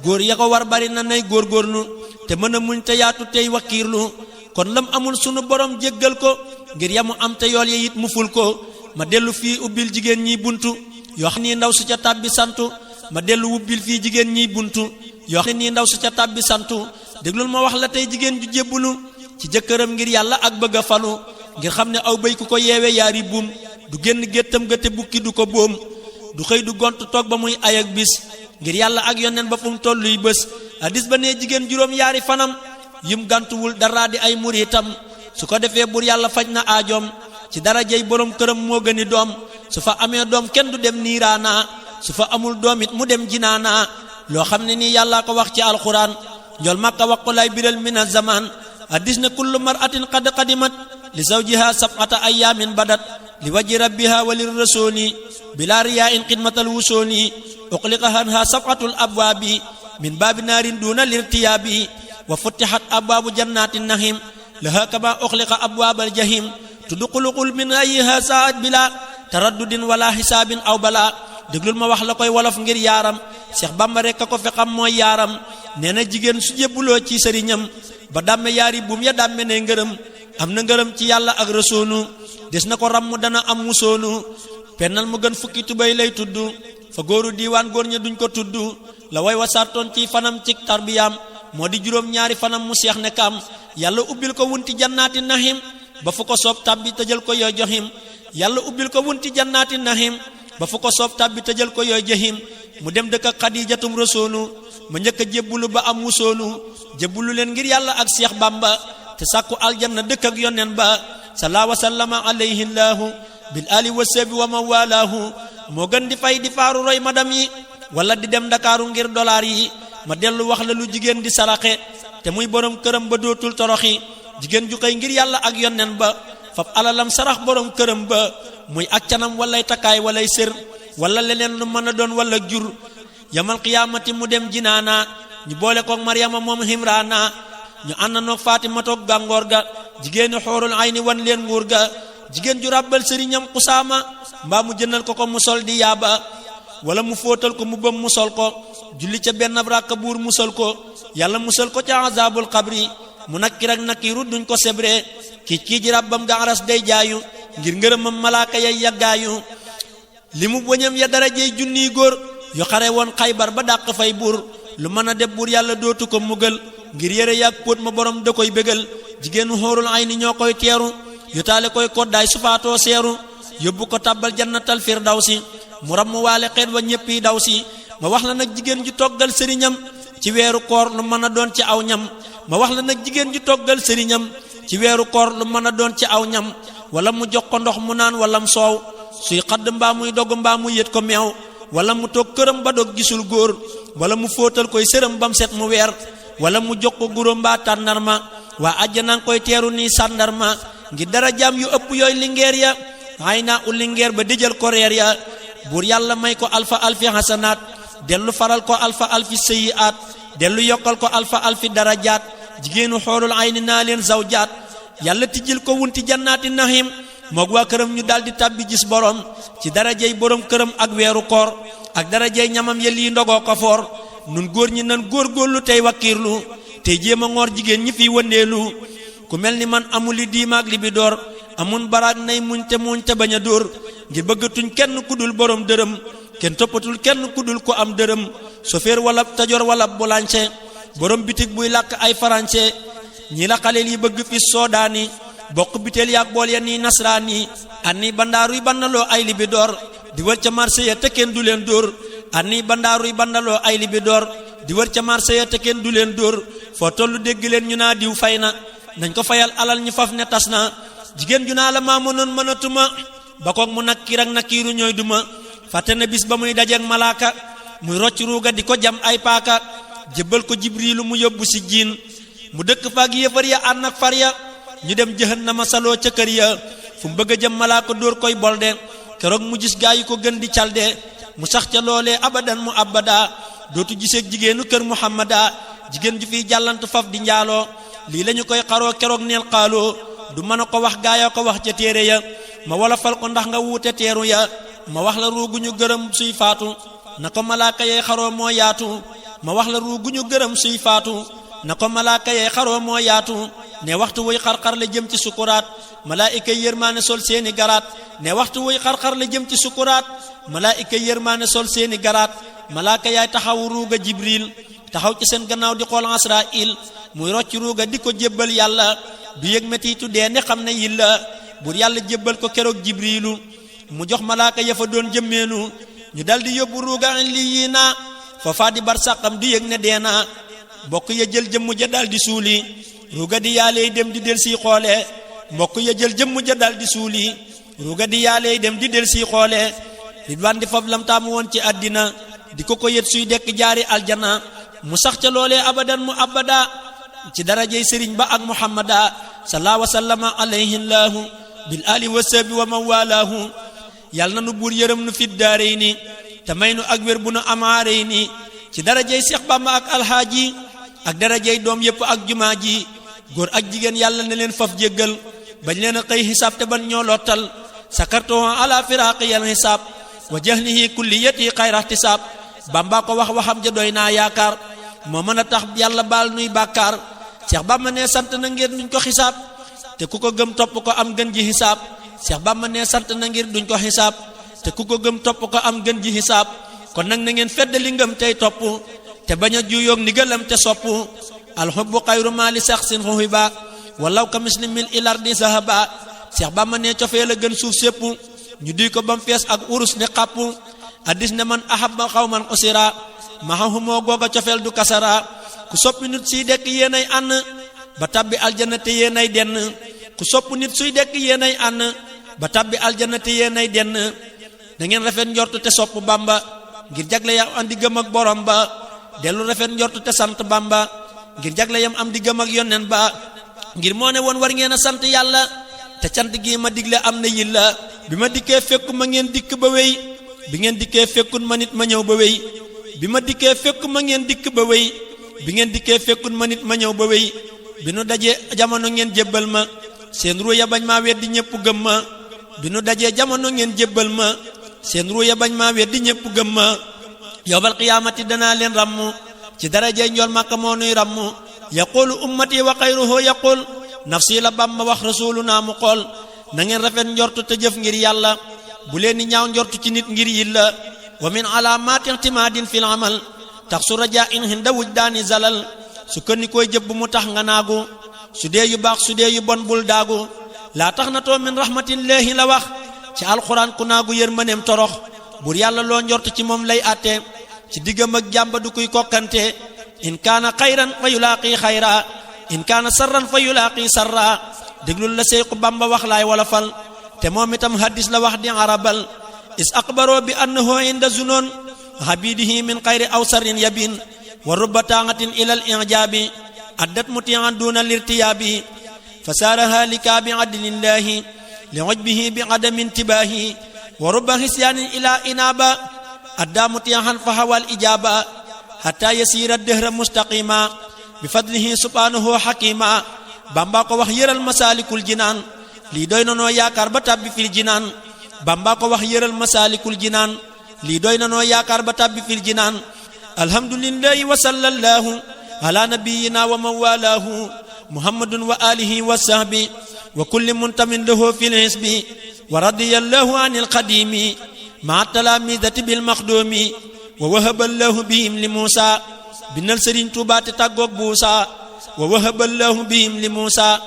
góor ya ko war bari na nay góorgóorlu te mën a muñ te yaatu tey wakiirlu kon lam amul sunu borom jéggal ko ngir yamu am te yool ya it mu ful ko ma dellu fii ubbil jigéen ñiy buntu yoo xam ni ndaw su ca tàbbi santu ma dellu ubbil fii jigéen ñiy buntu yoo xam ni ndaw su ca tàbbi santu déglul ma wax la tey jigéen ju jébbulu ci jëkkëram ngir yàlla ak bëgg a falu ngir xam ne aw béy ku ko yeewe yaari buum du génn géttam ga te bukki du ko boom du xëy du gont toog ba muy ay ak bis ngir yàlla ak yoneen ba fu mu tolluy bés hadis ba nee jigéen juróom yaari fanam yim gàntuwul dara di ay muritam su ko defee bur yàlla faj na aajoom ci darajey borom këram moo gëni doom su fa amee doom kenn du dem niiraana su fa amul doom it mu dem jinaana loo xam ne nii yàllaa ko wax ci alquran njol makka wax ko lay biral min az-zaman hadis na kullu mar'atin qad qadimat li zawjiha sab'ata ayyamin badat li wajhi rabbiha wa lirrasuli bila riya'in khidmatal wusuli uqliqaha anha sab'atul abwabi min babi narin duna lirtiyabi wa futihat abwabu jannatin nahim laha kama uqliqa abwabal jahim tudkhulul min ayyiha sa'at bila taraddudin wala hisabin aw bala déglul ma wax la koy wolof ngir yaaram Cheikh Bamba rek ko fi xam mooy yaaram nee na jigéen su jébbuloo ci sëriñam ba dàmme yaari buum ya dàmme ne ngërëm am na ngërëm ci yàlla ak rasuulu des na ko ramm dana am musoonu pennal mu gën fukki tubay lay tudd fa góoru diiwaan góor ña duñ ko tudd la way wa sartoon ci fanam ci tarbiyaam moo di juróom ñaari fanam mu seex ne kam yàlla ubbil ko wunti jannaati nahim ba fu ko soob tabbi tëjal ko yooy joxim yàlla ubbil ko wunti jannaati nahim ba fu ko soob tabbi tëjal ko yooy jahim mu dem dëkk ak xadiijatum rasuulu ma njëkk a jébbulu ba am musoonu jébbulu leen ngir yàlla ak Seex Bamba te sàkku aljanna dëkk ak yonen ba salla wa sallama alayhi llahu bil ali wa sabi wa man walaahu moo gën di fay di faaru roy madam yi wala di dem Ndakaaru ngir dollar yi ma dellu wax la lu jigéen di saraxe te muy borom këram ba dootul toroxi jigéen ju xëy ngir yàlla ak yonen ba fab alalam sarax borom këram ba muy ak canam walay takkaay walay sër wala leneen lu mën a doon wala jur yamal qiyaamati mu dem jinaana ñu boole koog Maryama moom Himraana ñu ànd noog Fatima toog gàngoor ga jigéeni xoorul ayni wan leen nguur ga jigéen ju ràbbal sëriñam Usaama mbaa mu jëndal ko mu sol di yaaba wala mu fóotal ko mu bëm mu sol ko julli ca benn rakka buur musal ko yàlla musal ko ca azabul qabri mu nakkir ak nakkiru duñ ko sebre kii ji rabbam ga aras day jaayu ngir ngërëmam malaaka yay yaggaayu li mu boñam ya darajey junniy góor yu xare woon Xaybar ba dàq fay buur lu mën a def buur yàlla dootu ko mugal ngir yëre yàgg póot ma borom da koy bégal jigéenu xoorul ay ni ñoo koy teeru yu taale koy koddaay sufaatoo seeru yóbbu ko tàbbal jannatal firdawsi mu ram mu waale xeet wa ñéppi daw si ma wax la nag jigéen ju toggal sëriñam ci weeru koor lu mën a doon ci aw ñam ma wax la nag jigéen ju toggal sëriñam ci weeru koor lu mën a doon ci aw ñam wala mu jox ko ndox mu naan walam soow suy xadd mbaa muy dogg mbaa muy yët ko meew wala mu toog këram ba dog gisul góor wala mu fóotal koy sëram bam set mu weer wala mu jox ko guro mbaa tàndarma waa àjjana koy teeru nii sàndarma ngir dara jaam yu ëpp yooyu lingeer ya ay naa u lingeer ba dijal ko reer ya buur yàlla may ko alfa alfi hasanaat dellu faral ko alfa alfi sayyi'aat dellu yokkal ko alfa alfi darajaat jigéenu xoolul ay ni naa leen zawjaat yàlla tijjil ko wunti jannaati nahim moog waa këram ñu daldi tàbbi gis borom ci darajey borom këram ak weeru koor ak darajey ñamam ya lii ndogoo ko foor nun góor ñi nan góorgóorlu tey wakkiirlu tey jéem a ngoor jigéen ñi fiy wëndeelu ku mel ni man amuli diimaak li bi door amun baraak nay muñ te bañ a dóor ngir bëggatuñ kenn ku dul borom dërëm kenn toppatul kenn ku dul ko am dërëm sofeer wala tajor wala bulañse borom bitig buy làkk ay farañse ñi la xaleel yi bëgg fi soodaani bokk biteel yaak bool ya nii nasraani anni bandaaruy bandaloo ay li bi door di wër ca marché ya te kenn du leen dóor anni bandaaruy bandaloo ay li bi door di wër ca marché ya te kenn du leen dóor foo tollu dégg leen ñu naa diw fay na nañ ko fayal alal ñu faf ne tas na jigéen ju naa la maa mënoon mënatuma ba koog mu nakkir ak nakkiiru ñooy duma fàtte na bis ba muy dajeek malaaka muy rocc ruuga di ko jam ay paaka jébbal ko jibriilu mu yóbbu si jiin mu dëkk faak yéefar ya ànd ak far ya ñu dem jahannama saloo ca kër ya fu mu bëgg a jëm malaaka dóor koy bolde keroog mu gis gaa yi ko gën di calde mu sax ca loolee abadan mu abada dootu giseeg jigéenu kër muhammada jigéen ju fiy jàllant faf di njaaloo lii lañu koy xaroo keroog neel xaaloo du mën a ko wax gaayoo ko wax ca téere ya ma wolofal ko ndax nga wuute teeru ya ma wax la ruugu ñu gërëm suy faatu na ko malaaka yee xaroo moo yaatu ma wax la ruugu ñu gërëm suy faatu na ko malaaka yee xaroo moo yaatu ne waxtu wuy xarxar la jëm ci sukuraat malaayika yërmaane sol seeni garaat ne waxtu wuy xarxar la jëm ci sukuraat malaayika yërmaane sol seeni garaat malaaka yaay taxawu ruuga jibril taxaw ci seen gannaaw di xool Asraayil muy rocc ruuga di ko jébbal yàlla du yëg metitu dee ne xam ne yilla bur yàlla jébbal ko keroog jibrilu mu jox malaaka ya fa doon jëmmeenu ñu daldi yóbbu ruuga illiyiina foofa di bar sàqam du yëg ne deena mbokk ya jël jëmm ja daldi suuli ruuga di yaaley dem di del si xoole mbokk ya jël jëmm ja daldi suuli ruuga di yaaley dem di del si xoole ridwaan di fab lam taamu woon ci àddina di ko yët suy dekk jaari aljana mu sax ca loolee abadan mu abada ci darajey sëriñ ba ak muhammada sallallahu wa sallama alayhi llahu bil ali wa sahbi wa man walaahu yàlla na nu buur yërëm nu fit daarayni te may nu ak wér bu nu amaarayni ci darajey Seex Bamba ak alhaaji ak darajey doom yépp ak jumaa ji góor ak jigéen yàlla na leen faf jéggal bañ leen a xëy xisaab te ban ñoo lottal sakartuhu ala firaqi yal xisaab wa jahlihi kulliyati xayra ihtisaab Bamba ko wax waxam ja doy naa yaakaar moo mën a tax yàlla baal nuy bàkkaar Seex Bamba ne sant na ngir duñ ko xisaab te ku ko gëm topp ko am gën ji xisaab Seex Bamba ne sant na ngir duñ ko xisaab te ku ko gëm topp ko am gën ji xisaab kon nag na ngeen feddali ngëm tey topp te bañ a juyoog ndigalam te sopp alxubbu xayru maali saxsin xuhiba walaw ka muslimin ilardi sahaba Seex Bamba ne cofee la gën suuf sépp ñu duy ko bam fees ak urus ne xàpp addis ne man ahabba xawman usira maxahumoo googa cofeel du kasara ku soppi nit suy dekk yéenay ànd ba tabbi aljana te yéenay denn ku sopp nit suy dekk yéenay ànd ba tabbi aljana te yéenay denn da ngeen rafet njortu te sopp Bamba ngir jagle yam am di gëm ak borom ba dellu rafet njortu te sant Bamba ngir jagle yam am di gëm ak yonnen ba ngir moo ne woon war ngeen a sant yàlla te cant gi ma digle am na yilla bi ma dikkee fekku ma ngeen dikk ba wéy bi ngeen dikkee fekkun ma nit ma ñëw ba wéy bi ma dikkee fekku ma ngeen dikk ba wéy bi ngeen dikkee fekkun ma nit ma ñëw ba wéy bi nu dajee jamono ngeen jébbal ma seen ruuya bañ maa weddi ñëpp gëm ma bi nu dajee jamono ngeen jébbal ma seen ruuya bañ maa weddi ñëpp gëm ma yowbal qiyaamati danaa leen ràmm ci darajey njool màkka moo nuy ràmm yaqulu ummati wa xayruhu yaqul nafsi la Bamba wax rasuluna mu xool na ngeen rafet njortu te jëf ngir yàlla bu leen ni ñaaw njortu ci nit ngir yilla wa min alaamati ihtimaadin fil amal tax su rajaa in hinda wujdaani zalal su kënni koy jëb bu mu tax nga naagu su dee yu baax su dee yu bon bul daagu laa tax na too min rahmatillahi la wax ci alxuraan ku naagu yërmaneem torox bur yàlla loo njort ci moom lay àtte ci diggam ak jàmba du kuy kokkante in kaana xayran fa yulaaqi xayra in kaana sarran fa yulaaqi sarra déglul la Seexu Bamba wax laay wala fal te moom itam hadis la wax di arabal is aqbaro bi annahu inda zunoon habidihi min xayri aw sarrin yabin wa rubba taangatin ila al ijabi addat mutian duna lirtiyabi fa saara halika bi adlillahi li ujbihi bi adami intibaahi wa rubba hisyanin ila inaba adda mutian fa hawal ijaba hatta yasira dehra mustaqima bi fadlihi subhanahu hakima Bamba ko wax yëral masalikul jinaan lii doy na noo yaakaar ba tàbbi fil jinaan Bamba ko wax yëral masalikul jinaan lii doy na noo yaakaar ba tàbbi fil jinaan alhamdulillahi wa sallallahu ala nabiyyina wa man walaahu muhammadun wa alihi wa sahbi wa kulli muntamin lahu fil hisbi wa radiyallahu anil qadimi ma talamidati bil makhdumi wa wahaballahu bihim li Musa binal Sëriñ Tuubaa te tàggoog buusa wa wahaballahu bihim li Musa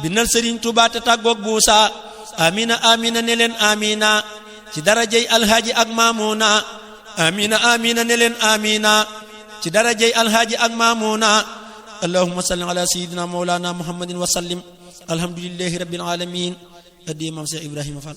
binal Sëriñ Tuubaa te tàggoog buusa amina amina ne leen amina ci darajey alhaaji ak maamuna amina amina ne leen amina ci darajey alhaaji ak maamuna allahumma salli ala sayyidina mawlana muhammadin wa sallim alhamdulillahi rabbil alamin addi Maam Seex Ibrahima Fall